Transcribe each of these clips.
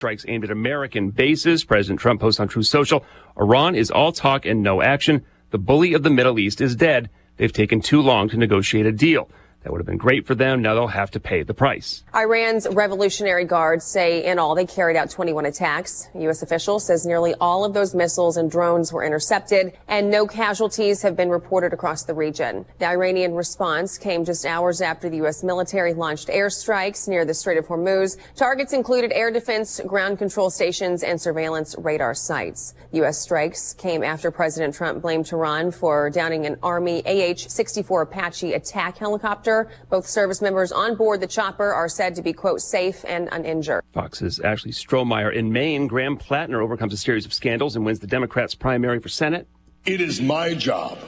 Strikes aimed at American bases. President Trump posts on Truth Social, Iran is all talk and no action. The bully of the Middle East is dead. They've taken too long to negotiate a deal. That would have been great for them. Now they'll have to pay the price. Iran's Revolutionary Guards say in all they carried out 21 attacks. U.S. officials says nearly all of those missiles and drones were intercepted and no casualties have been reported across the region. The Iranian response came just hours after the U.S. military launched airstrikes near the Strait of Hormuz. Targets included air defense, ground control stations, and surveillance radar sites. U.S. strikes came after President Trump blamed Tehran for downing an Army AH-64 Apache attack helicopter. Both service members on board the chopper are said to be, quote, safe and uninjured. Fox's Ashley Strohmeyer. In Maine, Graham Plattner overcomes a series of scandals and wins the Democrats' primary for Senate. It is my job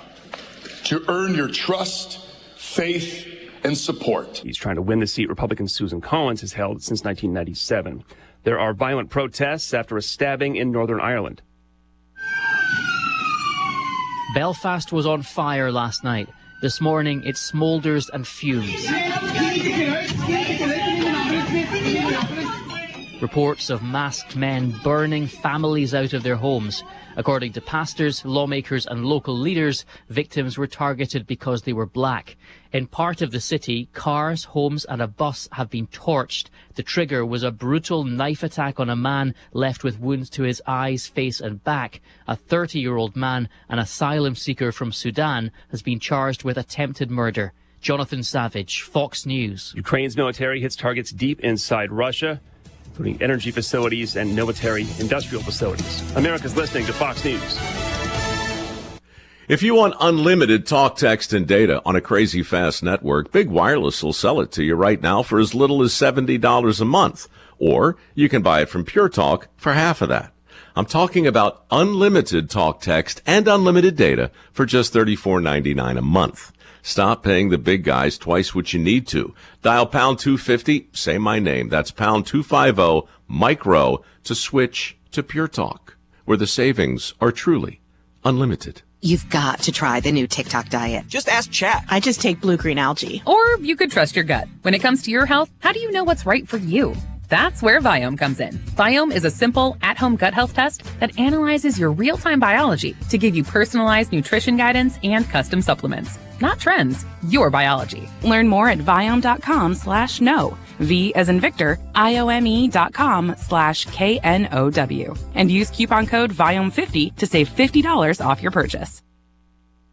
to earn your trust, faith, and support. He's trying to win the seat Republican Susan Collins has held since 1997. There are violent protests after a stabbing in Northern Ireland. Belfast was on fire last night. This morning, it smoulders and fumes. Reports of masked men burning families out of their homes. According to pastors, lawmakers and local leaders, victims were targeted because they were black. In part of the city, cars, homes and a bus have been torched. The trigger was a brutal knife attack on a man left with wounds to his eyes, face and back. A 30-year-old man, an asylum seeker from Sudan, has been charged with attempted murder. Jonathan Savage, Fox News. Ukraine's military hits targets deep inside Russia, including energy facilities and military industrial facilities. America's listening to Fox News. If you want unlimited talk, text, and data on a crazy fast network, Big Wireless will sell it to you right now for as little as $70 a month. Or you can buy it from Pure Talk for half of that. I'm talking about unlimited talk, text, and unlimited data for just $34.99 a month. Stop paying the big guys twice what you need to. Dial pound 250, say my name. That's pound 250 micro to switch to Pure Talk, where the savings are truly unlimited. You've got to try the new TikTok diet. Just ask Chat. I just take blue-green algae. Or you could trust your gut. When it comes to your health, how do you know what's right for you? That's where Viome comes in. Viome is a simple, at-home gut health test that analyzes your real-time biology to give you personalized nutrition guidance and custom supplements. Not trends, your biology. Learn more at Viome.com/know. V as in Victor, IOME.com/KNOW. And use coupon code VIOME50 to save $50 off your purchase.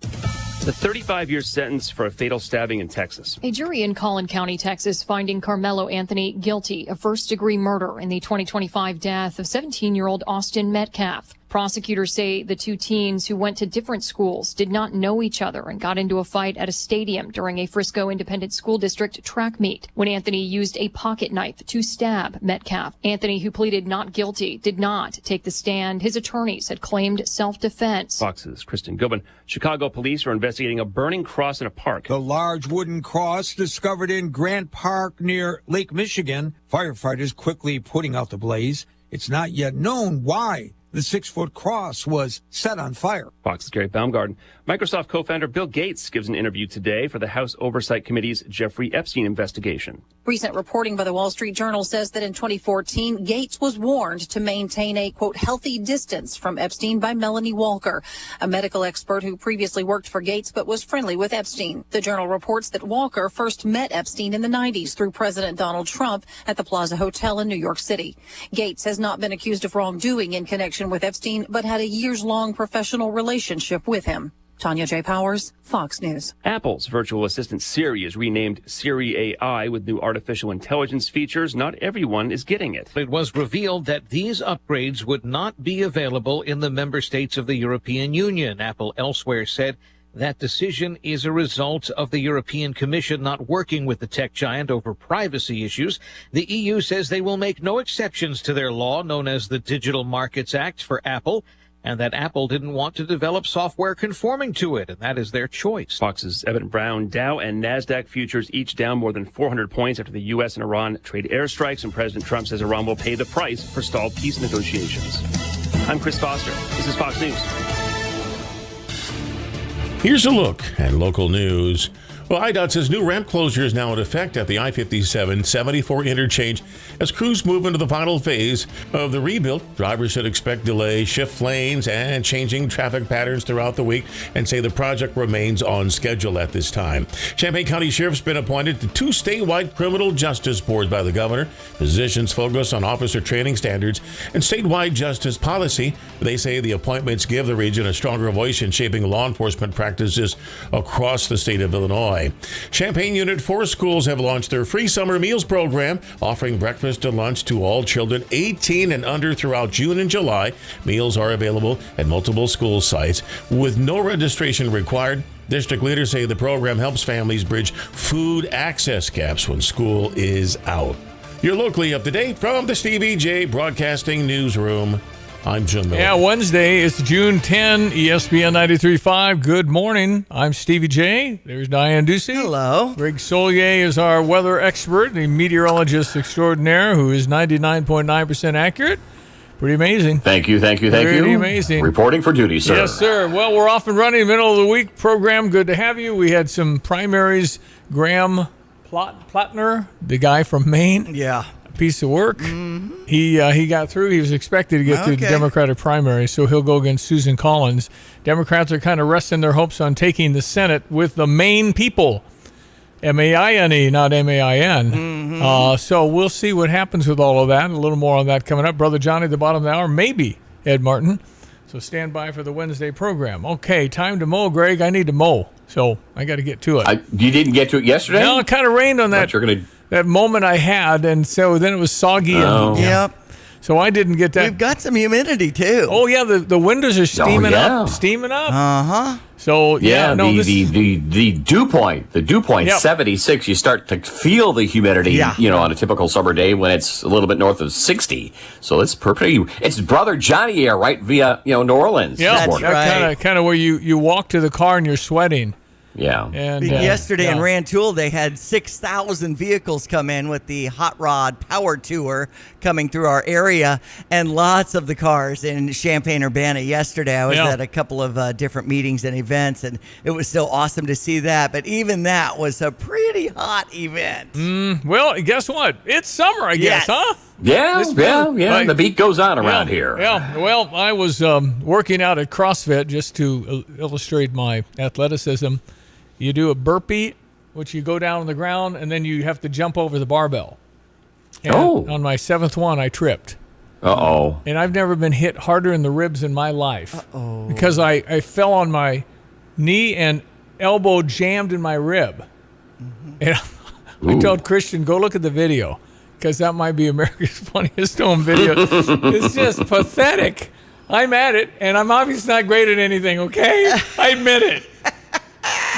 The 35-year sentence for a fatal stabbing in Texas. A jury in Collin County, Texas, finding Carmelo Anthony guilty of first-degree murder in the 2025 death of 17-year-old Austin Metcalf. Prosecutors say the two teens who went to different schools did not know each other and got into a fight at a stadium during a Frisco Independent School District track meet when Anthony used a pocket knife to stab Metcalf. Anthony, who pleaded not guilty, did not take the stand. His attorneys had claimed self-defense. Fox's Kristen Goodman. Chicago police are investigating a burning cross in a park. The large wooden cross discovered in Grant Park near Lake Michigan. Firefighters quickly putting out the blaze. It's not yet known why the 6-foot cross was set on fire. Fox's Gary Baumgarten. Microsoft co-founder Bill Gates gives an interview today for the House Oversight Committee's Jeffrey Epstein investigation. Recent reporting by the Wall Street Journal says that in 2014, Gates was warned to maintain a, quote, healthy distance from Epstein by Melanie Walker, a medical expert who previously worked for Gates but was friendly with Epstein. The Journal reports that Walker first met Epstein in the 90s through President Donald Trump at the Plaza Hotel in New York City. Gates has not been accused of wrongdoing in connection with Epstein, but had a years-long professional relationship with him. Tanya J. Powers, Fox News. Apple's virtual assistant Siri is renamed Siri AI with new artificial intelligence features. Not everyone is getting it. It was revealed that these upgrades would not be available in the member states of the European Union. Apple elsewhere said that decision is a result of the European Commission not working with the tech giant over privacy issues. The EU says they will make no exceptions to their law known as the Digital Markets Act for Apple, and that Apple didn't want to develop software conforming to it, and that is their choice. Fox's Evan Brown. Dow and NASDAQ futures each down more than 400 points after the U.S. and Iran trade airstrikes, and President Trump says Iran will pay the price for stalled peace negotiations. I'm Chris Foster. This is Fox News. Here's a look at local news. Well, IDOT says new ramp closure is now in effect at the I-57-74 interchange as crews move into the final phase of the rebuild. Drivers should expect delays, shift lanes, and changing traffic patterns throughout the week and say the project remains on schedule at this time. Champaign County Sheriff's been appointed to 2 statewide criminal justice boards by the governor. Positions focus on officer training standards and statewide justice policy. They say the appointments give the region a stronger voice in shaping law enforcement practices across the state of Illinois. Champaign Unit 4 schools have launched their free summer meals program, offering breakfast and lunch to all children 18 and under throughout June and July. Meals are available at multiple school sites with no registration required. District leaders say the program helps families bridge food access gaps when school is out. You're locally up to date from the Stevie J Broadcasting Newsroom. I'm Jim Miller. Yeah, Wednesday, it's June 10, ESPN 93.5. Good morning. I'm Stevie J. There's Diane Ducey. Hello. Greg Solier is our weather expert, the meteorologist extraordinaire, who is 99.9% accurate. Pretty amazing. Thank you. Pretty amazing. Reporting for duty, sir. Yes, sir. Well, we're off and running, middle of the week program. Good to have you. We had some primaries. Graham Plattner, the guy from Maine. Yeah. Piece of work. Mm-hmm. He got through. He was expected to get through the Democratic primary, so he'll go against Susan Collins. Democrats are kind of resting their hopes on taking the Senate with the Maine people. M-A-I-N-E, not M-A-I-N. Mm-hmm. So we'll see what happens with all of that. A little more on that coming up. Brother Johnny at the bottom of the hour, maybe Ed Martin. So stand by for the Wednesday program. Okay, time to mow, Greg. I need to mow, so I got to get to it. You didn't get to it yesterday? No, it kind of rained on that. That moment I had, and so then it was soggy. Yep. So I didn't get that. We've got some humidity too. Oh yeah, the windows are steaming up. Uh-huh. So the dew point, 76. You start to feel the humidity, on a typical summer day when it's a little bit north of 60. So it's perfect. It's Brother Johnny air right via New Orleans. Yeah, that's kind of where you walk to the car and you're sweating. Yeah. And yesterday in Rantoul, they had 6,000 vehicles come in with the Hot Rod Power Tour coming through our area, and lots of the cars in Champaign-Urbana yesterday. I was at a couple of different meetings and events, and it was so awesome to see that. But even that was a pretty hot event. Well, guess what? It's summer, I guess, huh? Yeah. The beat goes on around here. Yeah. Well, I was working out at CrossFit just to illustrate my athleticism. You do a burpee, which you go down on the ground, and then you have to jump over the barbell. And on my 7th one, I tripped. Uh-oh. And I've never been hit harder in the ribs in my life. Uh-oh. Because I fell on my knee and elbow jammed in my rib. Mm-hmm. And I told Christian, go look at the video, because that might be America's Funniest Home Video. It's just pathetic. I'm at it, and I'm obviously not great at anything, okay? I admit it.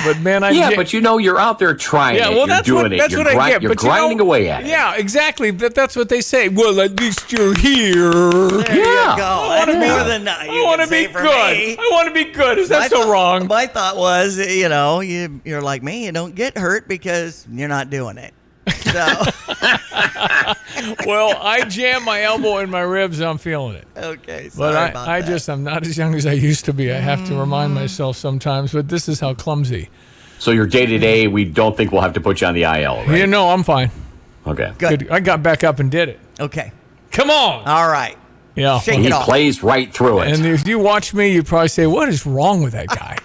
But man, but you're out there trying it. Well, you're doing it. That's what I get. You're grinding away at it. Yeah, exactly. That's what they say. Well, at least you're here. There you go. That's more than I want to be good. I want to be good. Is that so wrong? My thought was, you're like me. You don't get hurt because you're not doing it. So. Well, I jam my elbow in my ribs and I'm feeling it. Okay, but I'm not as young as I used to be. I have to remind myself sometimes, but this is how clumsy. So your day-to-day, we don't think we'll have to put you on the IL, right? Yeah, no, I'm fine. Okay. Good. I got back up and did it. Okay. Come on. All right. Yeah. Shake it off. He plays right through it. And if you watch me, you'd probably say, what is wrong with that guy?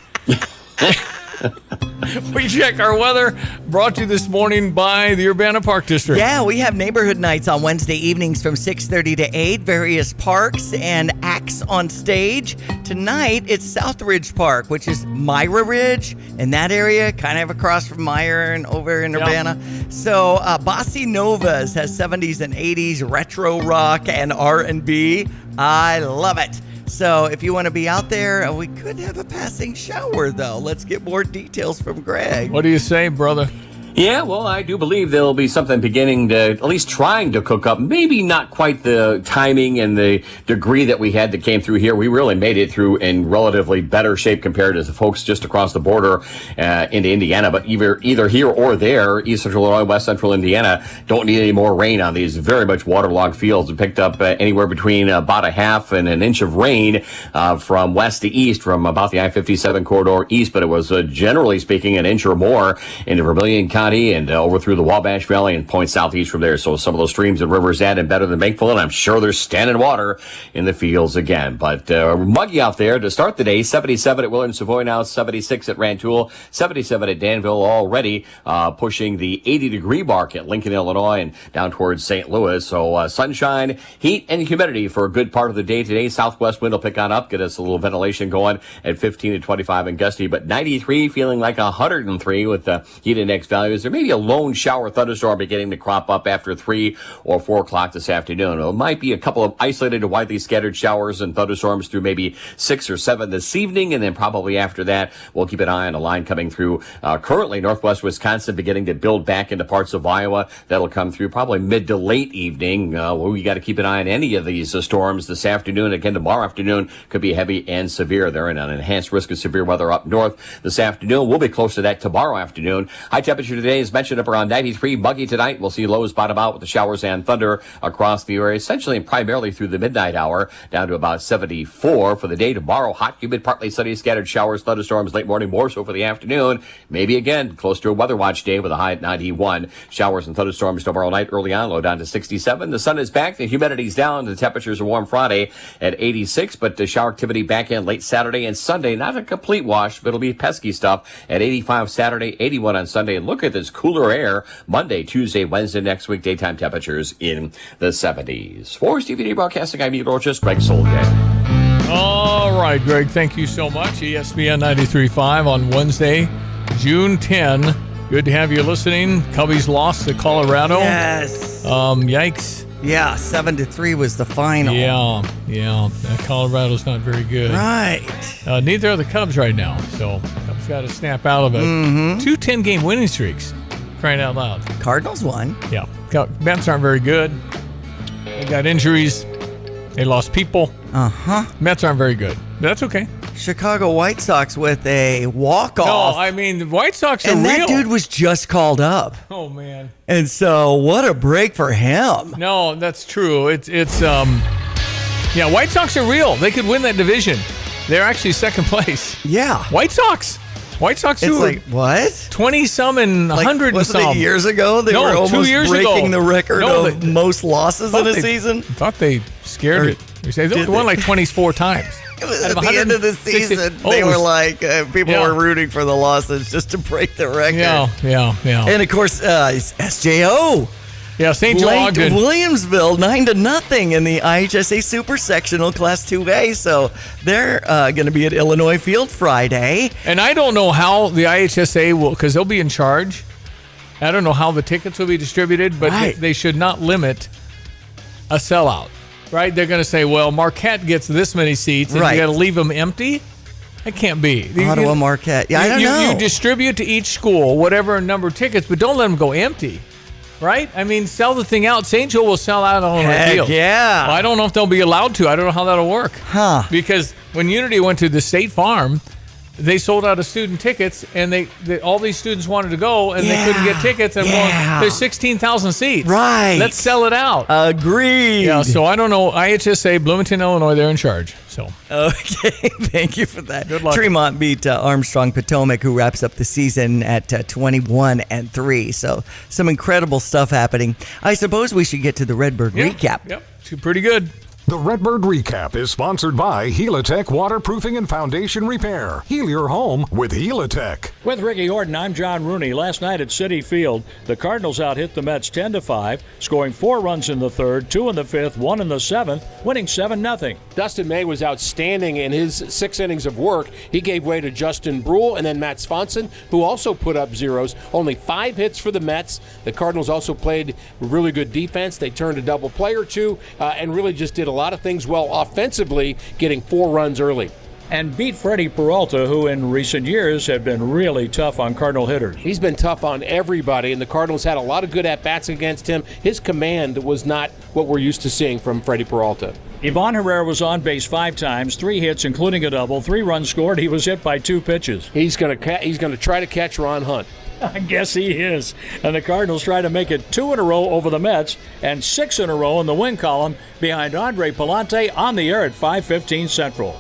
We check our weather, brought to you this morning by the Urbana Park District. Yeah, we have neighborhood nights on Wednesday evenings from 6:30 to 8, various parks and acts on stage. Tonight, it's Southridge Park, which is Myra Ridge in that area, kind of across from Meyer and over in Urbana. So, Bossy Novas has 70s and 80s retro rock and R&B. I love it. So if you want to be out there, we could have a passing shower, though. Let's get more details from Greg. What do you say, brother? Yeah, well, I do believe there'll be something beginning to, at least trying to cook up. Maybe not quite the timing and the degree that we had that came through here. We really made it through in relatively better shape compared to the folks just across the border into Indiana. But either here or there, East Central Illinois, West Central Indiana, don't need any more rain on these very much waterlogged fields. We picked up anywhere between about a half and an inch of rain from west to east, from about the I-57 corridor east. But it was, generally speaking, an inch or more into Vermilion County and over through the Wabash Valley and point southeast from there. So some of those streams and rivers added better than thankful, and I'm sure there's standing water in the fields again. But muggy out there to start the day. 77 at Willard Savoy now, 76 at Rantoul, 77 at Danville, already pushing the 80-degree mark at Lincoln, Illinois, and down towards St. Louis. So sunshine, heat, and humidity for a good part of the day today. Southwest wind will pick on up, get us a little ventilation going at 15 to 25 and gusty, but 93 feeling like 103 with the heat index values. There may be a lone shower thunderstorm beginning to crop up after 3 or 4 o'clock this afternoon. It might be a couple of isolated to widely scattered showers and thunderstorms through maybe 6 or 7 this evening, and then probably after that, we'll keep an eye on a line coming through currently northwest Wisconsin, beginning to build back into parts of Iowa. That'll come through probably mid to late evening. We got to keep an eye on any of these storms this afternoon. Again, tomorrow afternoon could be heavy and severe. They're in an enhanced risk of severe weather up north this afternoon. We'll be close to that tomorrow afternoon. High temperature today is mentioned up around 93. Muggy tonight. We'll see lows bottom out with the showers and thunder across the area, essentially and primarily through the midnight hour, down to about 74 for the day. Tomorrow, hot, humid, partly sunny, scattered showers, thunderstorms late morning, more so for the afternoon. Maybe again close to a weather watch day with a high at 91. Showers and thunderstorms tomorrow night, early on, low down to 67. The sun is back. The humidity's down. The temperatures are warm Friday at 86, but the shower activity back in late Saturday and Sunday. Not a complete wash, but it'll be pesky stuff at 85 Saturday, 81 on Sunday. And look at this cooler air Monday, Tuesday, Wednesday next week. Daytime temperatures in the 70s. For DVD Broadcasting, I'm meteorologist Greg Soldier. All right, Greg, thank you so much. ESPN 93.5 on Wednesday, June 10. Good to have you listening. Cubbies lost to Colorado. Yes. Yikes. Yeah, 7-3 was the final. Yeah. Colorado's not very good. Right. Neither are the Cubs right now, so Cubs got to snap out of it. Mm-hmm. 2 10-game winning streaks, crying out loud. Cardinals won. Yeah. Mets aren't very good. They got injuries. They lost people. Mets aren't very good. But that's okay. Chicago White Sox with a walk-off. No, I mean, the White Sox are and real. And that dude was just called up. Oh, man. And so, what a break for him. No, that's true. It's White Sox are real. They could win that division. They're actually second place. Yeah. White Sox. It's like, what? 20-some and 100 and some. Wasn't it years ago? They were almost 2 years breaking ago. the record of most losses in a season. I thought they scared it. They won like 24 times. It was at the end of the season. They were like, people were rooting for the losses just to break the record. Yeah. And of course, SJO. Yeah, St. Joe Ogden. Williamsville 9-0 in the IHSA Super Sectional Class 2A. So they're going to be at Illinois Field Friday. And I don't know how the IHSA will, because they'll be in charge. I don't know how the tickets will be distributed, but they should not limit a sellout. Right? They're going to say, well, Marquette gets this many seats, and you got to leave them empty? It can't be. Ottawa, Marquette. Yeah, I don't know. You distribute to each school whatever number of tickets, but don't let them go empty. Right? I mean, sell the thing out. St. Joe will sell out on the field. Yeah. Well, I don't know if they'll be allowed to. I don't know how that'll work. Because when Unity went to the State Farm, they sold out of student tickets, and they all these students wanted to go, and they couldn't get tickets. And well, there's 16,000 seats. Right. Let's sell it out. Agreed. Yeah, so I don't know. IHSA, Bloomington, Illinois, they're in charge. So okay, thank you for that. Good luck. Tremont beat Armstrong Potomac, who wraps up the season at 21-3. So some incredible stuff happening. I suppose we should get to the Redbird recap. Yep, pretty good. The Redbird Recap is sponsored by Helitech Waterproofing and Foundation Repair. Heal your home with Helitech. With Ricky Horton, I'm John Rooney. Last night at Citi Field, the Cardinals out-hit the Mets 10-5, scoring 4 runs in the third, 2 in the fifth, 1 in the seventh, winning 7-0. Dustin May was outstanding in his 6 innings of work. He gave way to Justin Brule and then Matt Swanson, who also put up zeros. Only 5 hits for the Mets. The Cardinals also played really good defense. They turned a double play or two and really just did a lot of things well offensively, getting 4 runs early. and beat Freddie Peralta, who in recent years had been really tough on Cardinal hitters. He's been tough on everybody, and the Cardinals had a lot of good at-bats against him. His command was not what we're used to seeing from Freddie Peralta. Ivan Herrera was on base 5 times, 3 hits, including a double, 3 runs scored. He was hit by 2 pitches. He's going to try to catch Ron Hunt. I guess he is. And the Cardinals try to make it 2 in a row over the Mets and 6 in a row in the win column behind Andre Palante on the air at 5:15 Central.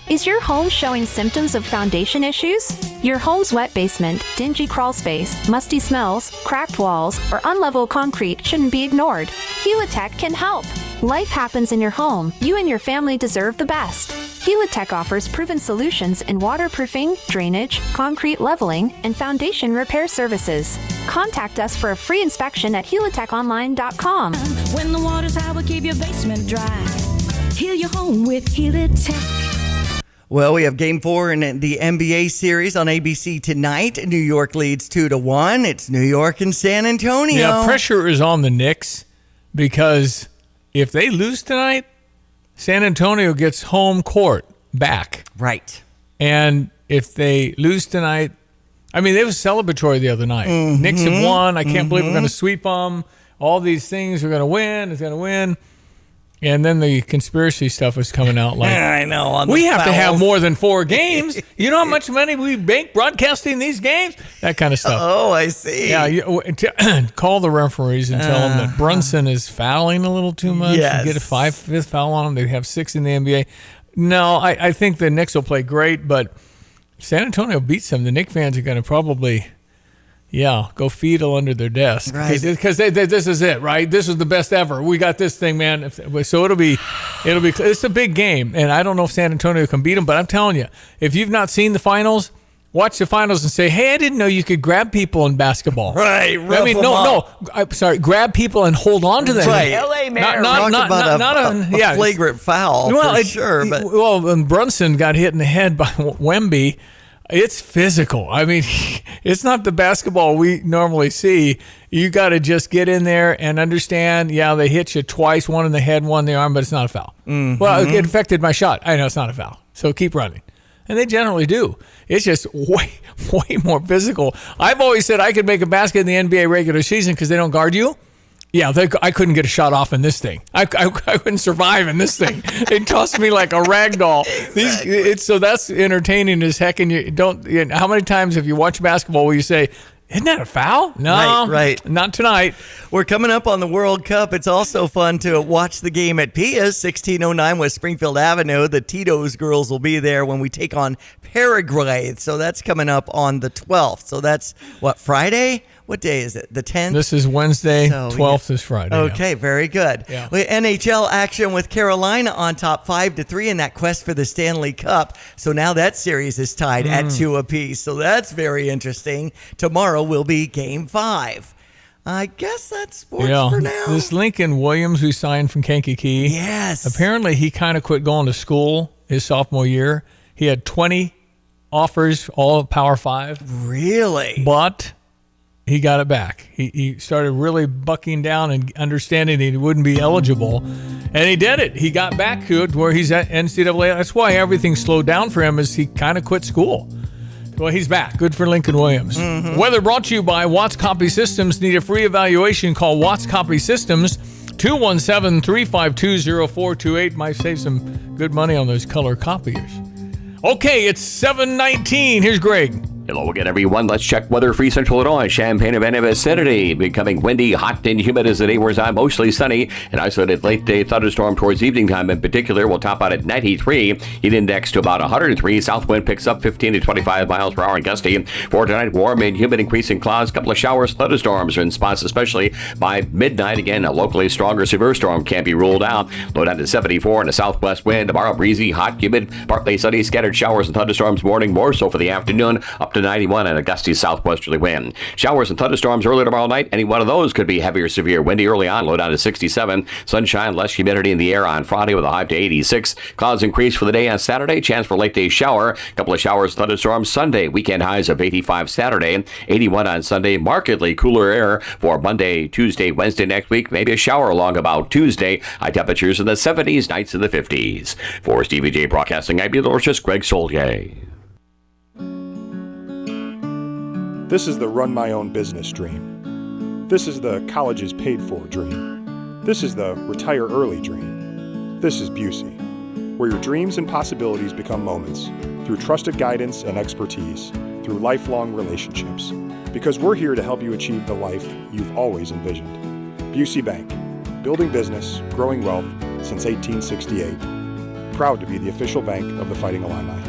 Is your home showing symptoms of foundation issues? Your home's wet basement, dingy crawl space, musty smells, cracked walls, or unlevel concrete shouldn't be ignored. Helitech can help. Life happens in your home. You and your family deserve the best. Helitech offers proven solutions in waterproofing, drainage, concrete leveling, and foundation repair services. Contact us for a free inspection at helitechonline.com. When the water's high, we'll keep your basement dry. Heal your home with Helitech. Well, we have Game 4 in the NBA series on ABC tonight. New York leads 2-1. It's New York and San Antonio. Yeah, pressure is on the Knicks because if they lose tonight, San Antonio gets home court back. Right. And if they lose tonight, I mean, it was celebratory the other night. Knicks have won. I can't believe we're going to sweep them. All these things, we're going to win. It's going to win. And then the conspiracy stuff was coming out like, I know. We have to have more than 4 games. You know how much money we make broadcasting these games? That kind of stuff. Oh, I see. Yeah, call the referees and tell them that Brunson is fouling a little too much. Yes. Get a 5th foul on him. They have 6 in the NBA. No, I think the Knicks will play great, but San Antonio beats them. The Knicks fans are going to probably... go fetal under their desk. Right. Because this is it, right? This is the best ever. We got this thing, man. So it'll be, it's a big game. And I don't know if San Antonio can beat them, but I'm telling you, if you've not seen the finals, watch the finals and say, hey, I didn't know you could grab people in basketball. Right. I'm sorry. Grab people and hold on to them. Right. LA Mayor. Not a flagrant foul for sure. But when Brunson got hit in the head by Wemby, it's physical. I mean, it's not the basketball we normally see. You got to just get in there and understand, they hit you twice, one in the head, one in the arm, but it's not a foul. Well, it affected my shot. I know it's not a foul, so keep running. And they generally do. It's just way more physical. I've always said I could make a basket in the NBA regular season because they don't guard you. Yeah, I couldn't get a shot off in this thing. I couldn't survive in this thing. They tossed me like a rag doll. Exactly. So that's entertaining as heck. And how many times have you watched basketball where you say, isn't that a foul? No, right. Not tonight. We're coming up on the World Cup. It's also fun to watch the game at Pia's, 1609 West Springfield Avenue. The Tito's girls will be there when we take on Paraguay. So that's coming up on the 12th. So that's, Friday? What day is it? The 10th? This is Wednesday. 12th is Friday. Okay, very good. Yeah. NHL action with Carolina on top 5-3 in that quest for the Stanley Cup. So now that series is tied at 2 apiece. So that's very interesting. Tomorrow will be Game 5. I guess that's sports for now. This Lincoln Williams who signed from Kankakee. Yes. Apparently he kind of quit going to school his sophomore year. He had 20 offers, all Power 5. Really? But he got it back. He started really bucking down and understanding that he wouldn't be eligible. And he did it. He got back to it where he's at NCAA. That's why everything slowed down for him is he kind of quit school. Well, he's back. Good for Lincoln Williams. Weather brought to you by Watts Copy Systems. Need a free evaluation? Call Watts Copy Systems, 217-352-0428. Might save some good money on those color copiers. Okay, it's 7:19. Here's Greg. Hello again, everyone. Let's check weather-free Central Illinois. Champaign-Urbana vicinity becoming windy, hot, and humid as the day wears on. Mostly sunny. An isolated late-day thunderstorm towards evening time in particular will top out at 93. Heat index to about 103. South wind picks up 15 to 25 miles per hour and gusty. For tonight, warm and humid, increasing clouds. Couple of showers, thunderstorms in spots, especially by midnight. Again, a locally stronger severe storm can't be ruled out. Low down to 74 and a southwest wind. Tomorrow, breezy, hot, humid, partly sunny, scattered showers and thunderstorms morning. More so for the afternoon. Up up to 91 and a gusty southwesterly wind. Showers and thunderstorms early tomorrow night. Any one of those could be heavy or severe. Windy early on, low down to 67. Sunshine, less humidity in the air on Friday with a high to 86. Clouds increase for the day on Saturday. Chance for late day shower. A couple of showers, thunderstorms Sunday. Weekend highs of 85 Saturday. 81 on Sunday. Markedly cooler air for Monday, Tuesday, Wednesday next week. Maybe a shower along about Tuesday. High temperatures in the 70s, nights in the 50s. For Stevie J Broadcasting, I'm meteorologist Greg Solier. This is the run my own business dream. This is the college is paid for dream. This is the retire early dream. This is Busey, where your dreams and possibilities become moments through trusted guidance and expertise, through lifelong relationships. Because we're here to help you achieve the life you've always envisioned. Busey Bank, building business, growing wealth since 1868. Proud to be the official bank of the Fighting Illini.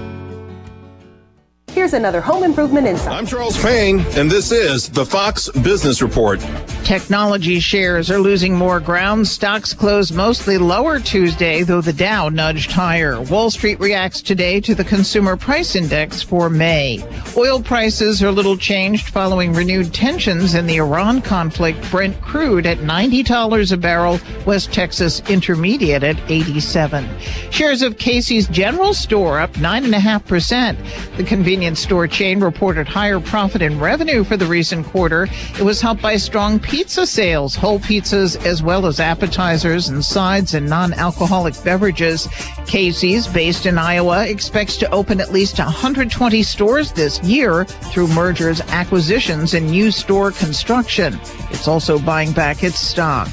Here's another home improvement insight. I'm Charles Payne, and this is the Fox Business Report. Technology shares are losing more ground. Stocks closed mostly lower Tuesday, though the Dow nudged higher. Wall Street reacts today to the Consumer Price Index for May. Oil prices are little changed following renewed tensions in the Iran conflict. Brent crude at $90 a barrel, West Texas Intermediate at $87. Shares of Casey's General Store up 9.5%. The convenience store chain reported higher profit and revenue for the recent quarter. It was helped by strong pizza sales, whole pizzas, as well as appetizers and sides and non-alcoholic beverages. Casey's, based in Iowa, expects to open at least 120 stores this year through mergers, acquisitions, and new store construction. It's also buying back its stock.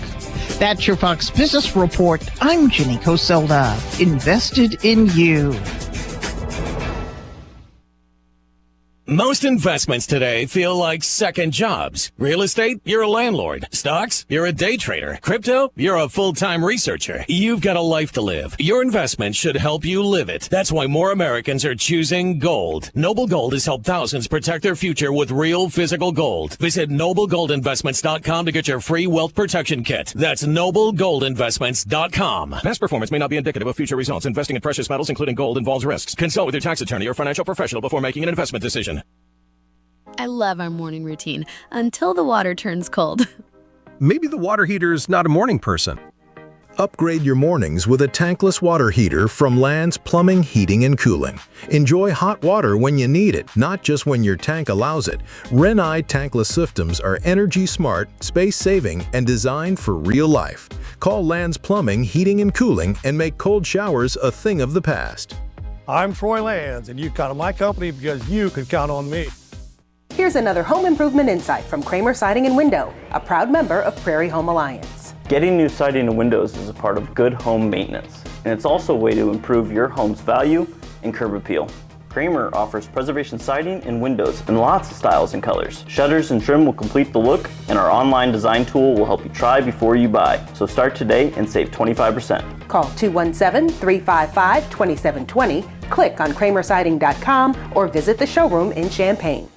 That's your Fox Business Report. I'm Ginny Coselda. Invested in you. Most investments today feel like second jobs. Real estate, you're a landlord. Stocks, you're a day trader. Crypto, you're a full-time researcher. You've got a life to live. Your investment should help you live it. That's why more Americans are choosing gold. Noble Gold has helped thousands protect their future with real physical gold. Visit NobleGoldInvestments.com to get your free wealth protection kit. That's NobleGoldInvestments.com. Past performance may not be indicative of future results. Investing in precious metals, including gold, involves risks. Consult with your tax attorney or financial professional before making an investment decision. I love our morning routine until the water turns cold. Maybe the water heater's not a morning person. Upgrade your mornings with a tankless water heater from Land's Plumbing, Heating, and Cooling. Enjoy hot water when you need it, not just when your tank allows it. Renai tankless systems are energy smart, space-saving, and designed for real life. Call Land's Plumbing, Heating, and Cooling and make cold showers a thing of the past. I'm Troy Lands, and you count on my company because you can count on me. Here's another home improvement insight from Kramer Siding and Window, a proud member of Prairie Home Alliance. Getting new siding and windows is a part of good home maintenance, and it's also a way to improve your home's value and curb appeal. Kramer offers preservation siding and windows in lots of styles and colors. Shutters and trim will complete the look, and our online design tool will help you try before you buy. So start today and save 25%. Call 217-355-2720, click on kramersiding.com, or visit the showroom in Champaign.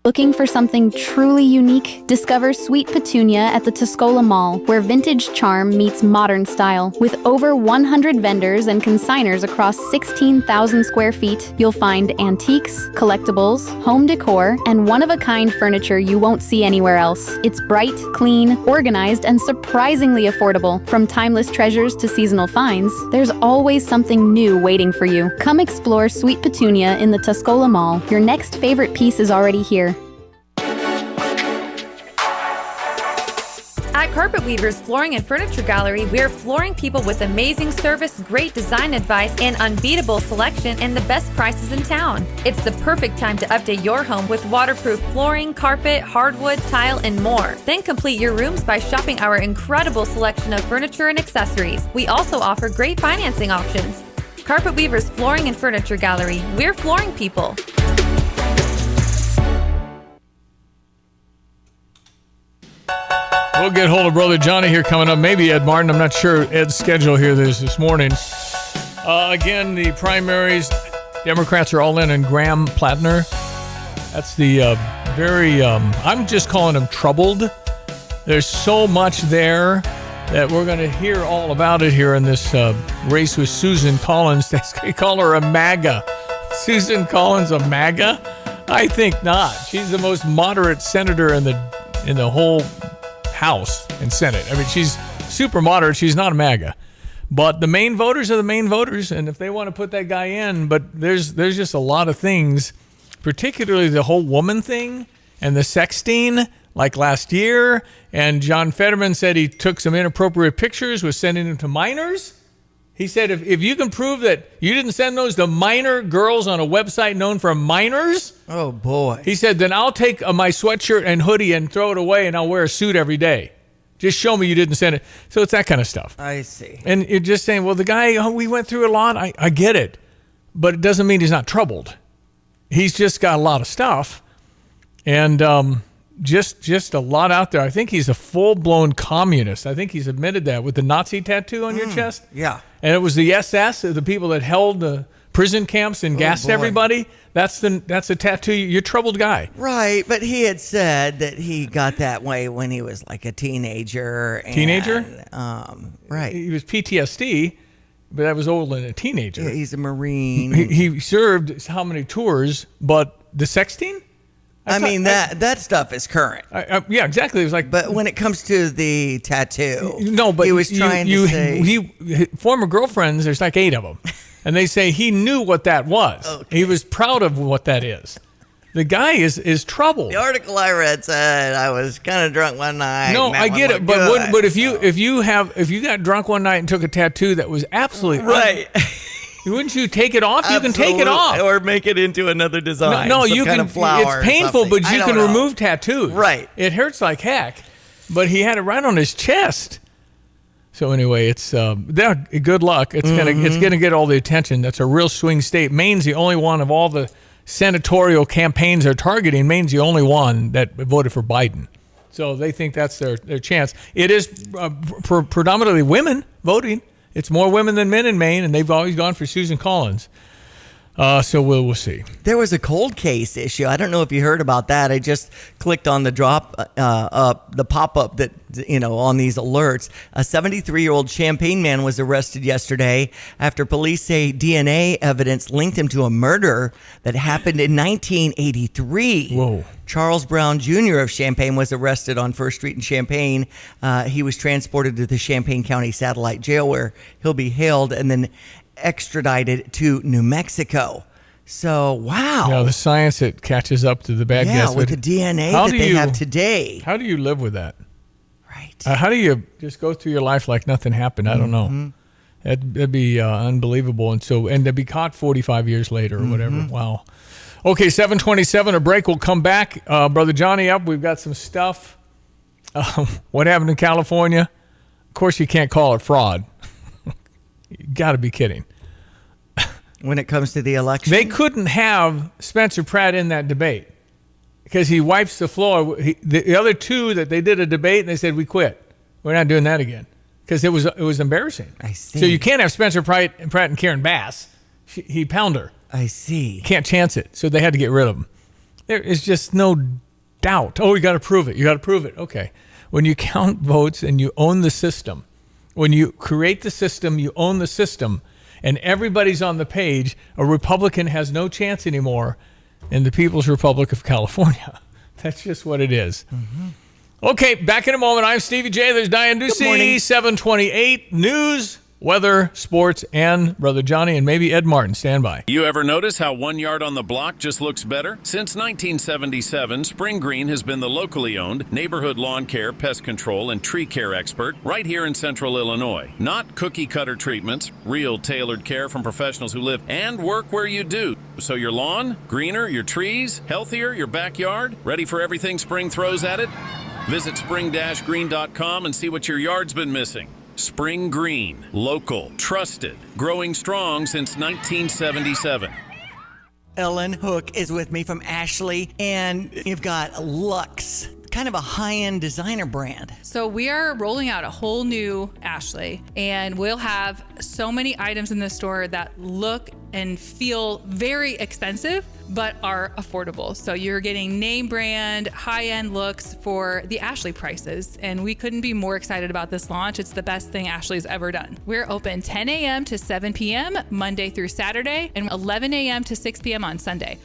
Looking for something truly unique? Discover Sweet Petunia at the Tuscola Mall, where vintage charm meets modern style. With over 100 vendors and consigners across 16,000 square feet, you'll find antiques, collectibles, home decor, and one-of-a-kind furniture you won't see anywhere else. It's bright, clean, organized, and surprisingly affordable. From timeless treasures to seasonal finds, there's always something new waiting for you. Come explore Sweet Petunia in the Tuscola Mall. Your next favorite piece is already here. At Carpet Weavers Flooring and Furniture Gallery, we're flooring people with amazing service, great design advice, and unbeatable selection and the best prices in town. It's the perfect time to update your home with waterproof flooring, carpet, hardwood, tile, and more. Then complete your rooms by shopping our incredible selection of furniture and accessories. We also offer great financing options. Carpet Weavers Flooring and Furniture Gallery, we're flooring people. We'll get hold of Brother Johnny here coming up. Maybe Ed Martin. I'm not sure Ed's schedule here this morning. Again, the primaries, Democrats are all in, and Graham Plattner. That's the I'm just calling him troubled. There's so much there that we're going to hear all about it here in this race with Susan Collins. They call her a MAGA. Susan Collins, a MAGA? I think not. She's the most moderate senator in the whole House and Senate. I mean, she's super moderate. She's not a MAGA. But the main voters are the main voters, and if they want to put that guy in, but there's just a lot of things, particularly the whole woman thing and the sexting, like last year. And John Fetterman said he took some inappropriate pictures, was sending them to minors. He said, if you can prove that you didn't send those to minor girls on a website known for minors, oh boy, he said, then I'll take my sweatshirt and hoodie and throw it away, and I'll wear a suit every day. Just show me you didn't send it. So it's that kind of stuff. I see. And you're just saying, well, the guy, we went through a lot. I get it. But it doesn't mean he's not troubled. He's just got a lot of stuff. And just a lot out there. I think he's a full-blown communist. I think he's admitted that with the Nazi tattoo on your chest. Yeah. And it was the SS, the people that held the prison camps and gassed everybody. That's a tattoo. You're a troubled guy. Right, but he had said that he got that way when he was like a teenager. Right. He was PTSD, but that was older than a teenager. Yeah, he's a Marine. He served how many tours, but the sexting? That stuff is current. Yeah, exactly. It was like, but when it comes to the tattoo, no, but he was trying to say former girlfriends. There's like 8 of them. And they say he knew what that was. Okay. He was proud of what that is. The guy is troubled. The article I read said I was kind of drunk one night. No, I get it, but if you got drunk one night and took a tattoo that was absolutely right, wouldn't you take it off? Absolutely. You can take it off or make it into another design. No, you can. It's painful, but you can remove tattoos. Right, it hurts like heck. But he had it right on his chest. So anyway, it's good luck. It's gonna get all the attention. That's a real swing state. Maine's the only one of all the senatorial campaigns they're targeting. Maine's the only one that voted for Biden. So they think that's their chance. It is predominantly women voting. It's more women than men in Maine, and they've always gone for Susan Collins. So we'll see. There was a cold case issue. I don't know if you heard about that. I just clicked on the the pop-up that, on these alerts. A 73-year-old Champaign man was arrested yesterday after police say DNA evidence linked him to a murder that happened in 1983. Whoa. Charles Brown Jr. of Champaign was arrested on 1st Street in Champaign. He was transported to the Champaign County Satellite Jail where he'll be held and then extradited to New Mexico. So, wow. Yeah, the science that catches up to the bad guess. Yeah, with the DNA that they have today. How do you live with that? Right. How do you just go through your life like nothing happened? I don't know. That'd be unbelievable. And to be caught 45 years later or whatever. Wow. Okay, 7:27, a break. We'll come back. Brother Johnny up. We've got some stuff. What happened in California? Of course, you can't call it fraud. You got to be kidding. When it comes to the election? They couldn't have Spencer Pratt in that debate because he wipes the floor. The other two that they did a debate, and they said, we quit. We're not doing that again because it was embarrassing. I see. So you can't have Spencer Pratt and Karen Bass. He pound her. I see. Can't chance it. So they had to get rid of him. There is just no doubt. Oh, you got to prove it. You got to prove it. Okay. When you count votes and you own the system, when you create the system, you own the system, and everybody's on the page, a Republican has no chance anymore in the People's Republic of California. That's just what it is. Okay, back in a moment. I'm Stevie J. There's Diane Ducey, 728 News, weather, sports, and Brother Johnny, and maybe Ed Martin. Stand by. You ever notice how 1 yard on the block just looks better? Since 1977, Spring Green has been the locally owned neighborhood lawn care, pest control, and tree care expert right here in central Illinois. Not cookie-cutter treatments, real tailored care from professionals who live and work where you do. So your lawn, greener, your trees, healthier, your backyard, ready for everything spring throws at it? Visit spring-green.com and see what your yard's been missing. Spring Green, local, trusted, growing strong since 1977. Ellen Hook is with me from Ashley, and you've got Lux, kind of a high-end designer brand. So we are rolling out a whole new Ashley, and we'll have so many items in the store that look and feel very expensive, but are affordable. So you're getting name brand, high-end looks for the Ashley prices. And we couldn't be more excited about this launch. It's the best thing Ashley's ever done. We're open 10 a.m. to 7 p.m. Monday through Saturday, and 11 a.m. to 6 p.m. on Sunday.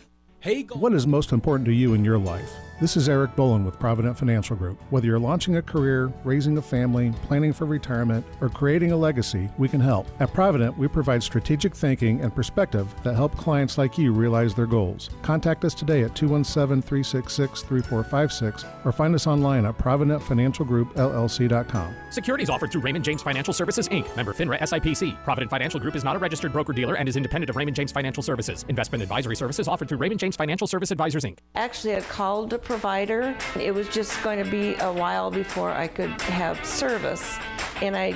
What is most important to you in your life? This is Eric Bolin with Provident Financial Group. Whether you're launching a career, raising a family, planning for retirement, or creating a legacy, we can help. At Provident, we provide strategic thinking and perspective that help clients like you realize their goals. Contact us today at 217-366-3456 or find us online at providentfinancialgroupllc.com. Securities offered through Raymond James Financial Services, Inc., member FINRA SIPC. Provident Financial Group is not a registered broker-dealer and is independent of Raymond James Financial Services. Investment advisory services offered through Raymond James Financial Service Advisors, Inc. Actually, I called the provider. It was just going to be a while before I could have service, and I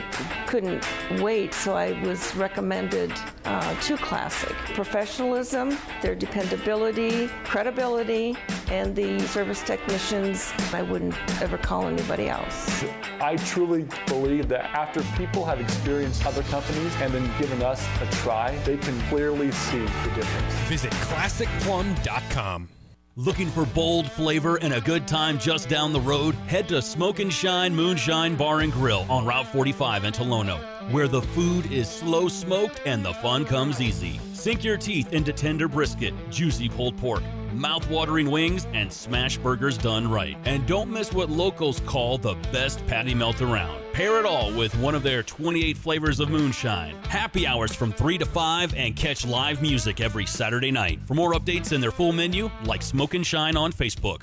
couldn't wait, so I was recommended to Classic. Professionalism, their dependability, credibility, and the service technicians. I wouldn't ever call anybody else. I truly believe that after people have experienced other companies and then given us a try, they can clearly see the difference. Visit ClassicPlum.com. Looking for bold flavor and a good time just down the road? Head to Smoke and Shine Moonshine Bar and Grill on Route 45 in Tolono, where the food is slow smoked and the fun comes easy. Sink your teeth into tender brisket, juicy pulled pork, mouth-watering wings, and smash burgers done right. And don't miss what locals call the best patty melt around. Pair it all with one of their 28 flavors of moonshine. Happy hours from 3 to 5 and catch live music every Saturday night. For more updates and their full menu, like Smoke and Shine on Facebook.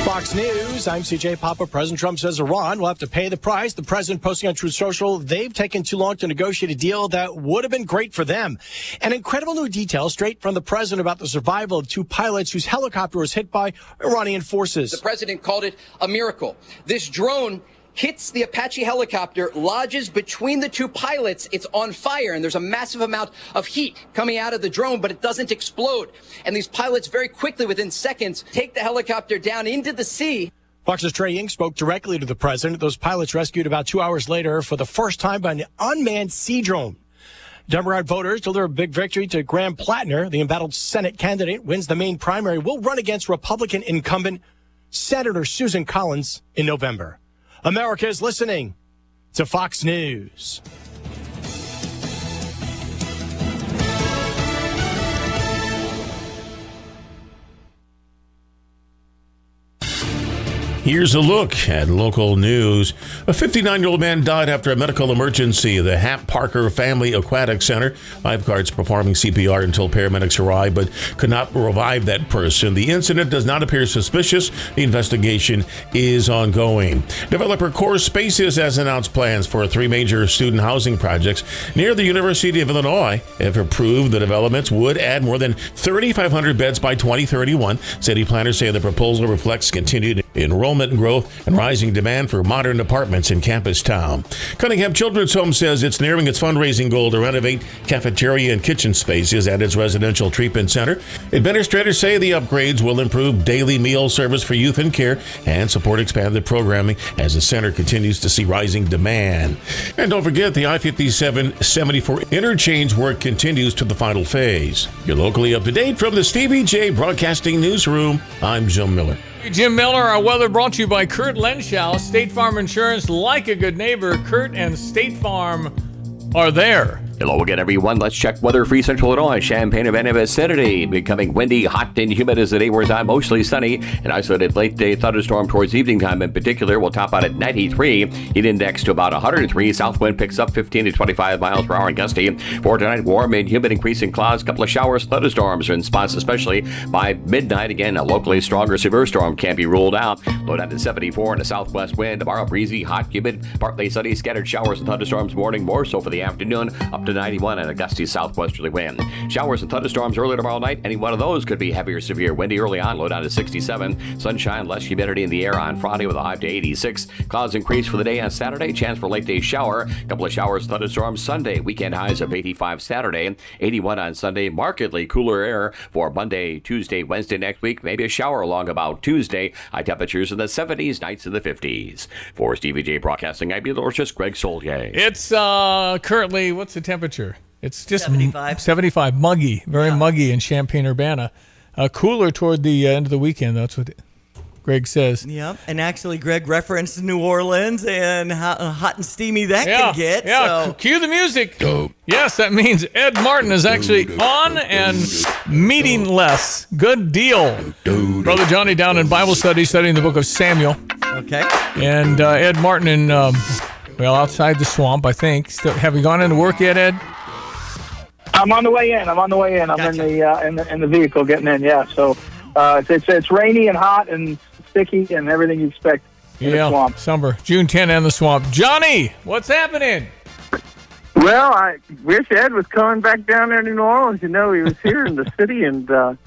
Fox News, I'm CJ Papa. President Trump says Iran will have to pay the price. The president posting on Truth Social, they've taken too long to negotiate a deal that would have been great for them. An incredible new detail straight from the president about the survival of two pilots whose helicopter was hit by Iranian forces. The president called it a miracle. This drone hits the Apache helicopter, lodges between the two pilots. It's on fire, and there's a massive amount of heat coming out of the drone, but it doesn't explode. And these pilots very quickly, within seconds, take the helicopter down into the sea. Fox's Trey Ying spoke directly to the president. Those pilots rescued about 2 hours later for the first time by an unmanned sea drone. Democrat voters deliver a big victory to Graham Plattner. The embattled Senate candidate wins the main primary, will run against Republican incumbent Senator Susan Collins in November. America is listening to Fox News. Here's a look at local news. A 59-year-old man died after a medical emergency at the Hap Parker Family Aquatic Center. Lifeguards performing CPR until paramedics arrived, but could not revive that person. The incident does not appear suspicious. The investigation is ongoing. Developer Core Spaces has announced plans for 3 major student housing projects near the University of Illinois. If approved, the developments would add more than 3,500 beds by 2031. City planners say the proposal reflects continued enrollment growth and rising demand for modern apartments in Campus Town. Cunningham Children's Home says it's nearing its fundraising goal to renovate cafeteria and kitchen spaces at its residential treatment center. Administrators say the upgrades will improve daily meal service for youth in care and support expanded programming as the center continues to see rising demand. And don't forget, the I-57-74 interchange work continues to the final phase. You're locally up to date from the Stevie J Broadcasting Newsroom. I'm Jim Miller. Jim Miller, our weather brought to you by Kurt Lenschow. State Farm Insurance, like a good neighbor. Kurt and State Farm are there. Hello again, everyone. Let's check weather for Central Illinois, Champaign-Urbana vicinity. Becoming windy, hot, and humid as the day wears on. Mostly sunny. An isolated late-day thunderstorm towards evening time in particular will top out at 93. Heat index to about 103. South wind picks up 15 to 25 miles per hour and gusty. For tonight, warm and humid, increasing clouds. Couple of showers, thunderstorms in spots, especially by midnight. Again, a locally stronger severe storm can't be ruled out. Low down to 74 and a southwest wind. Tomorrow, breezy, hot, humid, partly sunny. Scattered showers and thunderstorms morning, more so for the afternoon. Up to 91 and a gusty southwesterly wind. Showers and thunderstorms early tomorrow night. Any one of those could be heavy or severe. Windy early on, low down to 67. Sunshine, less humidity in the air on Friday with a high to 86. Clouds increase for the day on Saturday. Chance for late day shower. Couple of showers and thunderstorms Sunday. Weekend highs of 85 Saturday. 81 on Sunday. Markedly cooler air for Monday, Tuesday, Wednesday next week. Maybe a shower along about Tuesday. High temperatures in the 70s, nights in the 50s. For Stevie J Broadcasting, I'm meteorologist Greg Solier. It's currently, what's the temperature? It's just 75, muggy, very muggy in Champaign-Urbana. Cooler toward the end of the weekend. That's what Greg says. Yep, and actually Greg referenced New Orleans and how hot and steamy that can get. Yeah, so. Cue the music. Yes, that means Ed Martin is actually on and meeting less. Good deal. Brother Johnny down in Bible study studying the book of Samuel. Okay. And Ed Martin in, outside the swamp, I think. Have you gone into work yet, Ed? I'm on the way in. I'm in the vehicle getting in. Yeah. So it's rainy and hot and sticky and everything you expect in the swamp. Summer, June 10 and the swamp. Johnny, what's happening? Well, I wish Ed was coming back down there to New Orleans. You know, he was here in the city, and by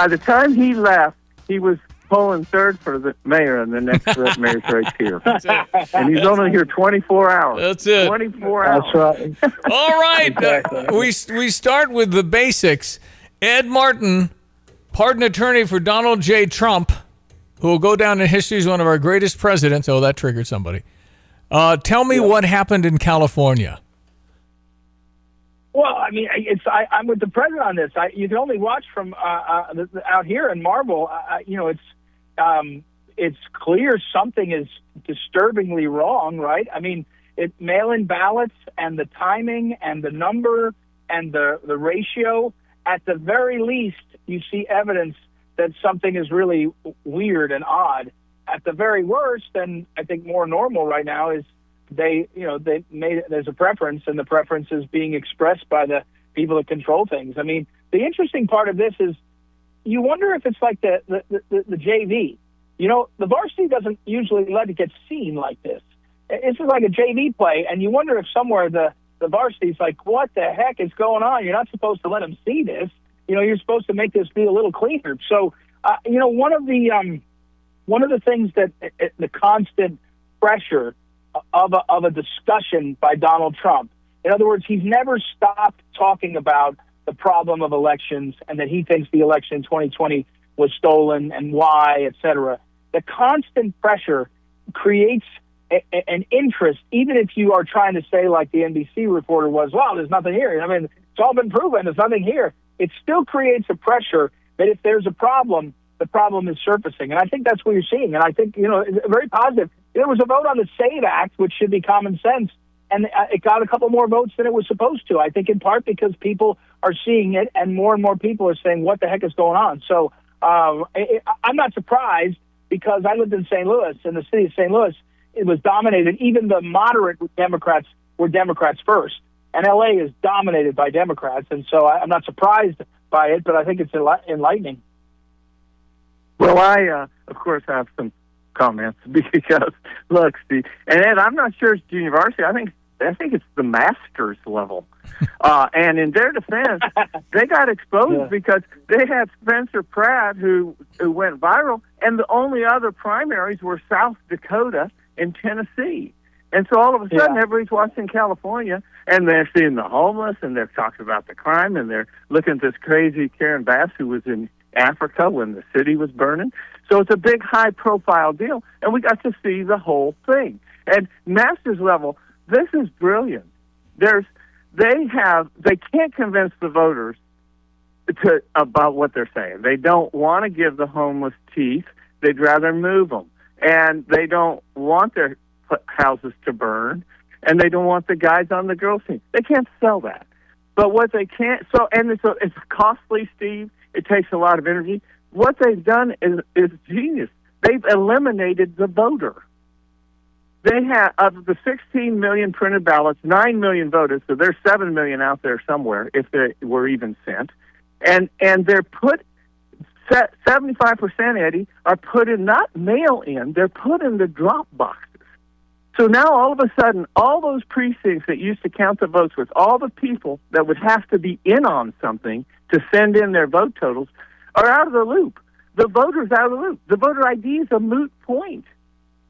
the time he left, he was polling third for the mayor in the next mayor's race here. And he's only here 24 hours. That's it. 24 hours. That's right. All right. We start with the basics. Ed Martin, pardon attorney for Donald J. Trump, who will go down in history as one of our greatest presidents. Oh, that triggered somebody. Tell me what happened in California. Well, I mean, I'm with the president on this. You can only watch from out here in Marble. It's clear something is disturbingly wrong, right? I mean, mail-in ballots and the timing and the number and the ratio. At the very least, you see evidence that something is really weird and odd. At the very worst, and I think more normal right now, is they made it, there's a preference, and the preference is being expressed by the people that control things. I mean, the interesting part of this is you wonder if it's like the JV. You know, the varsity doesn't usually let it get seen like this. This is like a JV play, and you wonder if somewhere the varsity's like, what the heck is going on? You're not supposed to let them see this. You know, you're supposed to make this be a little cleaner. So, one of the things that the constant pressure of a discussion by Donald Trump. In other words, he's never stopped talking about the problem of elections and that he thinks the election in 2020 was stolen and why, et cetera. The constant pressure creates an interest, even if you are trying to say, like the NBC reporter was, well, there's nothing here. I mean, it's all been proven. There's nothing here. It still creates a pressure that if there's a problem, the problem is surfacing. And I think that's what you're seeing. And I think, it's very positive. There was a vote on the SAVE Act, which should be common sense, and it got a couple more votes than it was supposed to. I think in part because people are seeing it, and more people are saying, what the heck is going on? So I'm not surprised, because I lived in St. Louis, in the city of St. Louis. It was dominated. Even the moderate Democrats were Democrats first. And L.A. is dominated by Democrats. And so I'm not surprised by it, but I think it's enlightening. Well, I, of course, have some comments because, look, Steve, and Ed, I'm not sure it's junior varsity. I think it's the master's level. And in their defense, they got exposed because they had Spencer Pratt, who went viral, and the only other primaries were South Dakota and Tennessee. And so all of a sudden, everybody's watching California, and they're seeing the homeless, and they're talking about the crime, and they're looking at this crazy Karen Bass who was in Africa when the city was burning. So it's a big, high-profile deal, and we got to see the whole thing. And master's level, this is brilliant. They can't convince the voters about what they're saying. They don't want to give the homeless teeth. They'd rather move them. And they don't want their houses to burn, and they don't want the guys on the girls' team. They can't sell that. But what they can't, it's costly, Steve. It takes a lot of energy. What they've done is genius. They've eliminated the voter. They have, of the 16 million printed ballots, 9 million voted, so there's 7 million out there somewhere if they were even sent. And they're put, 75%, Eddie, are put in, not mail-in, they're put in the drop boxes. So now all of a sudden, all those precincts that used to count the votes with all the people that would have to be in on something to send in their vote totals are out of the loop. The voter's out of the loop. The voter ID is a moot point.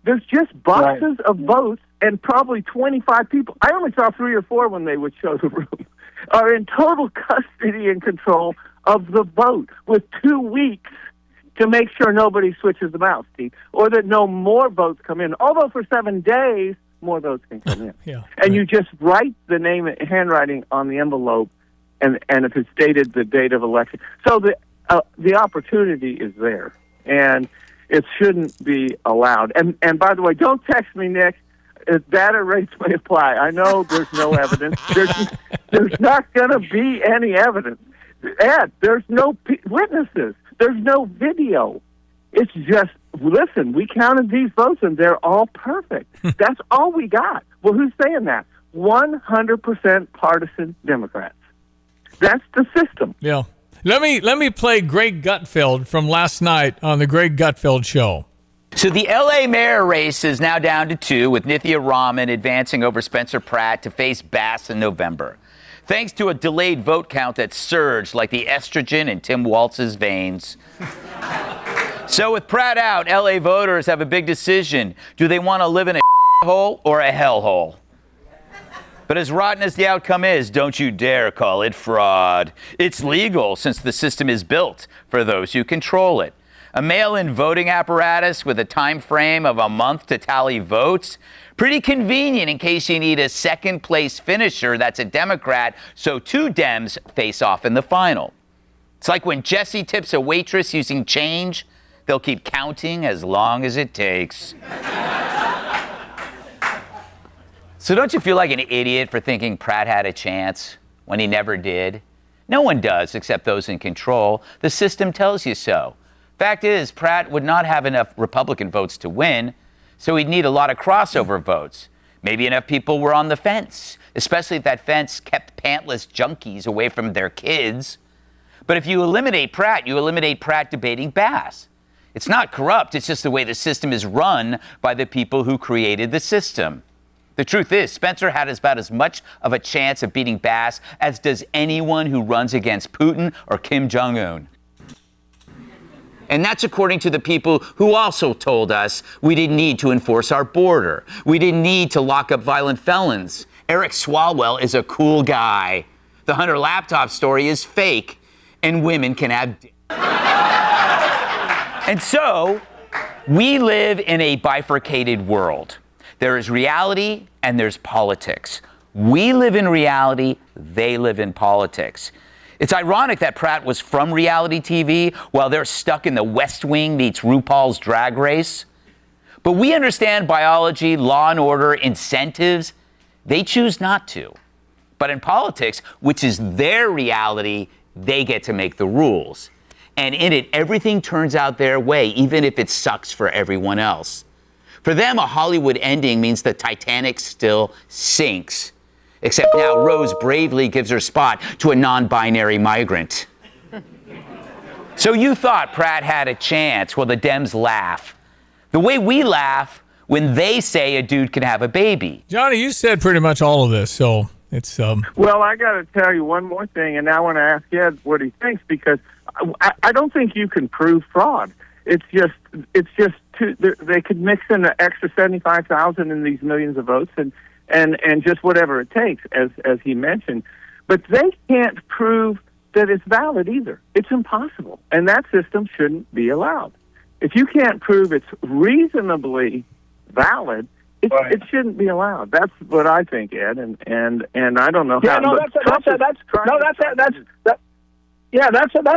There's just boxes of votes, and probably 25 people, I only saw 3 or 4 when they would show the room, are in total custody and control of the vote with 2 weeks to make sure nobody switches them out, Steve, or that no more votes come in. Although for 7 days, more votes can come in. And you just write the name and handwriting on the envelope, and if it's dated the date of election. So the opportunity is there, and it shouldn't be allowed. And by the way, don't text me, Nick. Data rates may apply. I know there's no evidence. There's not going to be any evidence. Ed, there's no witnesses. There's no video. It's just, listen, we counted these votes, and they're all perfect. That's all we got. Well, who's saying that? 100% partisan Democrats. That's the system. Yeah. Let me play Greg Gutfeld from last night on the Greg Gutfeld Show. So the L.A. mayor race is now down to 2, with Nithya Raman advancing over Spencer Pratt to face Bass in November, thanks to a delayed vote count that surged like the estrogen in Tim Walz's veins. So with Pratt out, L.A. voters have a big decision. Do they want to live in a hole or a hellhole? But as rotten as the outcome is, don't you dare call it fraud. It's legal since the system is built for those who control it. A mail-in voting apparatus with a time frame of a month to tally votes. Pretty convenient in case you need a second-place finisher that's a Democrat, so 2 Dems face off in the final. It's like when Jesse tips a waitress using change, they'll keep counting as long as it takes. So don't you feel like an idiot for thinking Pratt had a chance when he never did? No one does except those in control. The system tells you so. Fact is, Pratt would not have enough Republican votes to win, so he'd need a lot of crossover votes. Maybe enough people were on the fence, especially if that fence kept pantless junkies away from their kids. But if you eliminate Pratt, you eliminate Pratt debating Bass. It's not corrupt, it's just the way the system is run by the people who created the system. The truth is, Spencer had about as much of a chance of beating Bass as does anyone who runs against Putin or Kim Jong-un. And that's according to the people who also told us we didn't need to enforce our border. We didn't need to lock up violent felons. Eric Swalwell is a cool guy. The Hunter laptop story is fake, and women can have... And so, we live in a bifurcated world. There is reality and there's politics. We live in reality, they live in politics. It's ironic that Pratt was from reality TV while they're stuck in the West Wing meets RuPaul's Drag Race. But we understand biology, law and order, incentives. They choose not to. But in politics, which is their reality, they get to make the rules. And in it, everything turns out their way, even if it sucks for everyone else. For them, a Hollywood ending means the Titanic still sinks. Except now Rose bravely gives her spot to a non-binary migrant. So you thought Pratt had a chance. Well, the Dems laugh. The way we laugh when they say a dude can have a baby. Johnny, you said pretty much all of this, so it's... Well, I got to tell you one more thing, and I want to ask Ed what he thinks, because I don't think you can prove fraud. It's just they could mix in an extra 75,000 in these millions of votes and just whatever it takes, as he mentioned. But they can't prove that it's valid either. It's impossible. And that system shouldn't be allowed. If you can't prove it's reasonably valid, it shouldn't be allowed. That's what I think, Ed. And I don't know how. No, that's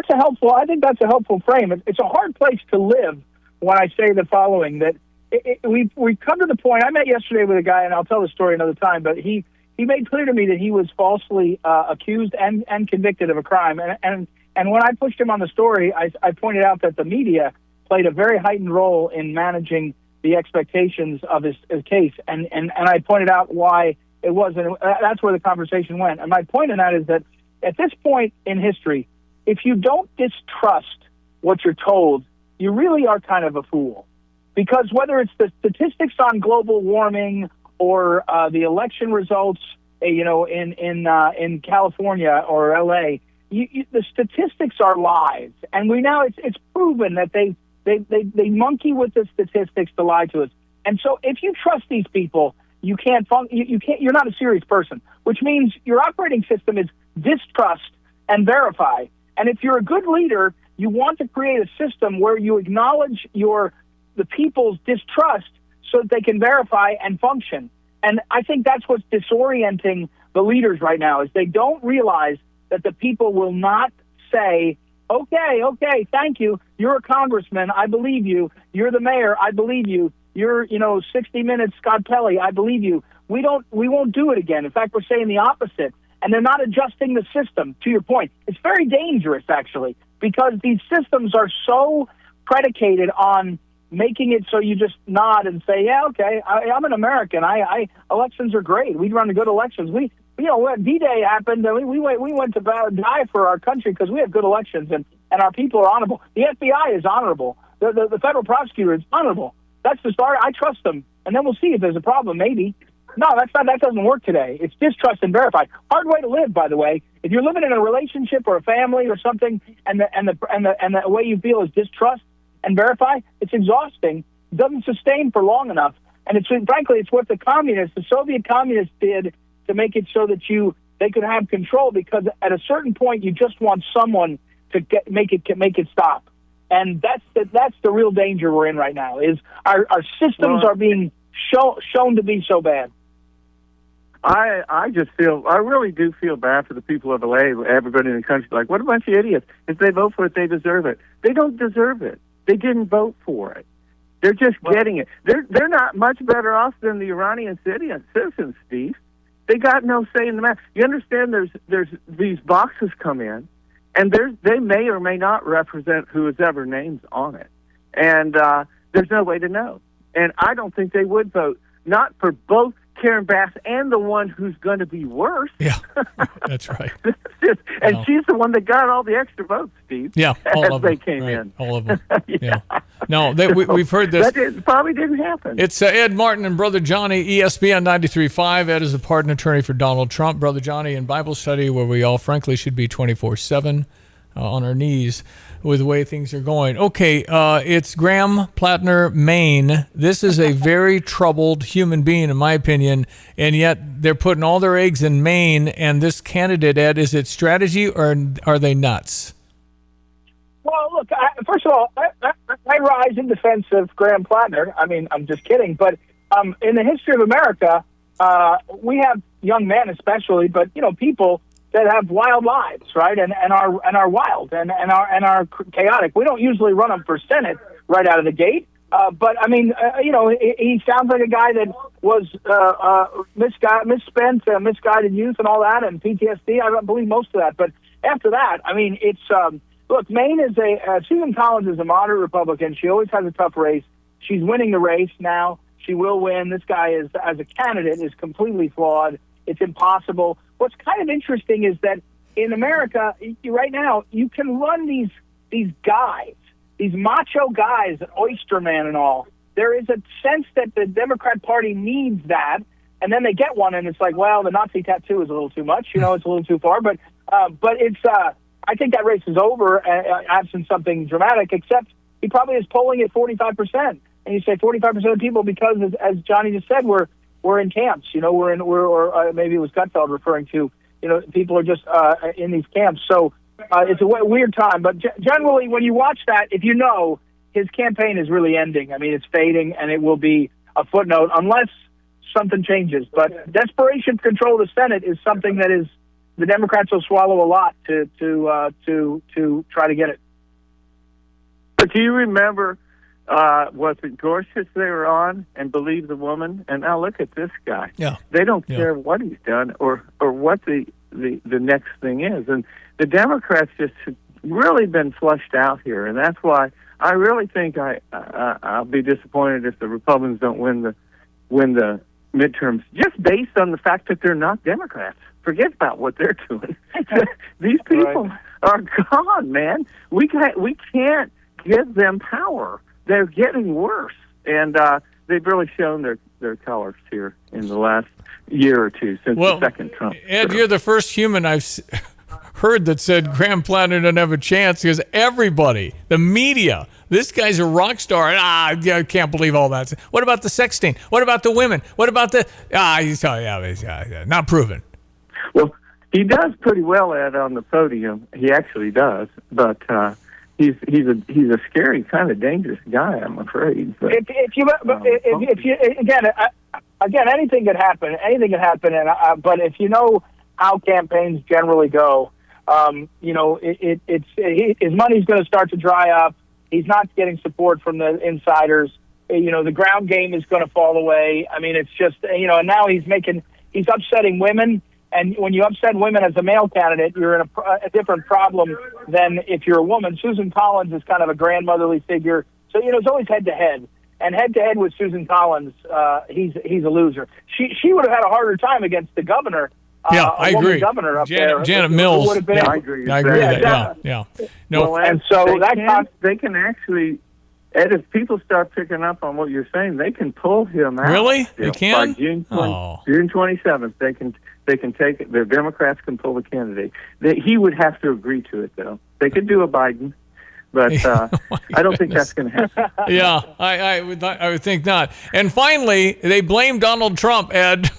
a helpful. I think that's a helpful frame. It's a hard place to live when I say the following: that we've come to the point. I met yesterday with a guy, and I'll tell the story another time. But he made clear to me that he was falsely accused and convicted of a crime. And when I pushed him on the story, I pointed out that the media played a very heightened role in managing the expectations of his case. And I pointed out why it wasn't. That's where the conversation went. And my point in that is that at this point in history, if you don't distrust what you're told, you really are kind of a fool. Because whether it's the statistics on global warming or the election results, in California or LA, the statistics are lies, and it's proven that they monkey with the statistics to lie to us. And so, if you trust these people, you can't. You're not a serious person, which means your operating system is distrust and verify. And if you're a good leader, you want to create a system where you acknowledge the people's distrust so that they can verify and function. And I think that's what's disorienting the leaders right now, is they don't realize that the people will not say Okay, thank you. You're a congressman. I believe you. You're the mayor. I believe you. You're, 60 Minutes Scott Pelley. I believe you. We won't do it again. In fact, we're saying the opposite. And they're not adjusting the system, to your point. It's very dangerous, actually, because these systems are so predicated on making it so you just nod and say, yeah, okay, I'm an American. Elections are great. We run good elections. When D-Day happened, we went to die for our country because we have good elections and our people are honorable. The FBI is honorable. The federal prosecutor is honorable. That's the start. I trust them. And then we'll see if there's a problem, maybe. No, that doesn't work today. It's distrust and verify. Hard way to live, by the way. If you're living in a relationship or a family or something, and the way you feel is distrust and verify, it's exhausting. It doesn't sustain for long enough. And it's what the Soviet communists did to make it so that they could have control, because at a certain point you just want someone to make it stop. And that's the real danger we're in right now. Is our systems are being shown to be so bad. I really do feel bad for the people of LA, everybody in the country. Like, what a bunch of idiots. If they vote for it, they deserve it. They don't deserve it. They didn't vote for it. They're just getting it. They're not much better off than the Iranian citizens, Steve. They got no say in the matter. You understand there's these boxes come in, and they may or may not represent whoever name's on it. And there's no way to know. And I don't think they would vote, not for both Karen Bass and the one who's going to be worse. Yeah, that's right. She's the one that got all the extra votes, Steve. Yeah, all of them. Came in. All of them. Yeah. No, we've heard this. That probably didn't happen. It's Ed Martin and Brother Johnny, ESPN 93.5. Ed is a pardon attorney for Donald Trump. Brother Johnny in Bible study, where we all, frankly, should be 24/7 on our knees with the way things are going. Okay, it's Graham Plattner, Maine. This is a very troubled human being, in my opinion, and yet they're putting all their eggs in Maine. And this candidate, Ed, is it strategy or are they nuts? Well, look, first of all, I rise in defense of Graham Plattner. I mean, I'm just kidding. But in the history of America, we have young men especially, but, people that have wild lives, right, and are wild and are chaotic. We don't usually run them for Senate right out of the gate, but I mean, he sounds like a guy that was misguided youth and all that, and PTSD. I don't believe most of that, but after that, I mean, it's look. Maine is Susan Collins is a moderate Republican. She always has a tough race. She's winning the race now. She will win. This guy is, as a candidate, is completely flawed. It's impossible. What's kind of interesting is that in America, right now, you can run these guys, these macho guys, Oysterman and all. There is a sense that the Democrat Party needs that, and then they get one, and it's like, well, the Nazi tattoo is a little too much. It's a little too far. But it's I think that race is over, absent something dramatic, except he probably is polling at 45%. And you say 45% of people, because, as Johnny just said, we're in camps, or maybe it was Gutfeld referring to, people are just in these camps. So it's a weird time. But generally, when you watch that, if his campaign is really ending. I mean, it's fading, and it will be a footnote unless something changes. But desperation to control the Senate is something that is the Democrats will swallow a lot to try to get it. But do you remember? Was it Gorsuch they were on, and Believe the Woman? And now look at this guy. Yeah. They don't care what he's done or what the next thing is. And the Democrats just have really been flushed out here, and that's why I really think I'll be disappointed if the Republicans don't win the midterms, just based on the fact that they're not Democrats. Forget about what they're doing. These people are gone, man. We can't give them power. They're getting worse, and they've really shown their colors here in the last year or two since the second Trump. Ed, you're the first human I've heard that said Graham Plattner doesn't have a chance, because everybody, the media, this guy's a rock star. I can't believe all that. What about the sexting? What about the women? What about the... he's not proven. Well, he does pretty well, Ed, on the podium. He actually does, but... He's a scary, kind of dangerous guy, I'm afraid. But, if you again, anything could happen. Anything could happen. But if you know how campaigns generally go, his money's going to start to dry up. He's not getting support from the insiders. The ground game is going to fall away. I mean, it's just, and now he's upsetting women. And when you upset women as a male candidate, you're in a different problem than if you're a woman. Susan Collins is kind of a grandmotherly figure. So, it's always head-to-head. And head-to-head with Susan Collins, he's a loser. She would have had a harder time against the governor. I agree. Governor up there, Janet Mills. Would have been, I agree. I agree with that. Yeah. No. Well, and so they can actually, Ed, if people start picking up on what you're saying, they can pull him out. Really? They can? By June 27th, they can take it. The Democrats can pull the candidate. He would have to agree to it, though. They could do a Biden. But I don't think that's going to happen. Yeah, I would think not. And finally, they blame Donald Trump, Ed,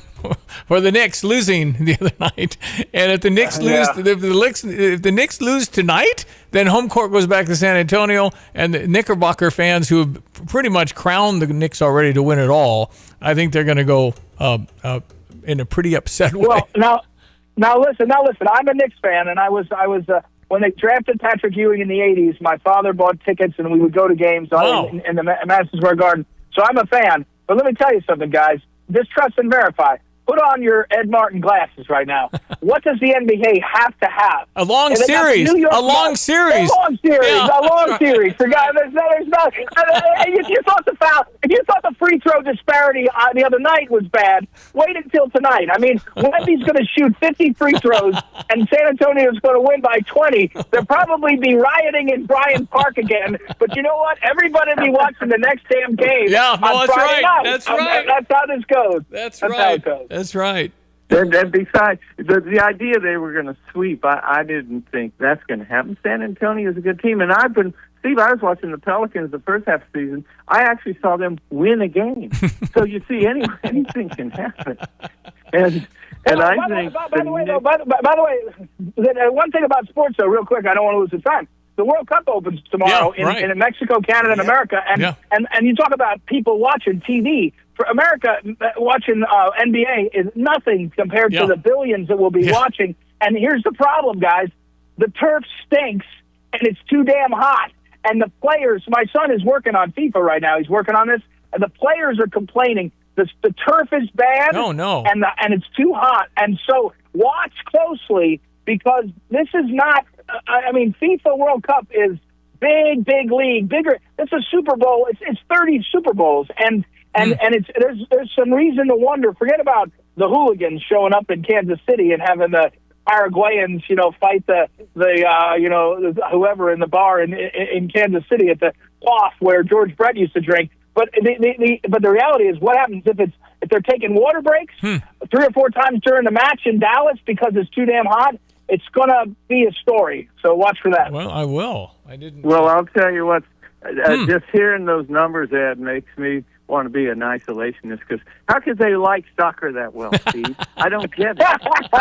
for the Knicks losing the other night. And if the Knicks if the Knicks lose tonight, then home court goes back to San Antonio, and the Knickerbocker fans who have pretty much crowned the Knicks already to win it all, I think they're going to go in a pretty upset way. Well, now listen. I'm a Knicks fan, and I was. When they drafted Patrick Ewing in the 80s, my father bought tickets, and we would go to games in the Madison Square Garden. So I'm a fan. But let me tell you something, guys. Distrust and verify. Put on your Ed Martin glasses right now. What does the NBA have to have? A long series. A long series. Forgot, there's not. If you thought the free throw disparity the other night was bad, wait until tonight. I mean, Wemby's going to shoot 50 free throws, and San Antonio's going to win by 20. They'll probably be rioting in Bryant Park again. But you know what? Everybody will be watching the next damn game. Yeah, no, on that's Friday right. night. That's right. That's how this goes. That's right. How it goes. That's right. And besides, the idea they were going to sweep, I didn't think that's going to happen. San Antonio is a good team, and I was watching the Pelicans the first half of the season. I actually saw them win a game. So you see, anything can happen. And I think. By the way, one thing about sports, though, real quick, I don't want to lose the time. The World Cup opens tomorrow in Mexico, Canada, and America, and you talk about people watching TV. For America, watching NBA is nothing compared to the billions that we'll be watching. And here's the problem, guys. The turf stinks, and it's too damn hot. And the players, my son is working on FIFA right now. He's working on this. And the players are complaining. The turf is bad. Oh, no. And it's too hot. And so watch closely, because this is not, FIFA World Cup is big league, bigger. It's a Super Bowl. It's 30 Super Bowls. And there's some reason to wonder. Forget about the hooligans showing up in Kansas City and having the Paraguayans, fight the whoever in the bar in Kansas City at the quaff where George Brett used to drink. But the reality is, what happens if they're taking water breaks 3 or 4 times during the match in Dallas because it's too damn hot? It's gonna be a story. So watch for that. Well, I will. I didn't. Well, I'll tell you what. Just hearing those numbers, Ed, makes me want to be an isolationist, because how could they like soccer that well, Steve? I don't get it. How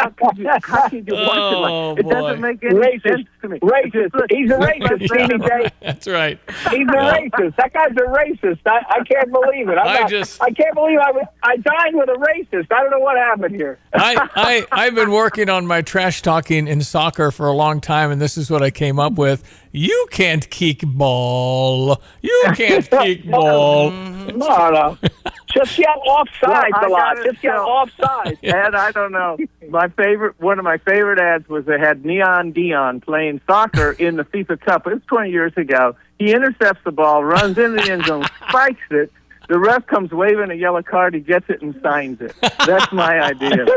could you want to like it? Doesn't make any sense to me. Racist. He's a racist, Stevie J. That's right. He's a racist. That guy's a racist. I can't believe it. I can't believe I dined with a racist. I don't know what happened here. I've been working on my trash talking in soccer for a long time, and this is what I came up with. You can't kick ball. You can't kick ball. No. Just yell offside a lot. Just yell offside. Ed, I don't know. One of my favorite ads was they had Neon Dion playing soccer in the FIFA Cup. It was 20 years ago. He intercepts the ball, runs into the end zone, spikes it. The ref comes waving a yellow card. He gets it and signs it. That's my idea.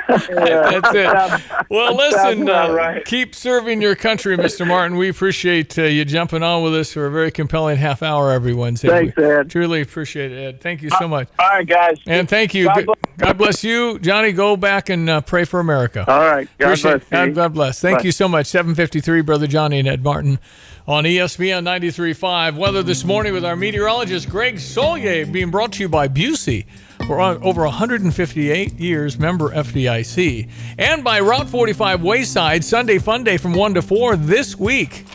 That's it. Well, listen, keep serving your country, Mr. Martin. We appreciate you jumping on with us for a very compelling half hour every Wednesday. Thanks, Ed. Truly appreciate it, Ed. Thank you so much. All right, guys. And thank you. God bless you. Johnny, go back and pray for America. All right. God bless. God bless. Thank you so much. 7:53, Brother Johnny and Ed Martin on ESPN 93.5. Weather this morning with our meteorologist, Greg Solier, being brought to you by Busey. For over 158 years, member FDIC. And by Route 45 Wayside, Sunday Fun Day from 1 to 4 this week.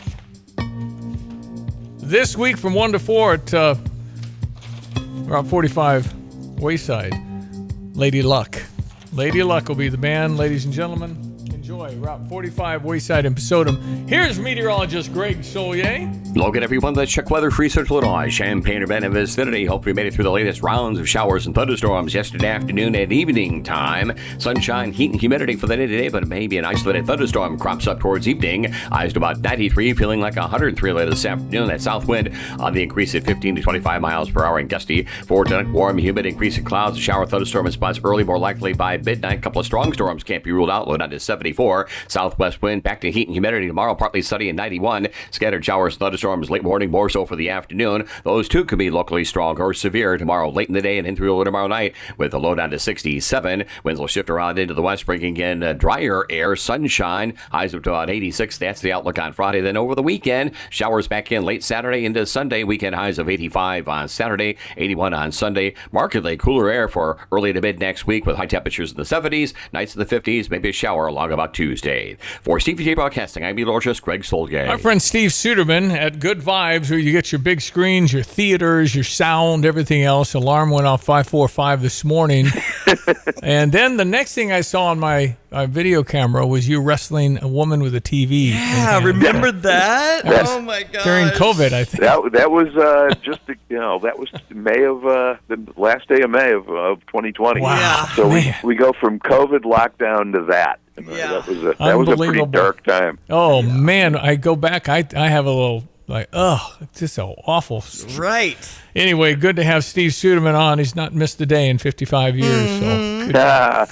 This week from 1 to 4 at Route 45 Wayside. Lady Luck. Lady Luck will be the band, ladies and gentlemen. enjoy Route 45, Wayside and Pasodum. Here's meteorologist Greg Solier. Logan, everyone, let's check weather for Central Illinois, Champaign, Urbana, and vicinity. Hope we made it through the latest rounds of showers and thunderstorms yesterday afternoon and evening time. Sunshine, heat, and humidity for the day today, but maybe an isolated thunderstorm crops up towards evening. Highs to about 93, feeling like 103 later this afternoon. That south wind on the increase at 15 to 25 miles per hour and gusty. For tonight, warm, humid, increase in clouds, shower, thunderstorm in spots early, more likely by midnight. Couple of strong storms can't be ruled out. Low down to 74. Southwest wind back to heat and humidity tomorrow, partly sunny and 91. Scattered showers, thunderstorms late morning, more so for the afternoon. Those too could be locally strong or severe tomorrow late in the day and in through tomorrow night with a low down to 67. Winds will shift around into the west, bringing in drier air, sunshine. Highs up to about 86. That's the outlook on Friday. Then over the weekend, showers back in late Saturday into Sunday. Weekend highs of 85 on Saturday, 81 on Sunday. Markedly cooler air for early to mid next week with high temperatures in the 70s, nights in the 50s, maybe a shower along about Tuesday. For Steve J Broadcasting, I'm meteorologist Greg Solgay. Our friend Steve Suderman at Good Vibes, where you get your big screens, your theaters, your sound, everything else. Alarm went off 5:45 this morning. And then the next thing I saw on my video camera was you wrestling a woman with a TV. Yeah, remember that? Oh my god! During COVID, I think. That was that was May of the last day of May of 2020. Wow. So we go from COVID lockdown to that. Yeah. That was a pretty dark time. Oh man, I go back. I have a little it's just so awful. Right. Anyway, good to have Steve Suderman on. He's not missed a day in 55 years. So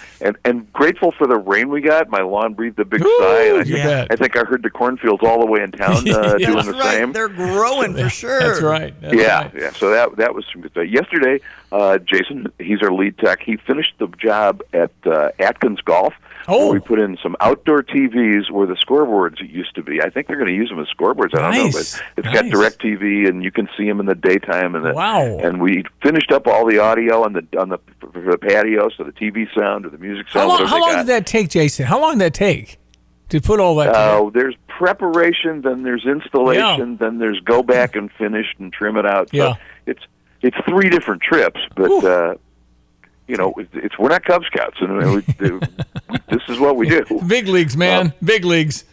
and grateful for the rain we got. My lawn breathed a big sigh. And I think I heard the cornfields all the way in town doing the same. They're growing for sure. That's right. Yeah. So that was some good stuff. Yesterday, Jason, he's our lead tech. He finished the job at Atkins Golf. Oh. We put in some outdoor TVs where the scoreboards used to be. I think they're going to use them as scoreboards. I don't know, but it's got direct TV, and you can see them in the daytime. And we finished up all the audio on the patio, so the TV sound or the music sound. How long did that take, Jason? How long did that take to put all that together? There's preparation, then there's installation, then there's go back and finish and trim it out. So it's 3 different trips, but. We're not Cub Scouts, and this is what we do. Big leagues, man. Big leagues.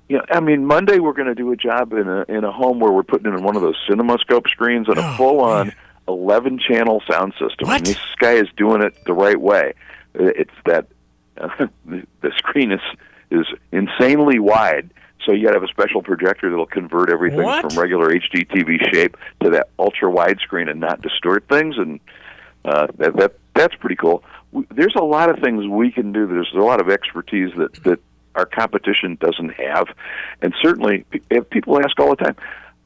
Yeah, I mean, Monday we're going to do a job in a home where we're putting in one of those CinemaScope screens and a full-on 11-channel sound system. What? And this guy is doing it the right way. It's that the screen is insanely wide. So you got to have a special projector that'll convert everything from regular HD TV shape to that ultra wide screen and not distort things, and that's pretty cool. There's a lot of things we can do. There's a lot of expertise that our competition doesn't have, and certainly people ask all the time,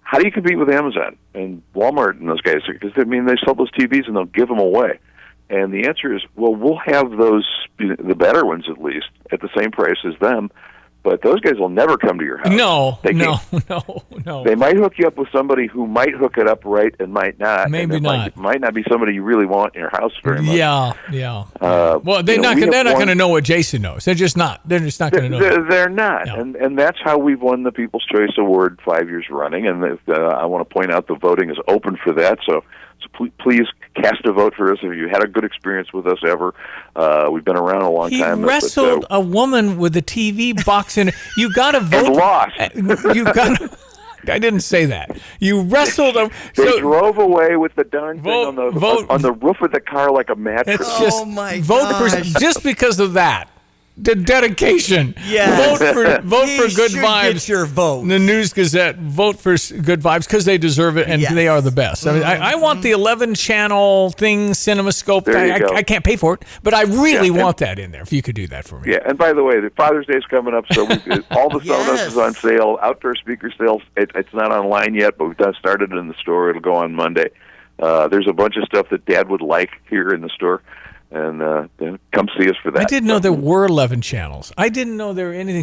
how do you compete with Amazon and Walmart and those guys? Because they sell those TVs and they'll give them away. And the answer is, well, we'll have those, the better ones at least, at the same price as them. But those guys will never come to your house. No. They might hook you up with somebody who might hook it up right and might not. Maybe not. Might not be somebody you really want in your house very much. Yeah. Well, they're not going to know what Jason knows. They're just not. They're just not going to know. They're not. No. And that's how we've won the People's Choice Award 5 years running. And I want to point out the voting is open for that. So please cast a vote for us if you had a good experience with us ever. We've been around a long time. He wrestled a woman with a TV box in. You got to vote. And lost. You got. I didn't say that. You wrestled them. They drove away with the darn thing on the roof of the car like a mattress. It's just vote for just because of that. The dedication. Yes. Vote for Good Vibes. Get your vote. The News Gazette. Vote for Good Vibes because they deserve it and they are the best. I mean, I want the 11-channel thing, CinemaScope. I can't pay for it, but I really want that in there. If you could do that for me. Yeah, and by the way, the Father's Day is coming up, so all the Sonos is on sale. Outdoor speaker sales. It's not online yet, but we've started it in the store. It'll go on Monday. There's a bunch of stuff that Dad would like here in the store. And come see us for that. I didn't know there were 11 channels. I didn't know there were anything.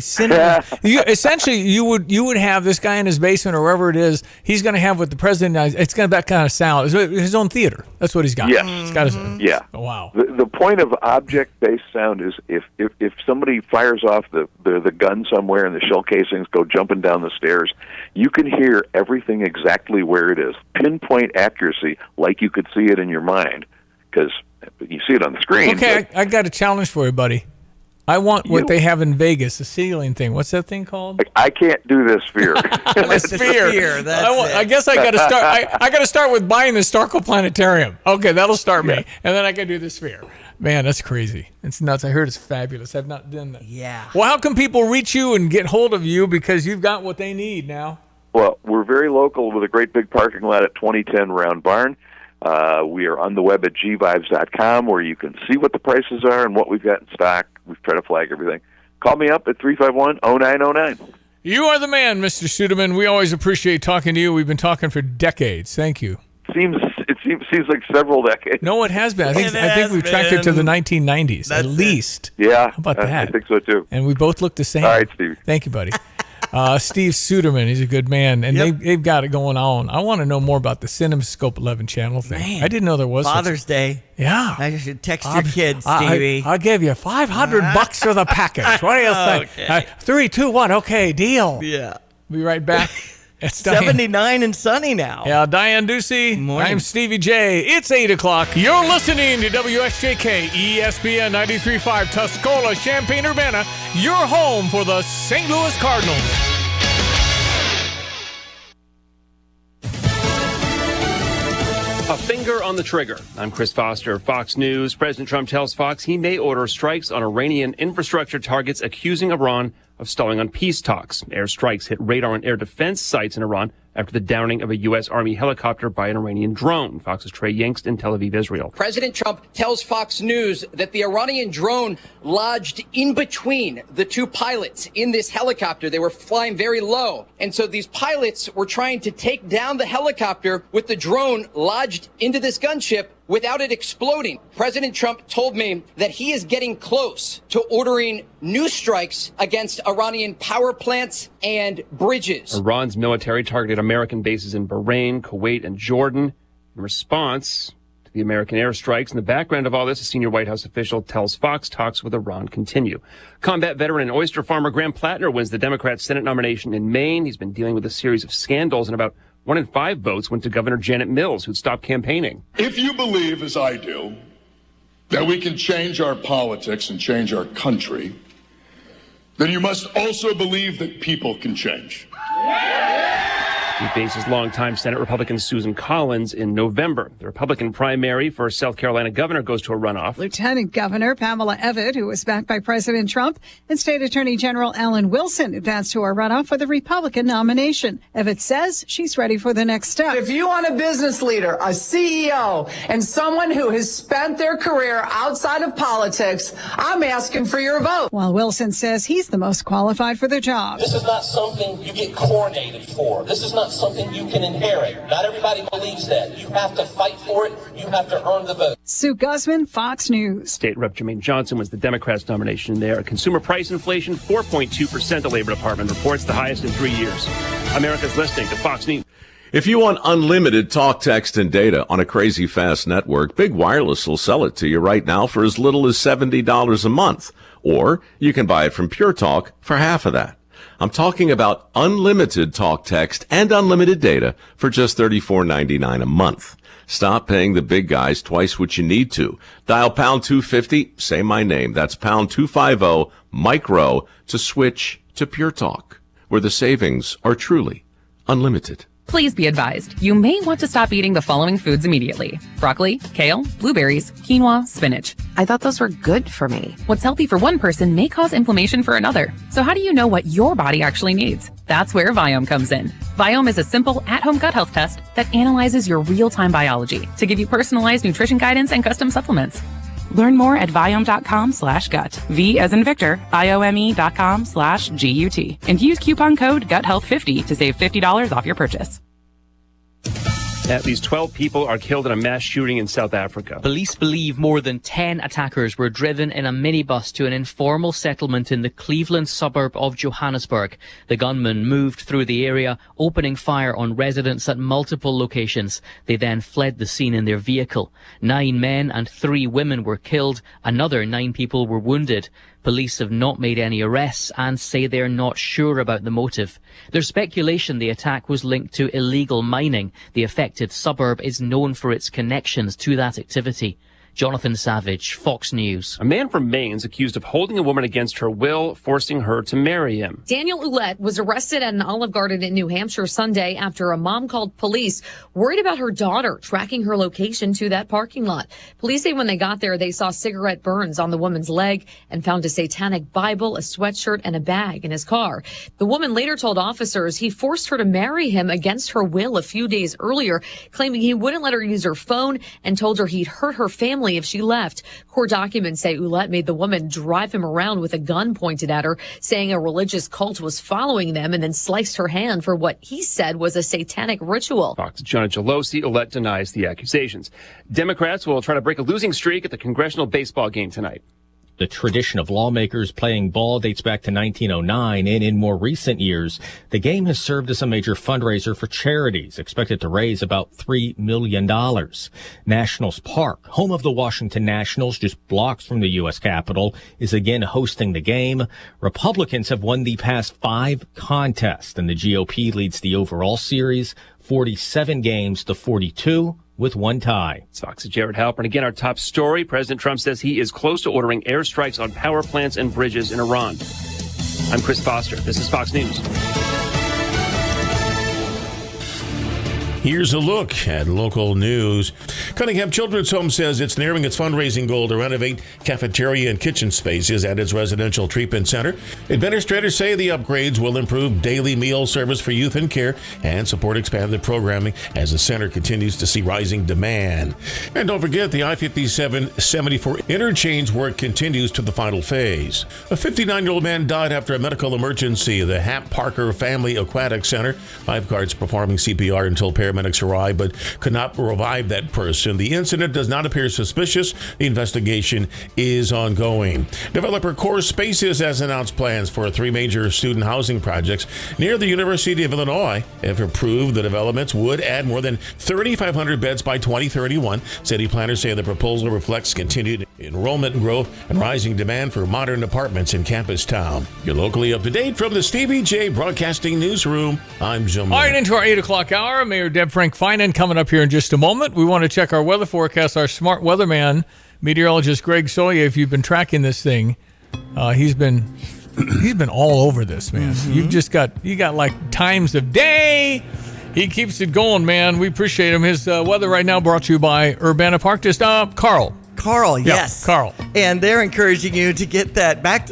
Essentially, you would have this guy in his basement or wherever it is. He's going to have what the president. It's going to that kind of sound. His own theater. That's what he's got. Yes. He's got his own. Yeah. Oh, wow. The point of object-based sound is if somebody fires off the gun somewhere and the shell casings go jumping down the stairs, you can hear everything exactly where it is. Pinpoint accuracy, like you could see it in your mind, because you see it on the screen. Okay, I got a challenge for you, buddy. I want what they have in Vegas, the ceiling thing. What's that thing called? I can't do this sphere. Sphere. I guess I got to start. I got to start with buying the Starkville Planetarium. Okay, that'll start me, and then I can do the sphere. Man, that's crazy. It's nuts. I heard it's fabulous. I've not done that. Yeah. Well, how can people reach you and get hold of you because you've got what they need now? Well, we're very local with a great big parking lot at 2010 Round Barn. We are on the web at gvibes.com where you can see what the prices are and what we've got in stock. We've tried to flag everything. Call me up at 351-0909. You are the man, Mr. Suderman. We always appreciate talking to you. We've been talking for decades. Thank you. It seems like several decades. No, it has been. I think we've tracked it to the 1990s at least. Yeah. How about that? I think so too. And we both look the same. All right, Steve. Thank you, buddy. Steve Suderman, he's a good man, and they've got it going on. I want to know more about the CinemaScope 11 channel thing. Man, I didn't know there was Father's Day. Yeah, I should text your kids, Stevie. I gave you $500 for the package. What do you think? Okay. 3, 2, 1. Okay, deal. Yeah. Be right back. It's 79 and sunny now. Yeah, Diane Ducey. Morning. I'm Stevie J. It's 8 o'clock. You're listening to WSJK ESPN 93.5 Tuscola, Champaign-Urbana, your home for the St. Louis Cardinals. A finger on the trigger. I'm Chris Foster, Fox News. President Trump tells Fox he may order strikes on Iranian infrastructure targets, accusing Iran of stalling on peace talks. Airstrikes hit radar and air defense sites in Iran after the downing of a U.S. Army helicopter by an Iranian drone. Fox's Trey Yingst in Tel Aviv, Israel. President Trump tells Fox News that the Iranian drone lodged in between the two pilots in this helicopter. They were flying very low. And so these pilots were trying to take down the helicopter with the drone lodged into this gunship without it exploding. President Trump told me that he is getting close to ordering new strikes against Iranian power plants and bridges. Iran's military targeted American bases in Bahrain, Kuwait, and Jordan in response to the American airstrikes. In the background of all this, a senior White House official tells Fox talks with Iran continue. Combat veteran and oyster farmer Graham Plattner wins the Democrat Senate nomination in Maine. He's been dealing with a series of scandals, and about 1 in 5 votes went to Governor Janet Mills, who'd stopped campaigning. If you believe, as I do, that we can change our politics and change our country, then you must also believe that people can change. He faces longtime Senate Republican Susan Collins in November. The Republican primary for South Carolina governor goes to a runoff. Lieutenant Governor Pamela Evitt, who was backed by President Trump, and State Attorney General Alan Wilson advanced to a runoff for the Republican nomination. Evitt says she's ready for the next step. If you want a business leader, a CEO, and someone who has spent their career outside of politics, I'm asking for your vote. While Wilson says he's the most qualified for the job. This is not something you get coronated for. This is not something you can inherit. Not everybody believes that. You have to fight for it. You have to earn the vote. Sue Guzman, Fox News. State Rep. Jermaine Johnson was the Democrats' nomination there. Consumer price inflation, 4.2%, the Labor Department reports, the highest in 3 years. America's listening to Fox News. If you want unlimited talk, text, and data on a crazy fast network, Big Wireless will sell it to you right now for as little as $70 a month. Or you can buy it from Pure Talk for half of that. I'm talking about unlimited talk, text, and unlimited data for just $34.99 a month. Stop paying the big guys twice what you need to. Dial pound 250, say my name. That's pound 250 micro to switch to Pure Talk, where the savings are truly unlimited. Please be advised, you may want to stop eating the following foods immediately. Broccoli, kale, blueberries, quinoa, spinach. I thought those were good for me. What's healthy for one person may cause inflammation for another. So how do you know what your body actually needs? That's where Viome comes in. Viome is a simple at-home gut health test that analyzes your real-time biology to give you personalized nutrition guidance and custom supplements. Learn more at Viome.com/gut. V as in Victor, Viome.com/GUT. And use coupon code GUTHEALTH50 to save $50 off your purchase. At least 12 people are killed in a mass shooting in South Africa. Police believe more than 10 attackers were driven in a minibus to an informal settlement in the Cleveland suburb of Johannesburg. The gunmen moved through the area, opening fire on residents at multiple locations. They then fled the scene in their vehicle. 9 men and 3 women were killed. Another 9 people were wounded. Police have not made any arrests and say they're not sure about the motive. There's speculation the attack was linked to illegal mining. The affected suburb is known for its connections to that activity. Jonathan Savage, Fox News. A man from Maine is accused of holding a woman against her will, forcing her to marry him. Daniel Ouellette was arrested at an Olive Garden in New Hampshire Sunday after a mom called police worried about her daughter tracking her location to that parking lot. Police say when they got there, they saw cigarette burns on the woman's leg and found a satanic Bible, a sweatshirt, and a bag in his car. The woman later told officers he forced her to marry him against her will a few days earlier, claiming he wouldn't let her use her phone and told her he'd hurt her family if she left. Court documents say Ouellette made the woman drive him around with a gun pointed at her, saying a religious cult was following them, and then sliced her hand for what he said was a satanic ritual. Fox John Gelosi, Ouellette denies the accusations. Democrats will try to break a losing streak at the congressional baseball game tonight. The tradition of lawmakers playing ball dates back to 1909, and in more recent years, the game has served as a major fundraiser for charities, expected to raise about $3 million. Nationals Park, home of the Washington Nationals, just blocks from the U.S. Capitol, is again hosting the game. Republicans have won the past 5 contests, and the GOP leads the overall series, 47 games to 42. With one tie. It's Fox's Jared Halpern. Again, our top story. President Trump says he is close to ordering airstrikes on power plants and bridges in Iran. I'm Chris Foster. This is Fox News. Here's a look at local news. Cunningham Children's Home says it's nearing its fundraising goal to renovate cafeteria and kitchen spaces at its residential treatment center. Administrators say the upgrades will improve daily meal service for youth in care and support expanded programming as the center continues to see rising demand. And don't forget, the I-57-74 interchange work continues to the final phase. A 59-year-old man died after a medical emergency at the Hap Parker Family Aquatic Center. Lifeguards performing CPR until paramedics arrived, but could not revive that person. The incident does not appear suspicious. The investigation is ongoing. Developer Core Spaces has announced plans for 3 major student housing projects near the University of Illinois. If approved, the developments would add more than 3,500 beds by 2031. City planners say the proposal reflects continued enrollment growth and rising demand for modern apartments in Campus Town. You're locally up to date from the Stevie J Broadcasting Newsroom. I'm Jim. All right, into our 8 o'clock hour. Mayor Deb Frank Finan coming up here in just a moment. We want to check our weather forecast. Our smart weatherman, meteorologist Greg Soya, if you've been tracking this thing, he's been all over this, man. Mm-hmm. You got like times of day. He keeps it going, man. We appreciate him. His weather right now brought to you by Urbana Park. Just Carl, yes. Carl. And they're encouraging you to get that back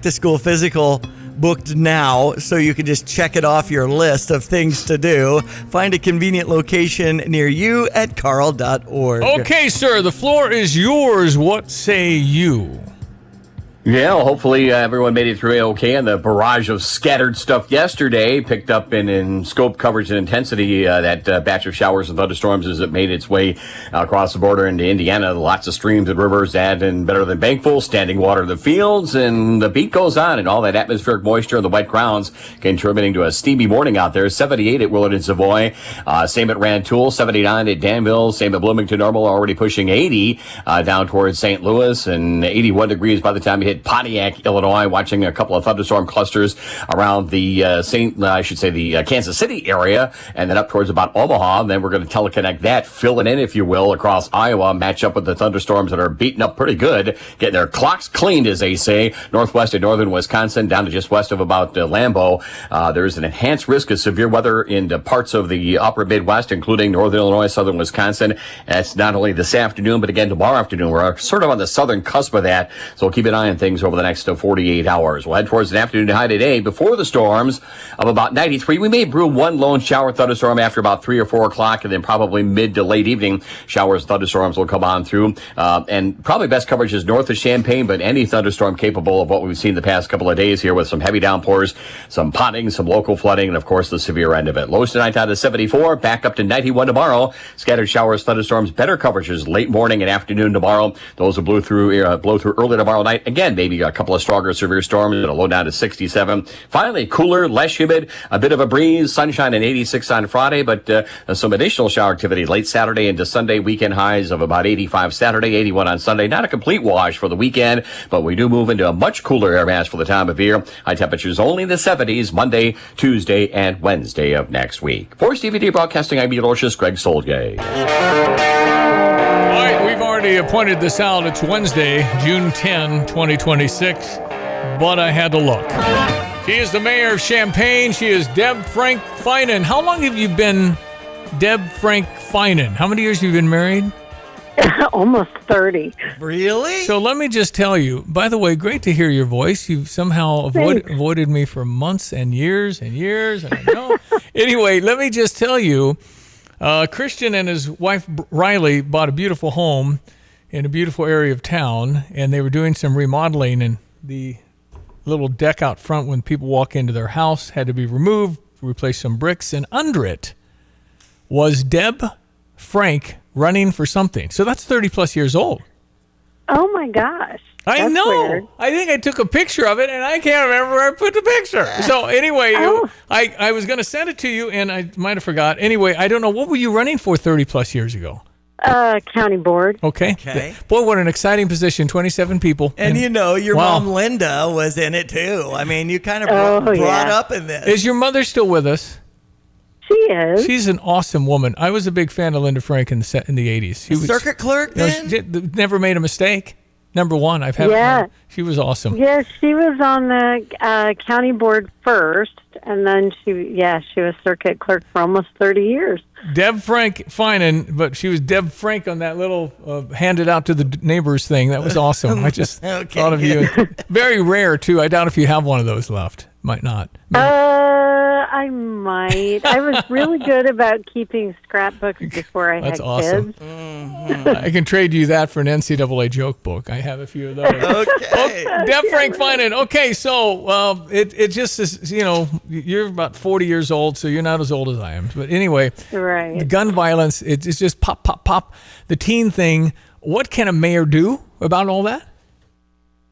to school physical booked now, so you can just check it off your list of things to do. Find a convenient location near you at carl.org. Okay, sir, the floor is yours. What say you? Yeah, well, hopefully everyone made it through okay. And the barrage of scattered stuff yesterday picked up in scope, coverage, and intensity. That batch of showers and thunderstorms as it made its way across the border into Indiana. Lots of streams and rivers adding better than bankful, standing water in the fields, and the beat goes on. And all that atmospheric moisture and the wet grounds contributing to a steamy morning out there. 78 at Willard and Savoy. Same at Rantoul. 79 at Danville. Same at Bloomington Normal. Already pushing 80 down towards St. Louis, and 81 degrees by the time you hit Pontiac, Illinois, watching a couple of thunderstorm clusters around the Kansas City area, and then up towards about Omaha. And then we're going to teleconnect that, fill it in, if you will, across Iowa, match up with the thunderstorms that are beating up pretty good, getting their clocks cleaned, as they say. Northwest and northern Wisconsin, down to just west of about Lambeau. There's an enhanced risk of severe weather in parts of the upper Midwest, including northern Illinois, southern Wisconsin. That's not only this afternoon, but again tomorrow afternoon. We're sort of on the southern cusp of that, so we'll keep an eye on things over the next 48 hours. We'll head towards an afternoon high today before the storms of about 93. We may brew one lone shower thunderstorm after about 3 or 4 o'clock, and then probably mid to late evening showers and thunderstorms will come on through. And probably best coverage is north of Champaign, but any thunderstorm capable of what we've seen the past couple of days here, with some heavy downpours, some potting, some local flooding, and of course the severe end of it. Lows tonight down to 74, back up to 91 tomorrow. Scattered showers, thunderstorms, better coverages late morning and afternoon tomorrow. Those will blow through early tomorrow night. Again, maybe a couple of stronger severe storms, and a low down to 67. Finally, cooler, less humid, a bit of a breeze, sunshine and 86 on Friday, but some additional shower activity late Saturday into Sunday. Weekend highs of about 85 Saturday, 81 on Sunday. Not a complete wash for the weekend, but we do move into a much cooler air mass for the time of year. High temperatures only in the 70s Monday, Tuesday, and Wednesday of next week. For Stevie D Broadcasting, I'm meteorologist Greg Solgay. All right, we've already already pointed this out. It's Wednesday, June 10, 2026, but I had to look. She is the mayor of Champaign. She is Deb Frank Finan. How long have you been Deb Frank Finan? How many years have you been married? Almost 30. Really? So let me just tell you, by the way, great to hear your voice. You've somehow avoided me for months and years and years. And I know. Anyway, let me just tell you, Christian and his wife Riley bought a beautiful home in a beautiful area of town, and they were doing some remodeling, and the little deck out front when people walk into their house had to be removed, replace some bricks, and under it was Deb Frank running for something. So that's 30 plus years old. Oh my gosh. I know. Weird. I think I took a picture of it, and I can't remember where I put the picture. So anyway, I was going to send it to you, and I might have forgot. Anyway, I don't know. What were you running for 30 plus years ago? County board. Okay. Boy, what an exciting position. 27 people. And your mom, Linda, was in it too. I mean, you kind of brought up in this. Is your mother still with us? She is. She's an awesome woman. I was a big fan of Linda Frank in the 80s. She was circuit clerk then? She never made a mistake. Number one, I've had her. She was awesome. Yes, she was on the county board first, and then she was circuit clerk for almost 30 years. Deb Frank Finan, but she was Deb Frank on that little handed out to the neighbors thing. That was awesome. I just thought of you. Very rare, too. I doubt if you have one of those left. Might not. I might. I was really good about keeping scrapbooks before I had awesome. kids. I can trade you that for an NCAA joke book. I have a few of those. Okay. Deb Frank Finan. Okay, so it just is, you're about 40 years old, so you're not as old as I am. But anyway, right. The gun violence, it's just pop, pop, pop. The teen thing, what can a mayor do about all that?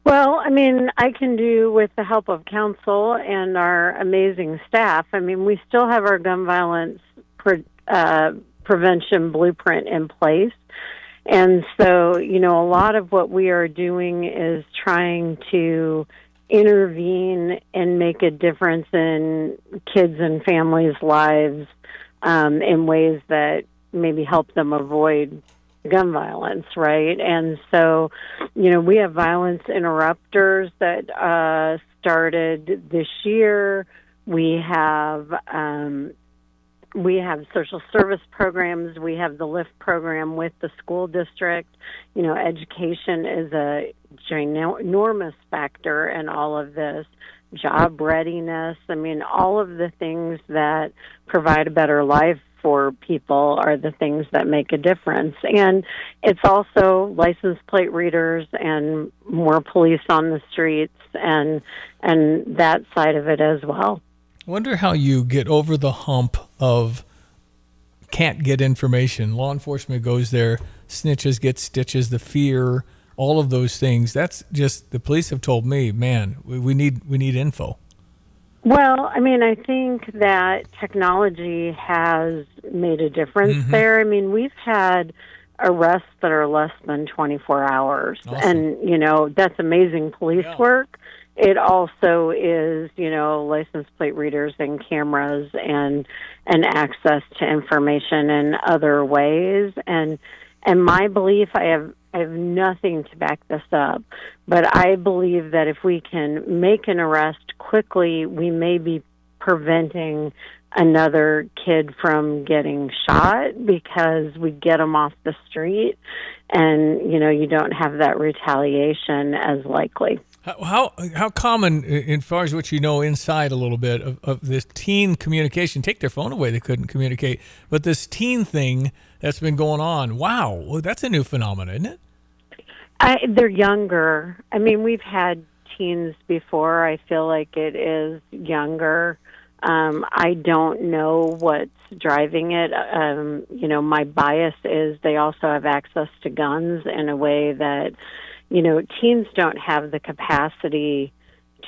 Well, I mean, I can do with the help of council and our amazing staff. I mean, we still have our gun violence prevention blueprint in place. And so, a lot of what we are doing is trying to intervene and make a difference in kids and families' lives in ways that maybe help them avoid gun violence, right? And so, we have violence interrupters that started this year. We have social service programs. We have the LIFT program with the school district. Education is a ginormous factor in all of this. Job readiness. I mean, all of the things that provide a better life for people are the things that make a difference. And it's also license plate readers and more police on the streets and that side of it as well. I wonder how you get over the hump of can't get information. Law enforcement goes there, snitches get stitches, the fear, all of those things. That's just, the police have told me, man, we need info. Well, I mean, I think that technology has made a difference there. I mean, we've had arrests that are less than 24 hours. Awesome. And, that's amazing police work. It also is, license plate readers and cameras and access to information in other ways. And my belief, I have nothing to back this up, but I believe that if we can make an arrest quickly, we may be preventing another kid from getting shot because we get them off the street and, you don't have that retaliation as likely. How common, as far as what you know inside a little bit of this teen communication, take their phone away, they couldn't communicate, but this teen thing that's been going on, wow, well, that's a new phenomenon, isn't it? They're younger. I mean, we've had teens before. I feel like it is younger. I don't know what's driving it. My bias is they also have access to guns in a way that, teens don't have the capacity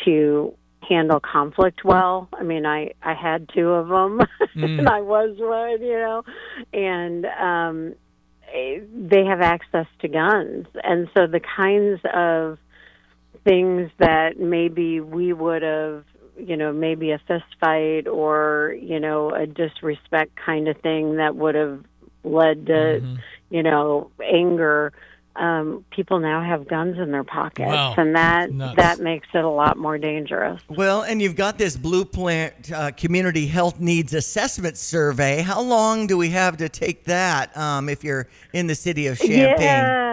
to handle conflict well. I mean, I had two of them, and I was one, and they have access to guns. And so the kinds of things that maybe we would have, maybe a fist fight or, a disrespect kind of thing that would have led to, anger, people now have guns in their pockets, Wow. and that Nuts. makes it a lot more dangerous. Well, and you've got this Blueprint Community Health Needs Assessment Survey. How long do we have to take that if you're in the city of Champaign?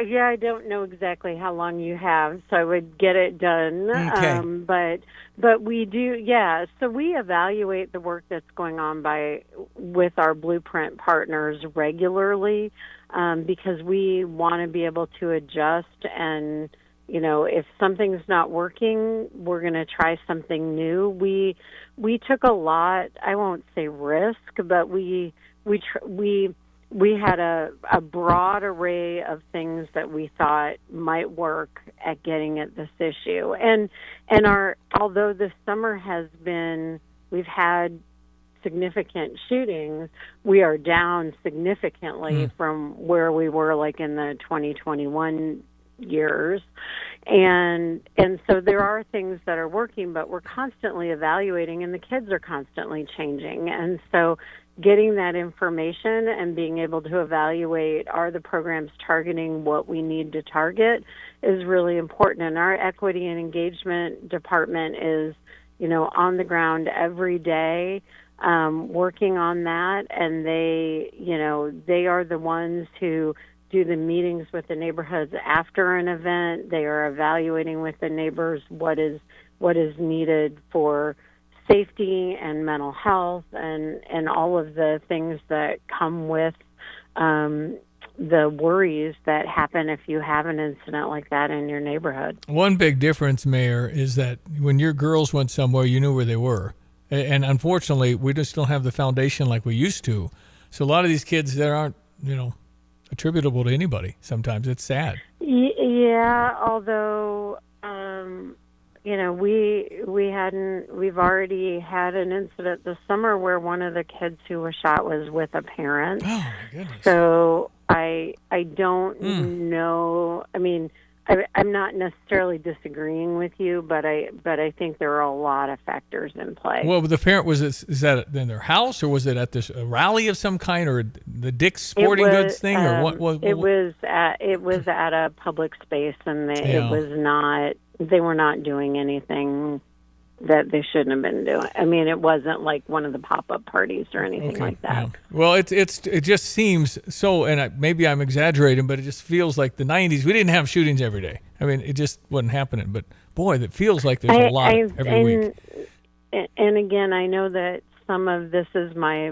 Yeah, I don't know exactly how long you have, so I would get it done. Okay. But we do, yeah. So we evaluate the work that's going on with our Blueprint partners regularly, because we want to be able to adjust, and if something's not working, we're going to try something new. We took a lot, I won't say risk, but we had a broad array of things that we thought might work at getting at this issue. And although this summer we've had significant shootings, we are down significantly from where we were like in the 2021 years. And so there are things that are working, but we're constantly evaluating, and the kids are constantly changing. And so getting that information and being able to evaluate, are the programs targeting what we need to target, is really important. And our equity and engagement department is, on the ground every day, working on that. And they are the ones who do the meetings with the neighborhoods after an event. They are evaluating with the neighbors what is needed for safety and mental health and all of the things that come with the worries that happen if you have an incident like that in your neighborhood. One big difference, Mayor, is that when your girls went somewhere, you knew where they were. And unfortunately, we just don't have the foundation like we used to. So a lot of these kids that aren't, attributable to anybody. Sometimes it's sad. Yeah, although we've already had an incident this summer where one of the kids who was shot was with a parent. Oh my goodness. So I don't know. I mean, I'm not necessarily disagreeing with you, but I think there are a lot of factors in play. Well, the parent is that in their house, or was it at this rally of some kind, or the Dick's Sporting Goods thing, or what? It was at a public space, and it was not. They were not doing anything that they shouldn't have been doing. I mean, it wasn't like one of the pop-up parties or anything like that. Yeah. Well, it just seems so, and maybe I'm exaggerating, but it just feels like the 90s. We didn't have shootings every day. I mean, it just wasn't happening. But boy, it feels like there's a lot every week. And again, I know that some of this is my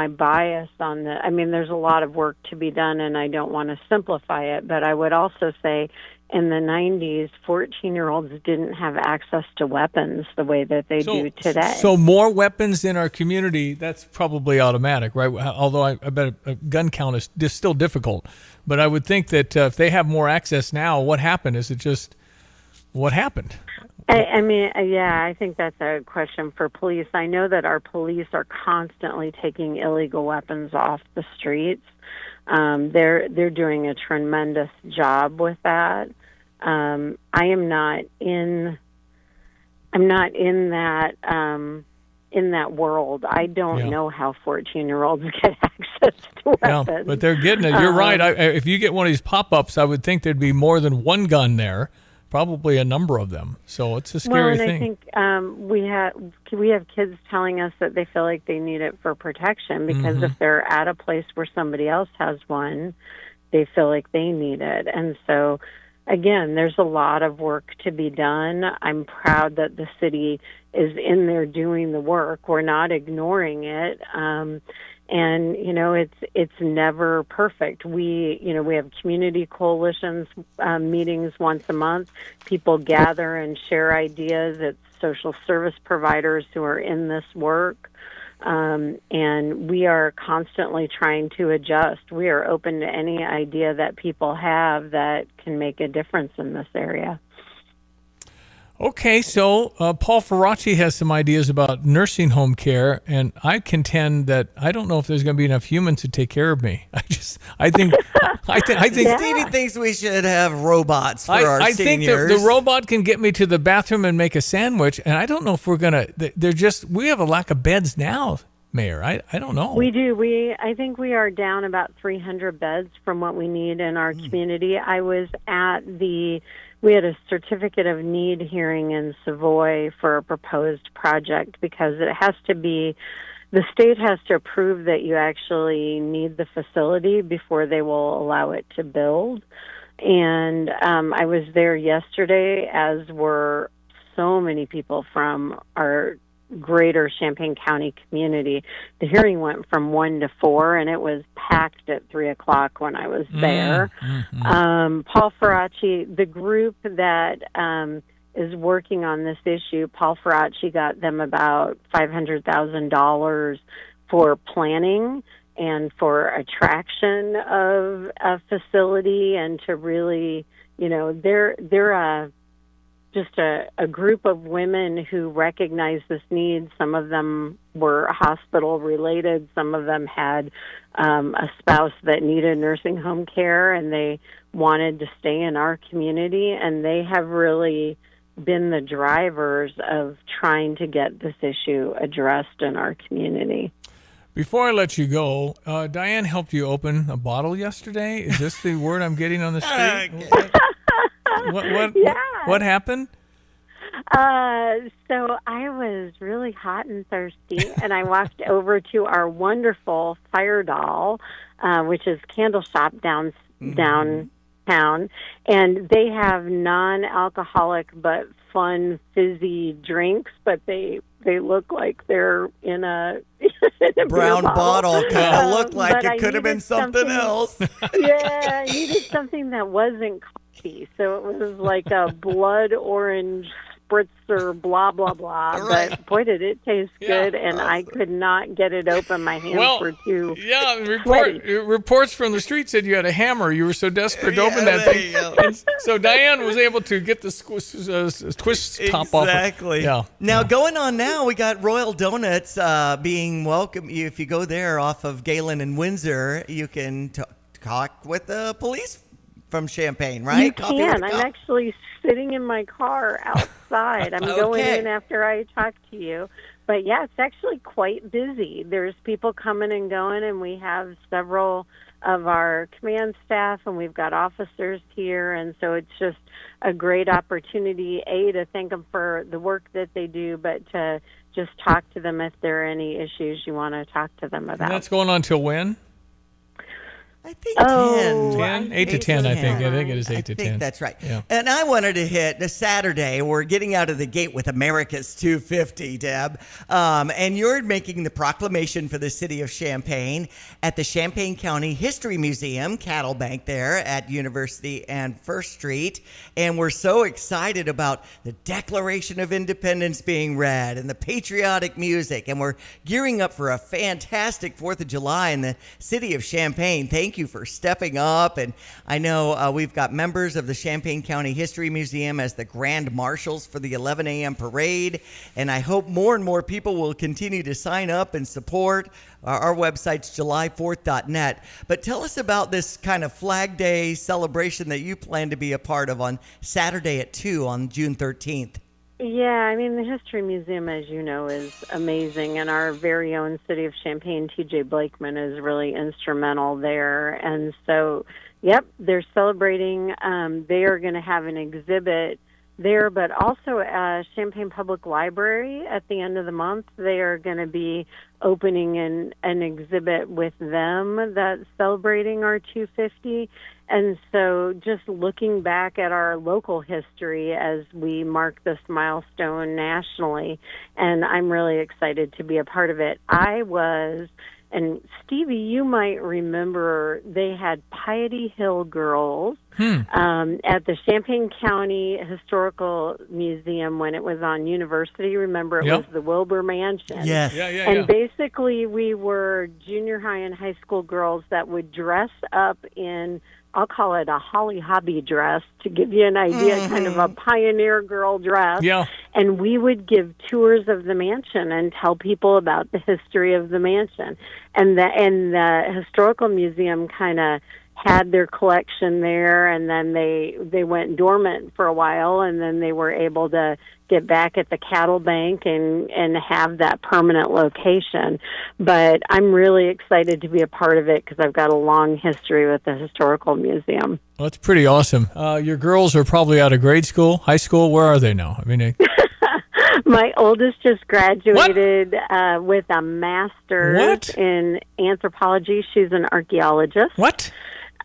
bias on the. I mean, there's a lot of work to be done, and I don't want to simplify it. But I would also say, in the 90s, 14-year-olds didn't have access to weapons the way that they do today. So more weapons in our community, that's probably automatic, right? Although I bet a gun count is still difficult. But I would think that if they have more access now, what happened? Is it just what happened? I think that's a question for police. I know that our police are constantly taking illegal weapons off the streets. They're doing a tremendous job with that. I'm not in that world. I don't know how 14-year-olds get access to weapons. Yeah, but they're getting it. You're right. If you get one of these pop-ups, I would think there'd be more than one gun there. Probably a number of them. So it's a scary thing. I think we have kids telling us that they feel like they need it for protection because if they're at a place where somebody else has one, they feel like they need it. And so, again, there's a lot of work to be done. I'm proud that the city is in there doing the work. We're not ignoring it. And, it's never perfect. We have community coalitions meetings once a month. People gather and share ideas. It's social service providers who are in this work. And we are constantly trying to adjust. We are open to any idea that people have that can make a difference in this area. Okay, so Paul Ferracci has some ideas about nursing home care, and I contend that I don't know if there's going to be enough humans to take care of me. I think Stevie thinks we should have robots for our seniors. think the robot can get me to the bathroom and make a sandwich, and I don't know if we're going to. We have a lack of beds now, Mayor? I don't know. We do. I think we are down about 300 beds from what we need in our community. I was at we had a certificate of need hearing in Savoy for a proposed project because it has to be, the state has to approve that you actually need the facility before they will allow it to build. And I was there yesterday, as were so many people from our greater Champaign County community. The hearing went from 1 to 4, and it was packed at 3 o'clock when I was there. Paul Faraci, the group that is working on this issue, Paul Faraci got them about $500,000 for planning and for attraction of a facility, and to really, they're just a group of women who recognize this need. Some of them were hospital related. Some of them had a spouse that needed nursing home care, and they wanted to stay in our community. And they have really been the drivers of trying to get this issue addressed in our community. Before I let you go, Diane helped you open a bottle yesterday. Is this the word I'm getting on the street? What happened? So I was really hot and thirsty, and I walked over to our wonderful Fire Doll, which is Candle Shop downtown, and they have non-alcoholic but fun fizzy drinks, but they look like they're in a brown bottle. Kind of looked like it could have been something else. Yeah, I needed something that wasn't coffee, so it was like a blood orange spritzer, blah blah blah. Right. But boy, did it taste good, and awesome. I could not get it open. My hands were too reports from the street said you had a hammer. You were so desperate to open that thing. And so Diane was able to get the twist top off. Exactly. Yeah. Now going on now, we got Royal Donuts being welcome. If you go there off of Galen and Windsor, you can talk with the police from Champaign, right? You can. I'm actually sitting in my car outside. I'm going in after I talk to you. But yeah, it's actually quite busy. There's people coming and going, and we have several of our command staff, and we've got officers here. And so it's just a great opportunity, to thank them for the work that they do, but to just talk to them if there are any issues you want to talk to them about. And that's going on till when? I think 10. 10? 8 to 10, I think. I think it is 8 to 10. I think that's right. Yeah. And I wanted to hit the Saturday. We're getting out of the gate with America's 250, Deb. And you're making the proclamation for the city of Champaign at the Champaign County History Museum, Cattle Bank there at University and First Street. And we're so excited about the Declaration of Independence being read and the patriotic music. And we're gearing up for a fantastic 4th of July in the city of Champaign. Thank you for stepping up. And I know we've got members of the Champaign County History Museum as the Grand Marshals for the 11 a.m. parade. And I hope more and more people will continue to sign up and support. Our website's july4th.net. But tell us about this kind of Flag Day celebration that you plan to be a part of on Saturday at 2 on June 13th. Yeah, I mean, the History Museum, as you know, is amazing, and our very own City of Champaign, T.J. Blakeman, is really instrumental there. And so, they're celebrating. They are going to have an exhibit there, but also at Champaign Public Library at the end of the month. They are going to be opening an exhibit with them that's celebrating our 250. And so just looking back at our local history as we mark this milestone nationally, and I'm really excited to be a part of it. And Stevie, you might remember they had Piety Hill Girls at the Champaign County Historical Museum when it was on University. Remember, it was the Wilbur Mansion. Yes. And basically we were junior high and high school girls that would dress up in, I'll call it a Holly Hobby dress to give you an idea, kind of a pioneer girl dress. Yeah. And we would give tours of the mansion and tell people about the history of the mansion. And the historical museum kind of had their collection there, and then they went dormant for a while, and then they were able to get back at the cattle bank and have that permanent location. But I'm really excited to be a part of it because I've got a long history with the Historical Museum. Well, that's pretty awesome. Your girls are probably out of grade school, high school. Where are they now? I mean, my oldest just graduated with a master's in anthropology. She's an archaeologist. What?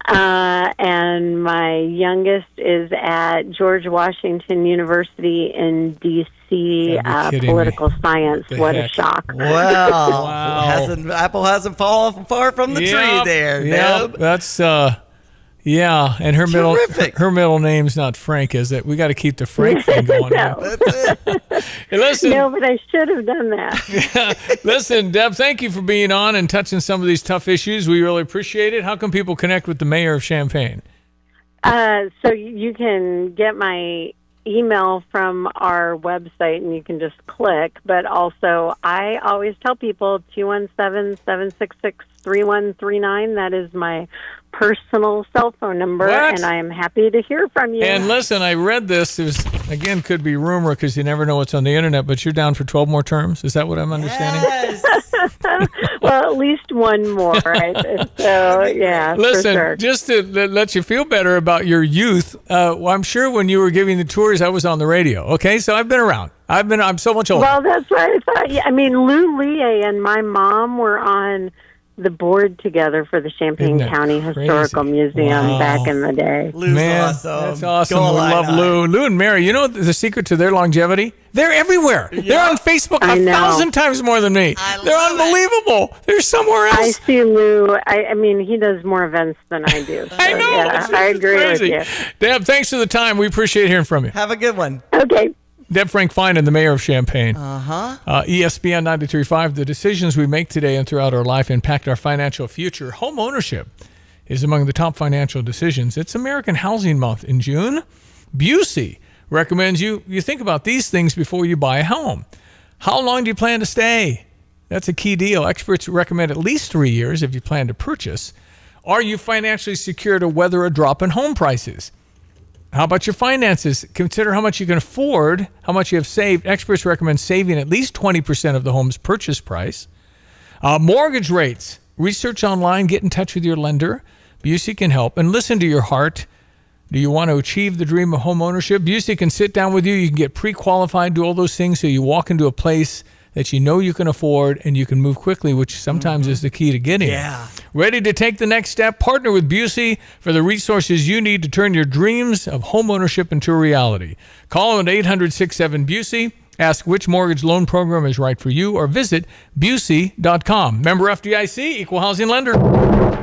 And my youngest is at George Washington University in D.C. Political science. What a shock! Wow. Apple hasn't fallen far from the tree there. Yep. That's yeah, and her middle name's not Frank, is it? We got to keep the Frank thing going. No. Hey, listen. No, but I should have done that. Listen, Deb, thank you for being on and touching some of these tough issues. We really appreciate it. How can people connect with the mayor of Champaign? So you can get my email from our website, and you can just click. But also, I always tell people 217-766-3139. That is my personal cell phone number, and I am happy to hear from you. And listen, I read this. There's, again, could be rumor because you never know what's on the internet, but you're down for 12 more terms. Is that what I'm understanding? Yes. Well, at least one more, right? So, yeah, listen, for sure. Just to let you feel better about your youth, well, I'm sure when you were giving the tours, I was on the radio. Okay, so I've been around. I'm so much older. Well, that's right. I mean, Lou Lie and my mom were on the board together for the Champaign County Historical Museum back in the day. Lou's awesome. That's awesome. We love Lou. Lou and Mary, you know the secret to their longevity? They're everywhere. Yep. They're on Facebook 1,000 times more than me. They're unbelievable. They're somewhere else. I see Lou. I mean, he does more events than I do. So, I know. Yeah, I agree crazy. with you. Deb, thanks for the time. We appreciate hearing from you. Have a good one. Okay. Deb Frank Finan, the mayor of Champaign. ESPN 93.5. The decisions we make today and throughout our life impact our financial future. Home ownership is among the top financial decisions. It's American Housing Month in June. Busey recommends you think about these things before you buy a home. How long do you plan to stay? That's a key deal. Experts recommend at least 3 years if you plan to purchase. Are you financially secure to weather a drop in home prices? How about your finances? Consider how much you can afford, how much you have saved. Experts recommend saving at least 20% of the home's purchase price. Mortgage rates. Research online. Get in touch with your lender. Busey can help. And listen to your heart. Do you want to achieve the dream of home ownership? Busey can sit down with you. You can get pre-qualified, do all those things so you walk into a place that you know you can afford and you can move quickly, which sometimes is the key to getting it. Ready to take the next step? Partner with Busey for the resources you need to turn your dreams of home ownership into a reality. Call them at 800-67-BUSEY. Ask which mortgage loan program is right for you or visit Busey.com. Member FDIC, Equal Housing Lender.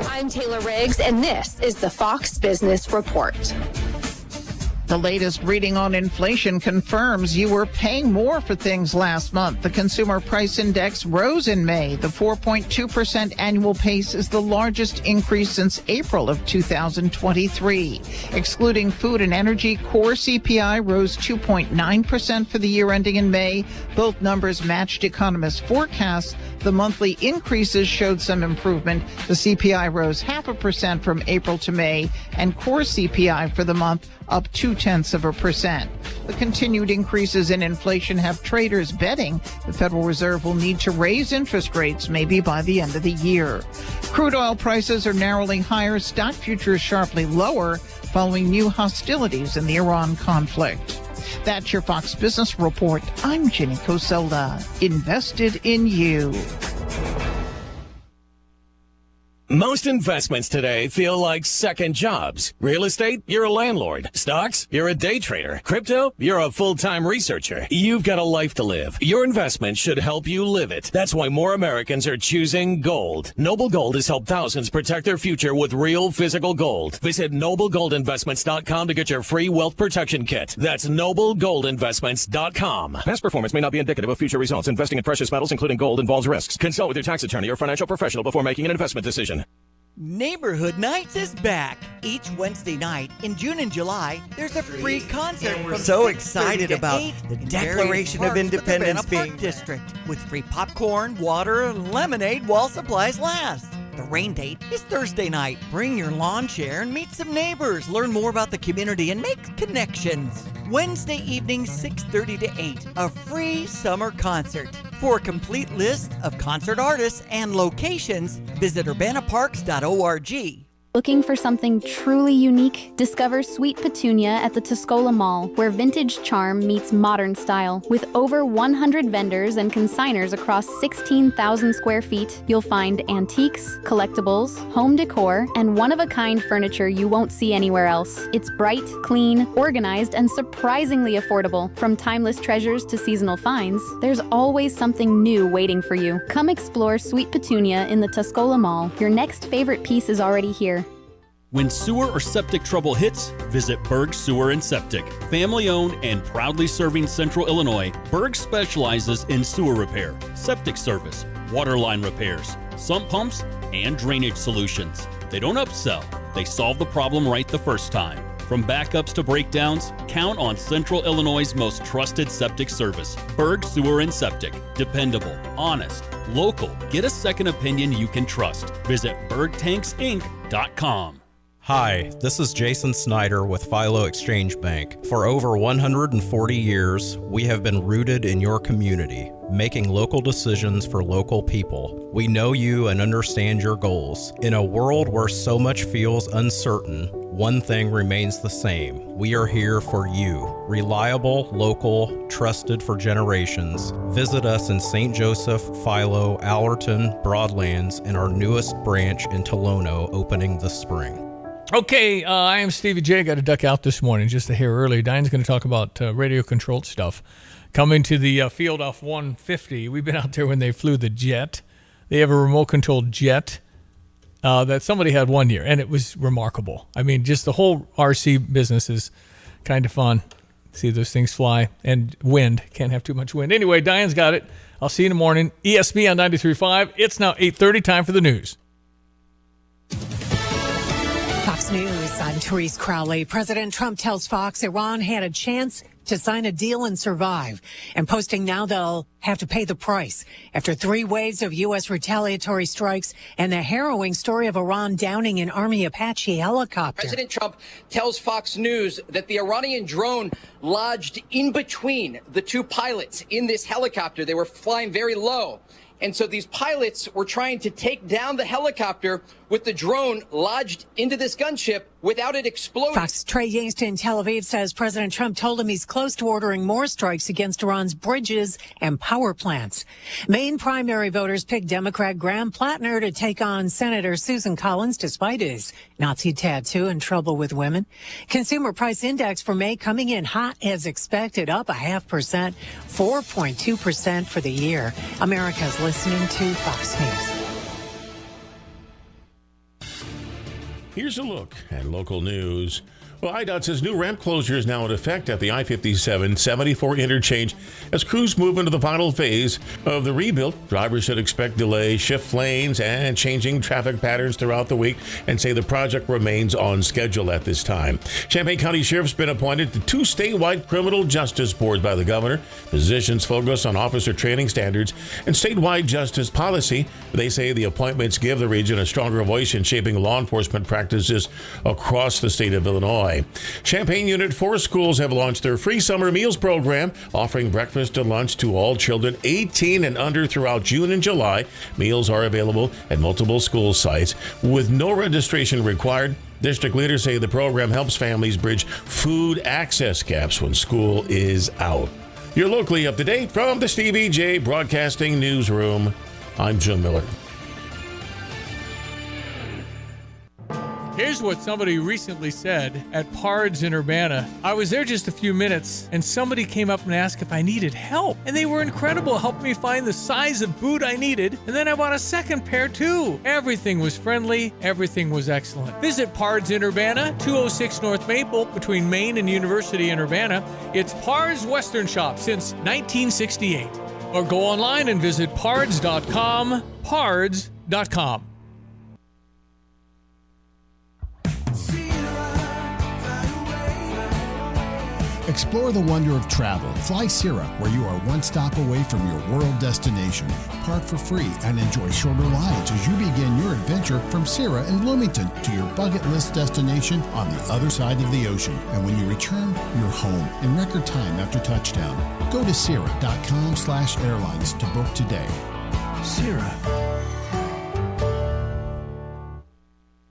I'm Taylor Riggs, and this is the Fox Business Report. The latest reading on inflation confirms you were paying more for things last month. The Consumer Price Index rose in May. The 4.2% annual pace is the largest increase since April of 2023. Excluding food and energy, core CPI rose 2.9% for the year ending in May. Both numbers matched economists' forecasts. The monthly increases showed some improvement. The CPI rose 0.5% from April to May, and core CPI for the month up 0.2%. The continued increases in inflation have traders betting the Federal Reserve will need to raise interest rates maybe by the end of the year. Crude oil prices are narrowly higher, stock futures sharply lower following new hostilities in the Iran conflict. That's your Fox Business Report. I'm Jenny Coselda. Invested in you. Most investments today feel like second jobs. Real estate, you're a landlord. Stocks, you're a day trader. Crypto, you're a full-time researcher. You've got a life to live. Your investment should help you live it. That's why more Americans are choosing gold. Noble Gold has helped thousands protect their future with real physical gold. Visit NobleGoldInvestments.com to get your free wealth protection kit. That's NobleGoldInvestments.com. Past performance may not be indicative of future results. Investing in precious metals, including gold, involves risks. Consult with your tax attorney or financial professional before making an investment decision. Neighborhood Nights is back. Each Wednesday night in June and July, there's a free concert. From so excited about the Declaration of Independence being district with free popcorn, water, and lemonade while supplies last. The rain date is Thursday night. Bring your lawn chair and meet some neighbors. Learn more about the community and make connections. Wednesday evening, 6:30 to 8, a free summer concert. For a complete list of concert artists and locations, visit urbanaparks.org. Looking for something truly unique? Discover Sweet Petunia at the Tuscola Mall, where vintage charm meets modern style. With over 100 vendors and consigners across 16,000 square feet, you'll find antiques, collectibles, home decor, and one-of-a-kind furniture you won't see anywhere else. It's bright, clean, organized, and surprisingly affordable. From timeless treasures to seasonal finds, there's always something new waiting for you. Come explore Sweet Petunia in the Tuscola Mall. Your next favorite piece is already here. When sewer or septic trouble hits, visit Berg Sewer and Septic. Family-owned and proudly serving Central Illinois, Berg specializes in sewer repair, septic service, water line repairs, sump pumps, and drainage solutions. They don't upsell, they solve the problem right the first time. From backups to breakdowns, count on Central Illinois' most trusted septic service. Berg Sewer and Septic. Dependable, honest, local. Get a second opinion you can trust. Visit bergtanksinc.com. Hi, this is Jason Snyder with Philo Exchange Bank. For over 140 years, we have been rooted in your community, making local decisions for local people. We know you and understand your goals. In a world where so much feels uncertain, one thing remains the same. We are here for you. Reliable, local, trusted for generations. Visit us in St. Joseph, Philo, Allerton, Broadlands, and our newest branch in Tolono opening this spring. Okay, I am Stevie J. Got to duck out this morning just a hair early. Diane's going to talk about radio-controlled stuff. Coming to the field off 150. We've been out there when they flew the jet. They have a remote-controlled jet that somebody had one year, and it was remarkable. I mean, just the whole RC business is kind of fun. See those things fly. And wind. Can't have too much wind. Anyway, Diane's got it. I'll see you in the morning. ESB on 93.5. It's now 8:30. Time for the news. Fox News, I'm Therese Crowley. President Trump tells Fox Iran had a chance to sign a deal and survive, and posting now they'll have to pay the price after 3 waves of U.S. retaliatory strikes and the harrowing story of Iran downing an Army Apache helicopter. President Trump tells Fox News that the Iranian drone lodged in between the 2 pilots in this helicopter. They were flying very low. And so these pilots were trying to take down the helicopter with the drone lodged into this gunship without it exploding. Fox Trey Yingst in Tel Aviv says President Trump told him he's close to ordering more strikes against Iran's bridges and power plants. Maine primary voters picked Democrat Graham Plattner to take on Senator Susan Collins despite his Nazi tattoo and trouble with women. Consumer price index for May coming in hot as expected, up 0.5%, 4.2% for the year. America's listening to Fox News. Here's a look at local news. Well, IDOT says new ramp closure is now in effect at the I-57-74 interchange as crews move into the final phase of the rebuild. Drivers should expect delays, shift lanes, and changing traffic patterns throughout the week and say the project remains on schedule at this time. Champaign County Sheriff's been appointed to 2 statewide criminal justice boards by the governor. Positions focus on officer training standards and statewide justice policy. They say the appointments give the region a stronger voice in shaping law enforcement practices across the state of Illinois. Champaign Unit 4 schools have launched their free summer meals program, offering breakfast and lunch to all children 18 and under throughout June and July. Meals are available at multiple school sites with no registration required. District leaders say the program helps families bridge food access gaps when school is out. You're locally up to date from the Stevie J Broadcasting Newsroom. I'm Jim Miller. Here's what somebody recently said at Pards in Urbana. I was there just a few minutes, and somebody came up and asked if I needed help. And they were incredible, helped me find the size of boot I needed, and then I bought a second pair too. Everything was friendly, everything was excellent. Visit Pards in Urbana, 206 North Maple, between Maine and University in Urbana. It's Pards Western Shop since 1968. Or go online and visit pards.com, pards.com. Explore the wonder of travel. Fly Sierra, where you are one stop away from your world destination. Park for free and enjoy shorter rides as you begin your adventure from Sierra in Bloomington to your bucket list destination on the other side of the ocean. And when you return, you're home in record time after touchdown. Go to Sierra.com/airlines to book today. Sierra.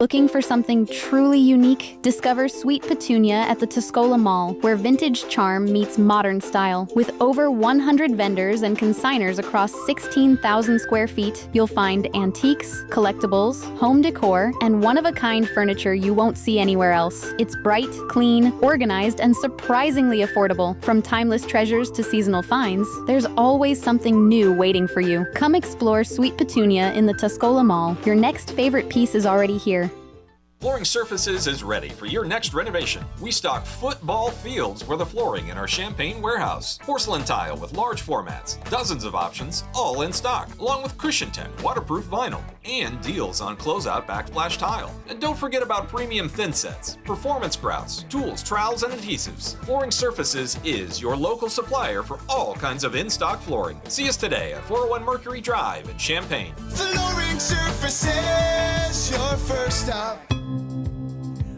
Looking for something truly unique? Discover Sweet Petunia at the Tuscola Mall, where vintage charm meets modern style. With over 100 vendors and consigners across 16,000 square feet, you'll find antiques, collectibles, home decor, and one-of-a-kind furniture you won't see anywhere else. It's bright, clean, organized, and surprisingly affordable. From timeless treasures to seasonal finds, there's always something new waiting for you. Come explore Sweet Petunia in the Tuscola Mall. Your next favorite piece is already here. Flooring Surfaces is ready for your next renovation. We stock football fields for the flooring in our Champaign warehouse. Porcelain tile with large formats, dozens of options, all in stock, along with Cushion Tech waterproof vinyl, and deals on closeout backsplash tile. And don't forget about premium thin sets, performance grouts, tools, trowels, and adhesives. Flooring Surfaces is your local supplier for all kinds of in-stock flooring. See us today at 401 Mercury Drive in Champaign. Flooring Surfaces, your first stop.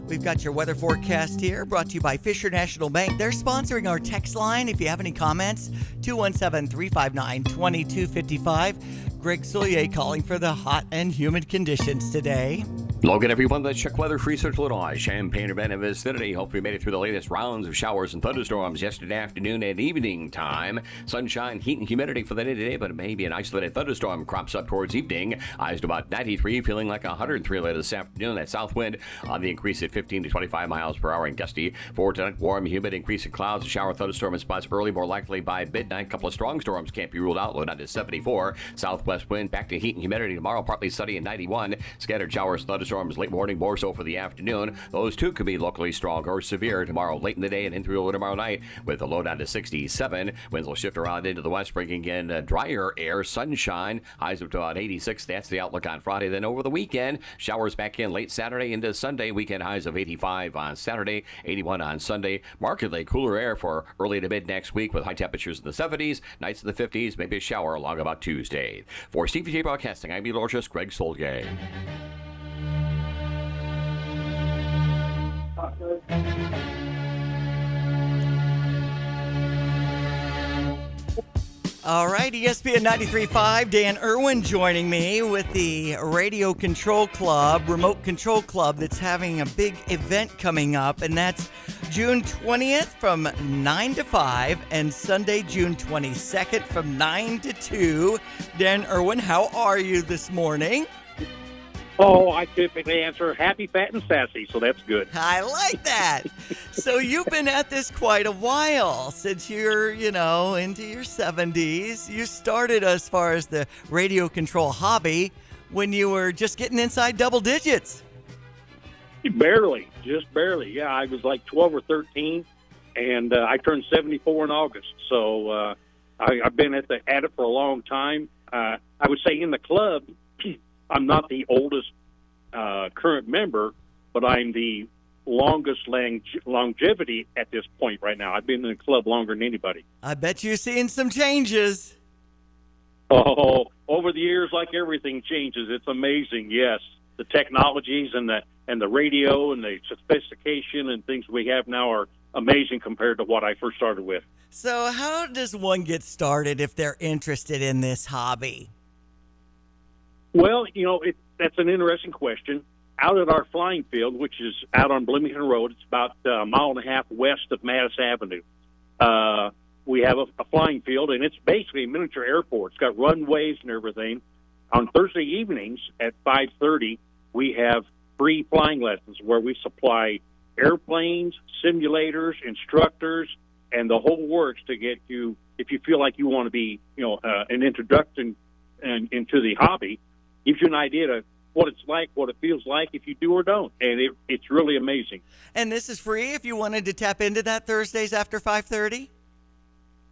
We've got your weather forecast here, brought to you by Fisher National Bank. They're sponsoring our text line. If you have any comments, 217-359-2255. Greg Soulier calling for the hot and humid conditions today. Logan, everyone, let's check weather for Central Illinois, Champaign-Urbana vicinity. Hope we made it through the latest rounds of showers and thunderstorms yesterday afternoon and evening time. Sunshine, heat, and humidity for the day today, but maybe an isolated thunderstorm crops up towards evening. Highs to about 93, feeling like 103 later this afternoon. That south wind on the increase at 15 to 25 miles per hour and gusty. For tonight, warm, humid, increase in clouds, shower, thunderstorm in spots early, more likely by midnight. Couple of strong storms can't be ruled out. Low down to 74. Southwest wind back to heat and humidity tomorrow, partly sunny at 91. Scattered showers, thunderstorms late morning, more so for the afternoon. Those too could be locally strong or severe tomorrow late in the day and in through tomorrow night with a low down to 67. Winds will shift around into the west, bringing in drier air, sunshine. Highs up to about 86. That's the outlook on Friday. Then over the weekend, showers back in late Saturday into Sunday. Weekend highs of 85 on Saturday, 81 on Sunday. Markedly cooler air for early to mid next week with high temperatures in the 70s, nights in the 50s, maybe a shower along about Tuesday. For CVJ Broadcasting, I'm meteorologist Greg Solgay. All right, ESPN 93.5, Dan Irwin joining me with the Radio Control Club, Remote Control Club, that's having a big event coming up, and that's June 20th from 9 to 5 and Sunday, June 22nd from 9 to 2. Dan Irwin, how are you this morning? Oh, I typically answer happy, fat, and sassy, so that's good. I like that. So you've been at this quite a while since you're, into your 70s. You started as far as the radio control hobby when you were just getting inside double digits. Barely, just barely. Yeah, I was like 12 or 13, and I turned 74 in August. So I've been at it for a long time. I would say in the club, I'm not the oldest current member, but I'm the longest longevity at this point right now. I've been in the club longer than anybody. I bet you're seeing some changes. Oh, over the years, like everything changes. It's amazing, yes. The technologies and the radio and the sophistication and things we have now are amazing compared to what I first started with. So how does one get started if they're interested in this hobby? Well, that's an interesting question. Out at our flying field, which is out on Bloomington Road, it's about a mile and a half west of Mattis Avenue. We have a flying field, and it's basically a miniature airport. It's got runways and everything. On Thursday evenings at 5:30, we have free flying lessons where we supply airplanes, simulators, instructors, and the whole works to get you, if you feel like you want to be, an introduction into the hobby. Gives you an idea of what it's like, what it feels like if you do or don't. And it's really amazing. And this is free if you wanted to tap into that Thursdays after 5:30?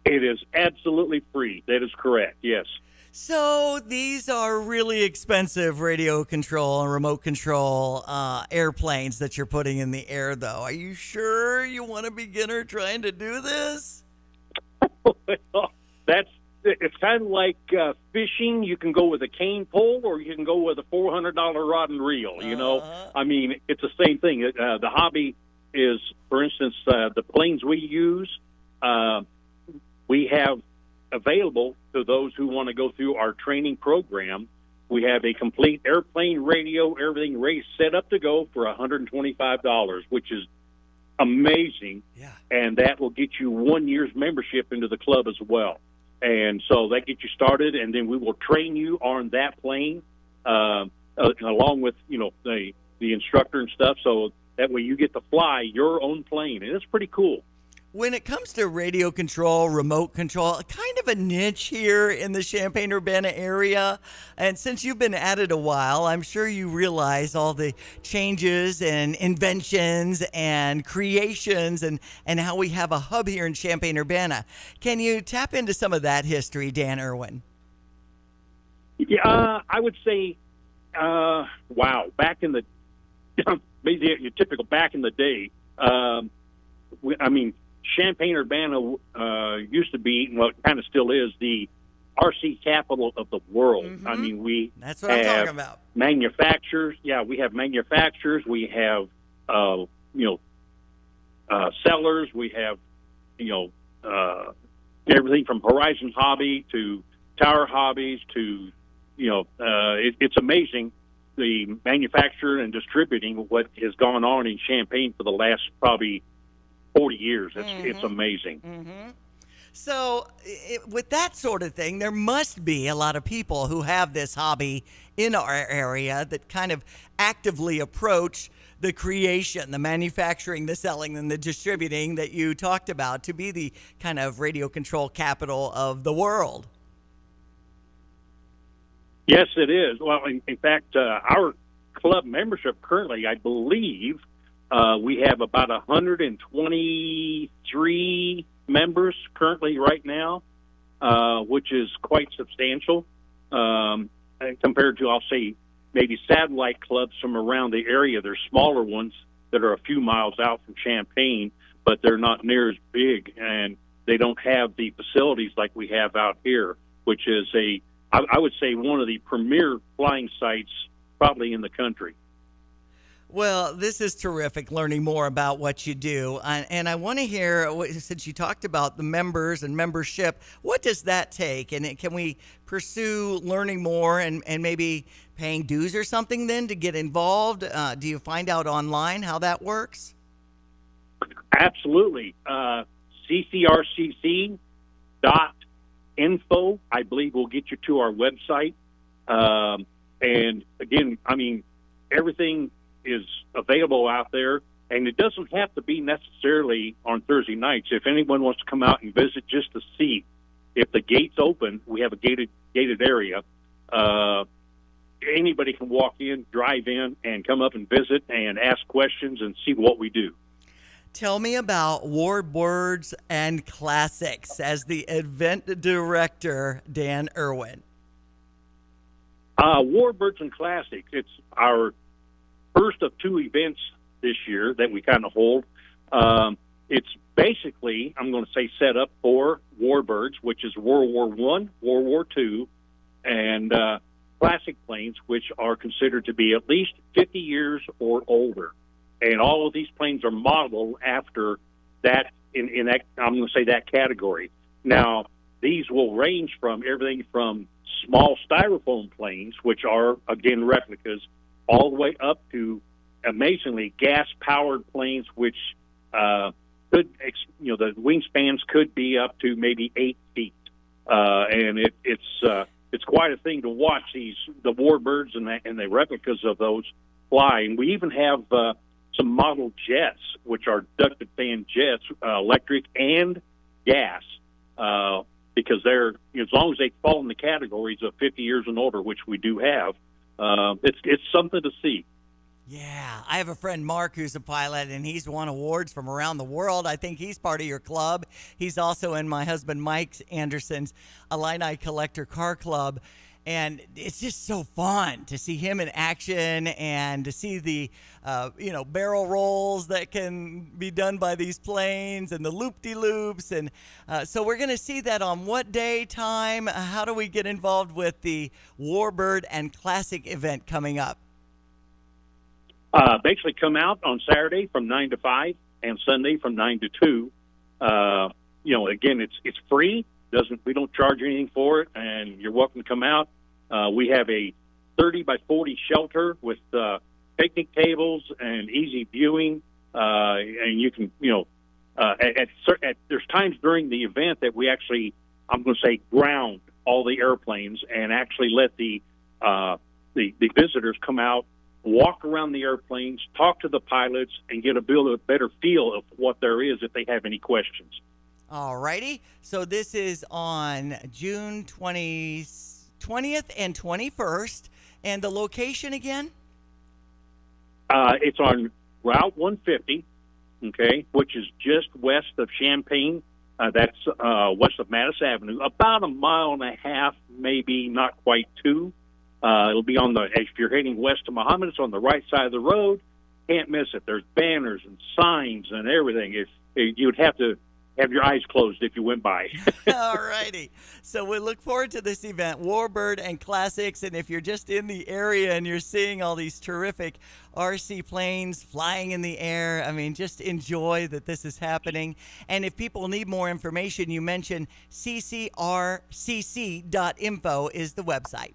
It is absolutely free. That is correct, yes. So these are really expensive radio control and remote control airplanes that you're putting in the air, though. Are you sure you want a beginner trying to do this? Well, it's kind of like fishing. You can go with a cane pole, or you can go with a $400 rod and reel. You know, I mean, it's the same thing. The hobby is, for instance, the planes we use. We have available to those who want to go through our training program. We have a complete airplane radio, everything ready, set up to go for $125, which is amazing. Yeah. And that will get you 1 year's membership into the club as well. And so that gets you started, and then we will train you on that plane, along with, the instructor and stuff. So that way you get to fly your own plane, and it's pretty cool. When it comes to radio control, remote control, kind of a niche here in the Champaign-Urbana area. And since you've been at it a while, I'm sure you realize all the changes and inventions and creations and how we have a hub here in Champaign-Urbana. Can you tap into some of that history, Dan Irwin? Yeah, I would say, wow, back in the, maybe your typical back in the day, Champaign-Urbana used to be, well, it kind of still is, the RC capital of the world. Mm-hmm. I mean, that's what I'm talking about. Manufacturers. Yeah, we have manufacturers. We have, sellers. We have, everything from Horizon Hobby to Tower Hobbies to, it's amazing the manufacturer and distributing what has gone on in Champaign for the last probably 40 years. It's amazing. Mm-hmm. So with that sort of thing, there must be a lot of people who have this hobby in our area that kind of actively approach the creation, the manufacturing, the selling, and the distributing that you talked about to be the kind of radio control capital of the world. Yes, it is. Well, in fact, our club membership currently, I believe, we have about 123 members currently right now, which is quite substantial compared to, I'll say, maybe satellite clubs from around the area. There's smaller ones that are a few miles out from Champaign, but they're not near as big, and they don't have the facilities like we have out here, which is I would say, one of the premier flying sites probably in the country. Well, this is terrific, learning more about what you do. And I want to hear, since you talked about the members and membership, what does that take? And can we pursue learning more and maybe paying dues or something then to get involved? Do you find out online how that works? Absolutely. ccrcc.info, I believe, will get you to our website. And again, I mean, everything is available out there, and it doesn't have to be necessarily on Thursday nights. If anyone wants to come out and visit just to see if the gate's open, we have a gated area. Anybody can walk in, drive in, and come up and visit and ask questions and see what we do. Tell me about Warbirds and Classics as the event director, Dan Irwin. Warbirds and Classics, it's our first of two events this year that we kind of hold. It's basically, I'm going to say, set up for Warbirds, which is World War I, World War II, and classic planes, which are considered to be at least 50 years or older. And all of these planes are modeled after that, in that, I'm going to say, that category. Now, these will range from everything from small styrofoam planes, which are, again, replicas, all the way up to, amazingly, gas-powered planes, which could, the wingspans could be up to maybe 8 feet. And it's quite a thing to watch the Warbirds and the replicas of those fly. And we even have some model jets, which are ducted fan jets, electric and gas, because they're, as long as they fall in the categories of 50 years and older, which we do have, it's something to see. Yeah, I have a friend, Mark, who's a pilot, and he's won awards from around the world. I think he's part of your club. He's also in my husband Mike Anderson's Illini Collector Car Club. And it's just so fun to see him in action and to see the, barrel rolls that can be done by these planes and the loop-de-loops. And so we're going to see that on what day, time? How do we get involved with the Warbird and Classic event coming up? Basically come out on Saturday from 9 to 5 and Sunday from 9 to 2. Again, it's free. We don't charge anything for it, and you're welcome to come out. We have a 30 by 40 shelter with picnic tables and easy viewing, and you can, there's times during the event that we actually, I'm going to say, ground all the airplanes and actually let the visitors come out, walk around the airplanes, talk to the pilots, and get a better feel of what there is if they have any questions. All righty. So this is on June 20th and 21st. And the location again? It's on Route 150, okay, which is just west of Champaign. That's west of Mattis Avenue, about a mile and a half, maybe not quite 2. It'll be if you're heading west to Muhammad, it's on the right side of the road. Can't miss it. There's banners and signs and everything. You'd have to have your eyes closed if you went by. All righty. So we look forward to this event, Warbird and Classics. And if you're just in the area and you're seeing all these terrific RC planes flying in the air, I mean, just enjoy that this is happening. And if people need more information, you mentioned ccrcc.info is the website.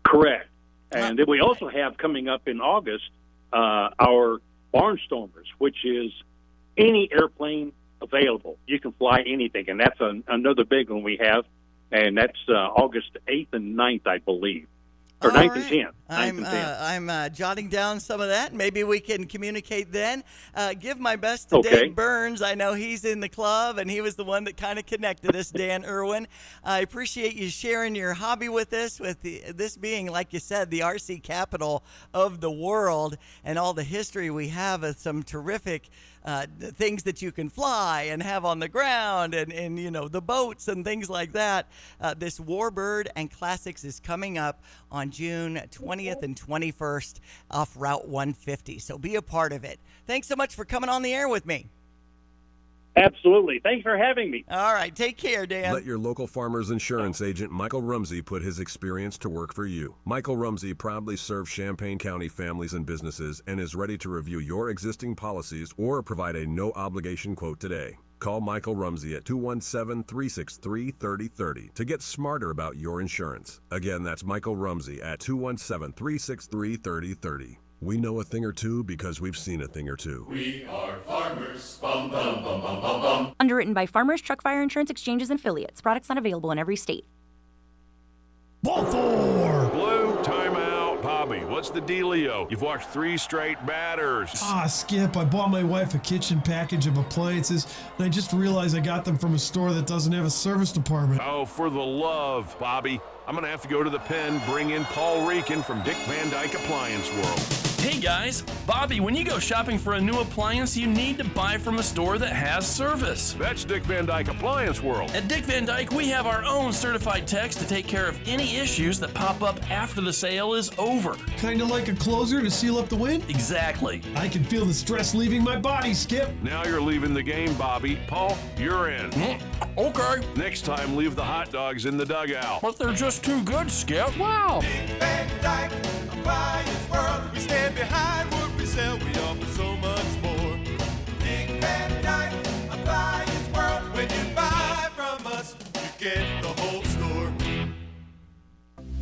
Correct. And then we also have coming up in August our Barnstormers, which is any airplane available. You can fly anything, and that's another big one we have, and that's August 8th and 9th, I believe. Or 9th and 10th. I'm jotting down some of that. Maybe we can communicate then. Give my best to Dave Burns. I know he's in the club, and he was the one that kind of connected us, Dan Irwin. I appreciate you sharing your hobby with us, this being, like you said, the RC capital of the world, and all the history we have of some terrific things that you can fly and have on the ground and the boats and things like that. This Warbird and Classics is coming up on June 20th and 21st off Route 150. So be a part of it. Thanks so much for coming on the air with me. Absolutely. Thanks for having me. All right. Take care, Dan. Let your local farmer's insurance agent, Michael Rumsey, put his experience to work for you. Michael Rumsey proudly serves Champaign County families and businesses and is ready to review your existing policies or provide a no-obligation quote today. Call Michael Rumsey at 217-363-3030 to get smarter about your insurance. Again, that's Michael Rumsey at 217-363-3030. We know a thing or two because we've seen a thing or two. We are farmers. Bum, bum, bum, bum, bum, bum. Underwritten by Farmers Truck Fire Insurance Exchanges and Affiliates. Products not available in every state. Balthor! Blue, timeout. Bobby, what's the dealio? You've watched 3 straight batters. Skip, I bought my wife a kitchen package of appliances, and I just realized I got them from a store that doesn't have a service department. Oh, for the love, Bobby. I'm going to have to go to the pen, bring in Paul Reekin from Dick Van Dyke Appliance World. Hey guys, Bobby, when you go shopping for a new appliance, you need to buy from a store that has service. That's Dick Van Dyke Appliance World. At Dick Van Dyke, we have our own certified techs to take care of any issues that pop up after the sale is over. Kinda like a closer to seal up the wind? Exactly. I can feel the stress leaving my body, Skip. Now you're leaving the game, Bobby. Paul, you're in. Okay. Next time, leave the hot dogs in the dugout. But they're just too good, Skip. Wow. Dick Van Dyke Appliance World. We stand behind what we sell. We offer so much more. Dick Van Dyke Appliance World. When you buy from us, you get the whole store.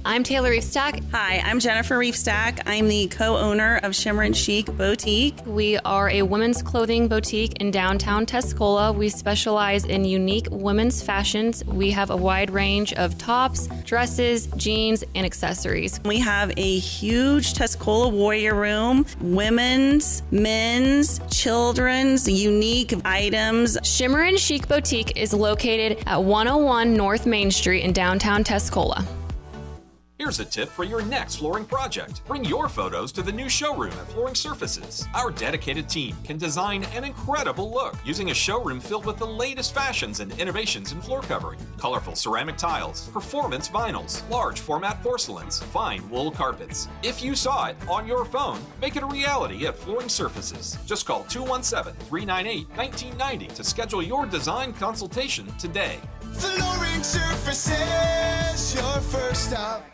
I'm Taylor Reefstack. Hi, I'm Jennifer Reefstack. I'm the co-owner of Shimmer and Chic Boutique. We are a women's clothing boutique in downtown Tuscola. We specialize in unique women's fashions. We have a wide range of tops, dresses, jeans, and accessories. We have a huge Tuscola Warrior Room, women's, men's, children's, unique items. Shimmer and Chic Boutique is located at 101 North Main Street in downtown Tuscola. Here's a tip for your next flooring project. Bring your photos to the new showroom at Flooring Surfaces. Our dedicated team can design an incredible look using a showroom filled with the latest fashions and innovations in floor covering, colorful ceramic tiles, performance vinyls, large format porcelains, fine wool carpets. If you saw it on your phone, make it a reality at Flooring Surfaces. Just call 217-398-1990 to schedule your design consultation today. Flooring Surfaces, your first stop.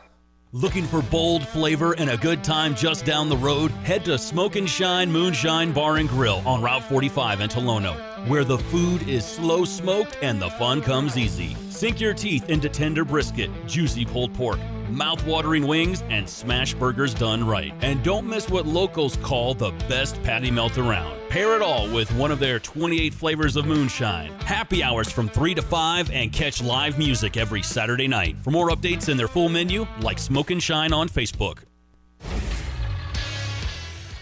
Looking for bold flavor and a good time just down the road? Head to Smoke and Shine Moonshine Bar and Grill on Route 45 in Tolono, where the food is slow smoked and the fun comes easy. Sink your teeth into tender brisket, juicy pulled pork, mouth-watering wings, and smash burgers done right. And don't miss what locals call the best patty melt around. Pair it all with one of their 28 flavors of moonshine. Happy hours from 3 to 5 and catch live music every Saturday night. For more updates and their full menu, like Smoke and Shine on Facebook.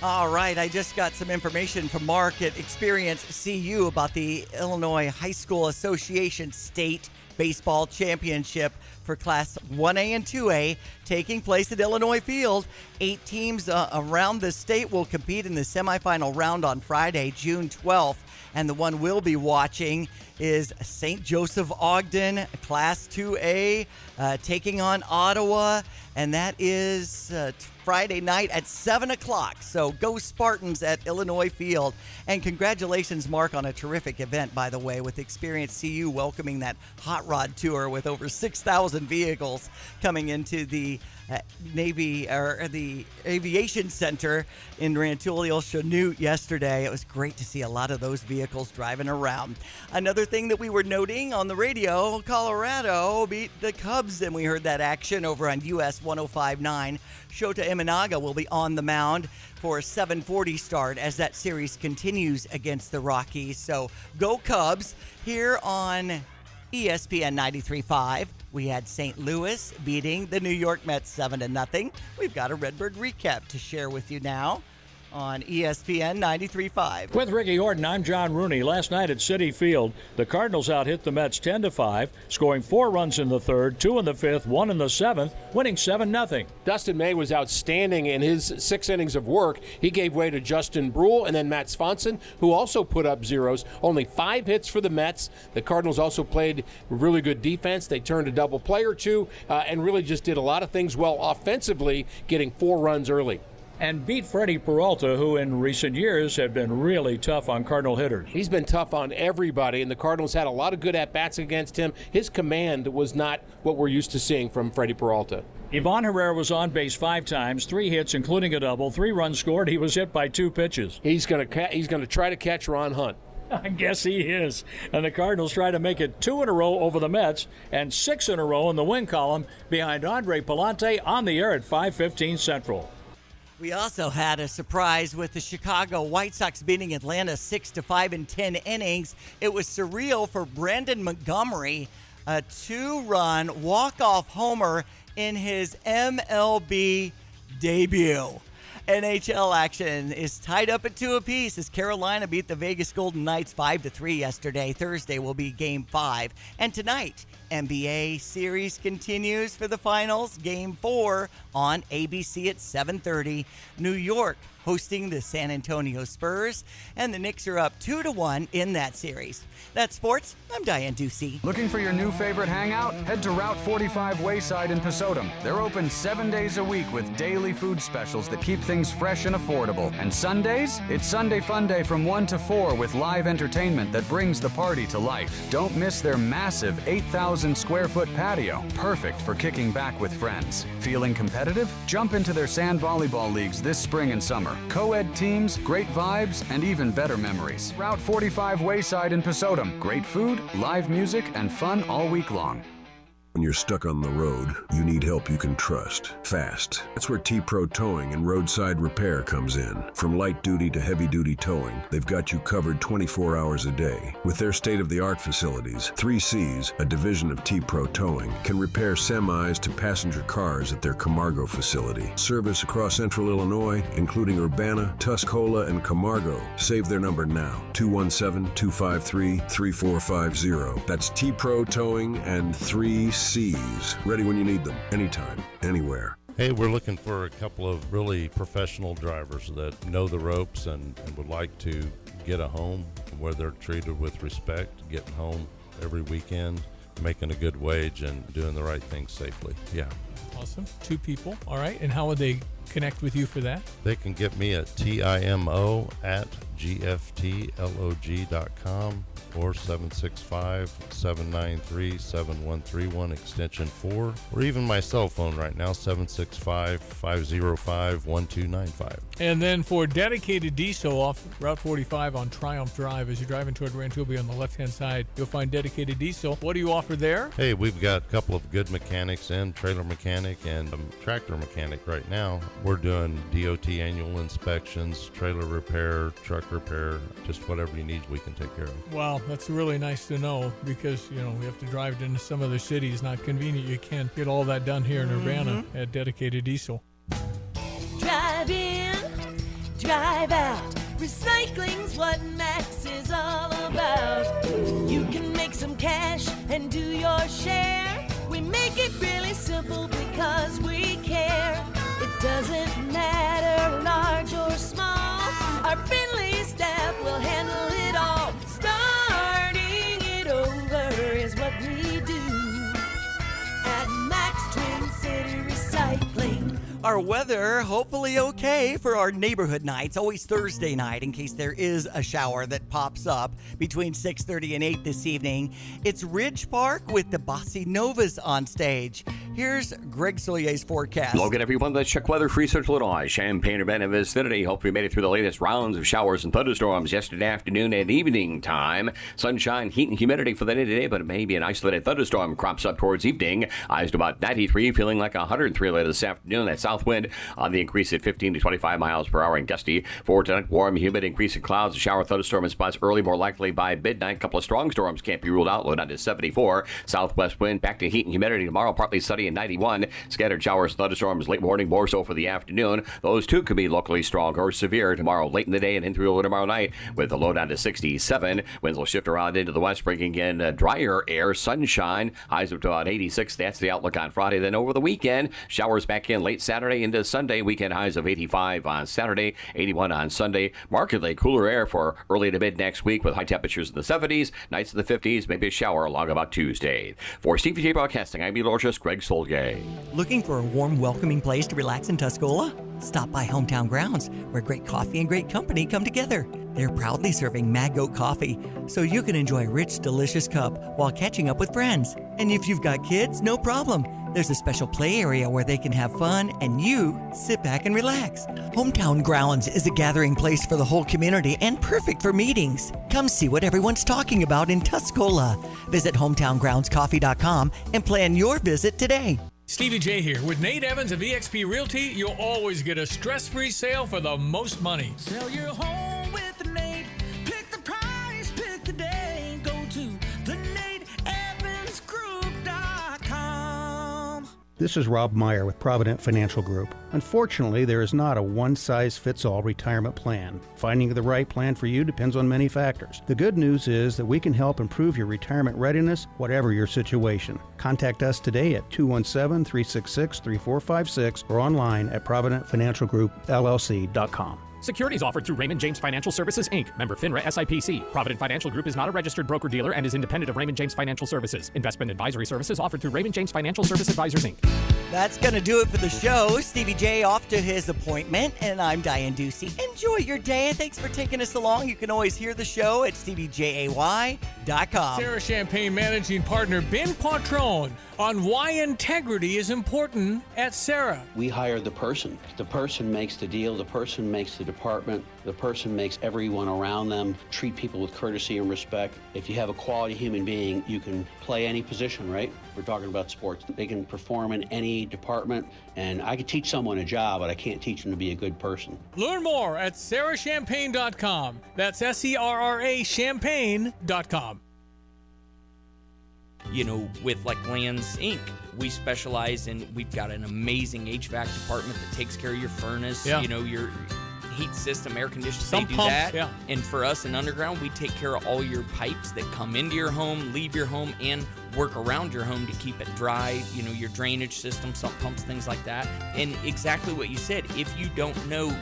All right, I just got some information from Mark at Experience CU about the Illinois High School Association State Baseball Championship for Class 1A and 2A taking place at Illinois Field. 8 teams around the state will compete in the semifinal round on Friday, June 12th. And the one we'll be watching is St. Joseph Ogden, Class 2A, taking on Ottawa. And that is Friday night at 7 o'clock. So go Spartans at Illinois Field. And congratulations, Mark, on a terrific event, by the way, with Experience CU welcoming that hot rod tour with over 6,000 vehicles coming into the Navy or the Aviation Center in Rantoul Chanute yesterday. It was great to see a lot of those vehicles driving around. Another thing that we were noting on the radio, Colorado beat the Cubs, and we heard that action over on US 105.9. Shota Imanaga will be on the mound for a 7:40 start as that series continues against the Rockies. So go Cubs. Here on ESPN 93.5, we had St. Louis beating the New York Mets 7-0. We've got a Redbird recap to share with you now on ESPN 93.5. With Ricky Horton, I'm John Rooney. Last night at Citi Field, the Cardinals out-hit the Mets 10-5, scoring 4 runs in the third, 2 in the fifth, 1 in the seventh, winning 7-0. Dustin May was outstanding in his 6 innings of work. He gave way to Justin Brule and then Matt Swanson, who also put up zeros. Only 5 hits for the Mets. The Cardinals also played really good defense. They turned a double play or two and really just did a lot of things well offensively, getting 4 runs early. And beat Freddie Peralta, who in recent years had been really tough on Cardinal hitters. He's been tough on everybody, and the Cardinals had a lot of good at-bats against him. His command was not what we're used to seeing from Freddie Peralta. Ivan Herrera was on base 5 times, 3 hits, including a double, 3 runs scored. He was hit by 2 pitches. He's going to try to catch Ron Hunt. I guess he is. And the Cardinals try to make it 2 in a row over the Mets and 6 in a row in the win column behind Andre Palante on the air at 5:15 Central. We also had a surprise with the Chicago White Sox beating Atlanta 6-5 in 10 innings. It was surreal for Brandon Montgomery, a 2-run walk-off homer in his MLB debut. NHL action is tied up at 2 apiece as Carolina beat the Vegas Golden Knights 5-3 yesterday. Thursday will be Game 5. And tonight, NBA series continues for the finals. Game 4 on ABC at 7:30. New York hosting the San Antonio Spurs, and the Knicks are up 2-1 in that series. That's sports. I'm Diane Ducey. Looking for your new favorite hangout? Head to Route 45 Wayside in Pasodum. They're open 7 days a week with daily food specials that keep things fresh and affordable. And Sundays? It's Sunday Fun Day from 1 to 4 with live entertainment that brings the party to life. Don't miss their massive 8,000 square foot patio, perfect for kicking back with friends. Feeling competitive? Jump into their sand volleyball leagues this spring and summer. Co-ed teams, great vibes, and even better memories. Route 45 Wayside in Pasodum. Great food, live music, and fun all week long. When you're stuck on the road, you need help you can trust, fast. That's where T-Pro Towing and Roadside Repair comes in. From light duty to heavy duty towing, they've got you covered 24 hours a day. With their state-of-the-art facilities, 3Cs, a division of T-Pro Towing, can repair semis to passenger cars at their Camargo facility. Service across central Illinois, including Urbana, Tuscola, and Camargo. Save their number now, 217-253-3450. That's T-Pro Towing and 3C. C's. Ready when you need them, anytime, anywhere. Hey, we're looking for a couple of really professional drivers that know the ropes and would like to get a home where they're treated with respect, getting home every weekend, making a good wage, and doing the right thing safely. Yeah. Awesome. 2 people. All right. And how would they connect with you for that? They can get me at timo@gftlog.com or 765-793-7131 extension 4, or even my cell phone right now, 765-505-1295. And then for dedicated diesel off Route 45 on Triumph Drive, as you're driving toward Rantoul on the left-hand side, you'll find dedicated diesel. What do you offer there? Hey, we've got a couple of good mechanics in, trailer mechanic and tractor mechanic right now. We're doing DOT annual inspections, trailer repair, truck repair, just whatever you need, we can take care of. Wow, that's really nice to know, because, you know, we have to drive into some other cities. Not convenient. You can't get all that done here in Urbana at dedicated diesel. Drive in, drive out. Recycling's what Max is all about. You can make some cash and do your share. We make it really simple because we care. It doesn't matter large or small. Our friendly staff will handle it all. Starting it over is what we do at Max Twin City Recycling. Our weather, hopefully okay for our neighborhood nights. Always Thursday night, in case there is a shower that pops up between 6:30 and 8 this evening. It's Ridge Park with the Bossy Novas on stage. Here's Greg Sollier's forecast. Logan, everyone, let's check weather for Central Illinois. Champaign, Urbana vicinity. Hope we made it through the latest rounds of showers and thunderstorms yesterday afternoon and evening time. Sunshine, heat, and humidity for the day today, but maybe an isolated thunderstorm crops up towards evening. Highs to about 93, feeling like 103 later this afternoon. That south wind on the increase at 15 to 25 miles per hour and gusty. For tonight, warm, humid, increase in clouds. A shower, thunderstorm in spots early, more likely by midnight. A couple of strong storms can't be ruled out. Low down to 74. Southwest wind back to heat and humidity tomorrow. Partly sunny and 91. Scattered showers, thunderstorms late morning, more so for the afternoon. Those too could be locally strong or severe tomorrow late in the day and in through tomorrow night, with the low down to 67. Winds will shift around into the west, bringing in drier air, sunshine. Highs up to about 86. That's the outlook on Friday. Then over the weekend, showers back in late Saturday into Sunday. Weekend highs of 85 on Saturday, 81 on Sunday. Markedly cooler air for early to mid next week, with high temperatures in the 70s, nights in the 50s, maybe a shower along about Tuesday. For Stevie J Broadcasting, I'm meteorologist Greg Solgay. Looking for a warm, welcoming place to relax in Tuscola? Stop by Hometown Grounds, where great coffee and great company come together. They're proudly serving Mad Goat coffee, so you can enjoy a rich, delicious cup while catching up with friends. And if you've got kids, no problem. There's a special play area where they can have fun and you sit back and relax. Hometown Grounds is a gathering place for the whole community and perfect for meetings. Come see what everyone's talking about in Tuscola. Visit hometowngroundscoffee.com and plan your visit today. Stevie J here. With Nate Evans of eXp Realty, you'll always get a stress-free sale for the most money. Sell your home with Nate. Pick the price, pick the day. Go to thenateevansgroup.com. This is Rob Meyer with Provident Financial Group. Unfortunately, there is not a one-size-fits-all retirement plan. Finding the right plan for you depends on many factors. The good news is that we can help improve your retirement readiness, whatever your situation. Contact us today at 217-366-3456 or online at providentfinancialgroupllc.com. Securities offered through Raymond James Financial Services, Inc., member FINRA SIPC. Provident Financial Group is not a registered broker-dealer and is independent of Raymond James Financial Services. Investment advisory services offered through Raymond James Financial Service Advisors, Inc. That's going to do it for the show. Stevie J off to his appointment, and I'm Diane Ducey. Enjoy your day, and thanks for taking us along. You can always hear the show at StevieJay.com. Sarah Champagne managing partner Ben Quattrone on why integrity is important at Sarah. We hire the person. The person makes the deal. The person makes the department. The person makes everyone around them treat people with courtesy and respect. If you have a quality human being, you can play any position, right? We're talking about sports. They can perform in any department, and I could teach someone a job, but I can't teach them to be a good person. Learn more at sarahchampagne.com. That's SERRA champagne.com. You know, with like Lands Inc., we specialize in, we've got an amazing HVAC department that takes care of your furnace, you know, your heat system, air conditioning, they do pumps, that. yeah. And for us in Underground, we take care of all your pipes that come into your home, leave your home, and work around your home to keep it dry, your drainage system, sump pumps, things like that. And exactly what you said, if you don't know,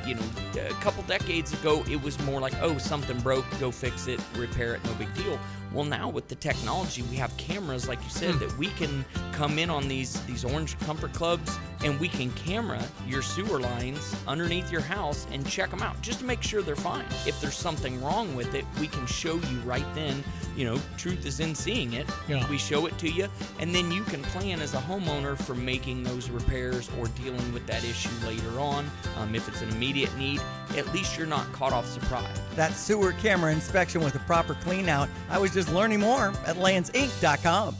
a couple decades ago, it was more like, oh, something broke, go fix it, repair it, no big deal. Well, now with the technology, we have cameras, like you said, that we can come in on these Orange Comfort Clubs, and we can camera your sewer lines underneath your house and check them out just to make sure they're fine. If there's something wrong with it, we can show you right then. Truth is in seeing it. Yeah. We show it to you, and then you can plan as a homeowner for making those repairs or dealing with that issue later on. If it's an immediate need, at least you're not caught off surprise. That sewer camera inspection with a proper clean out. I was just learning more at landsinc.com.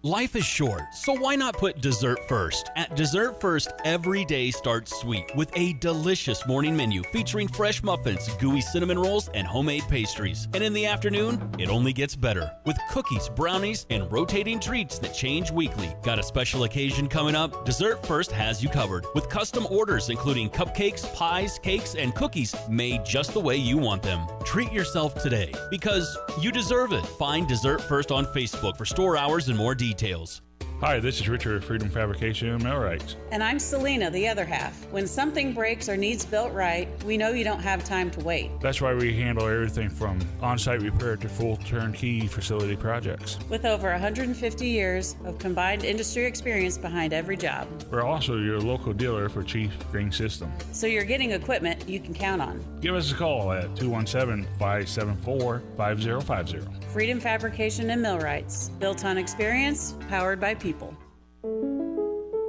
Life is short, so why not put dessert first? At Dessert First, every day starts sweet with a delicious morning menu featuring fresh muffins, gooey cinnamon rolls, and homemade pastries. And in the afternoon, it only gets better with cookies, brownies, and rotating treats that change weekly. Got a special occasion coming up? Dessert First has you covered with custom orders including cupcakes, pies, cakes, and cookies made just the way you want them. Treat yourself today because you deserve it. Find Dessert First on Facebook for store hours and more details. Hi, this is Richard of Freedom Fabrication and Millwrights. And I'm Selena, the other half. When something breaks or needs built right, we know you don't have time to wait. That's why we handle everything from on-site repair to full turnkey facility projects. With over 150 years of combined industry experience behind every job. We're also your local dealer for Chief Green System. So you're getting equipment you can count on. Give us a call at 217-574-5050. Freedom Fabrication and Millwrights. Built on experience, powered by people.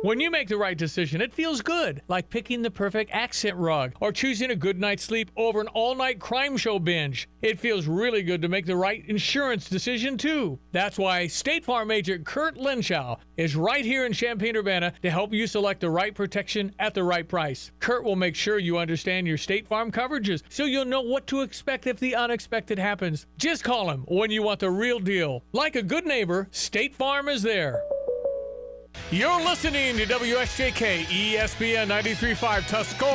When you make the right decision, it feels good, like picking the perfect accent rug or choosing a good night's sleep over an all-night crime show binge. It feels really good to make the right insurance decision, too. That's why State Farm agent Kurt Lenschow is right here in Champaign-Urbana to help you select the right protection at the right price. Kurt will make sure you understand your State Farm coverages so you'll know what to expect if the unexpected happens. Just call him when you want the real deal. Like a good neighbor, State Farm is there. You're listening to WSJK ESPN 93.5 Tuscola.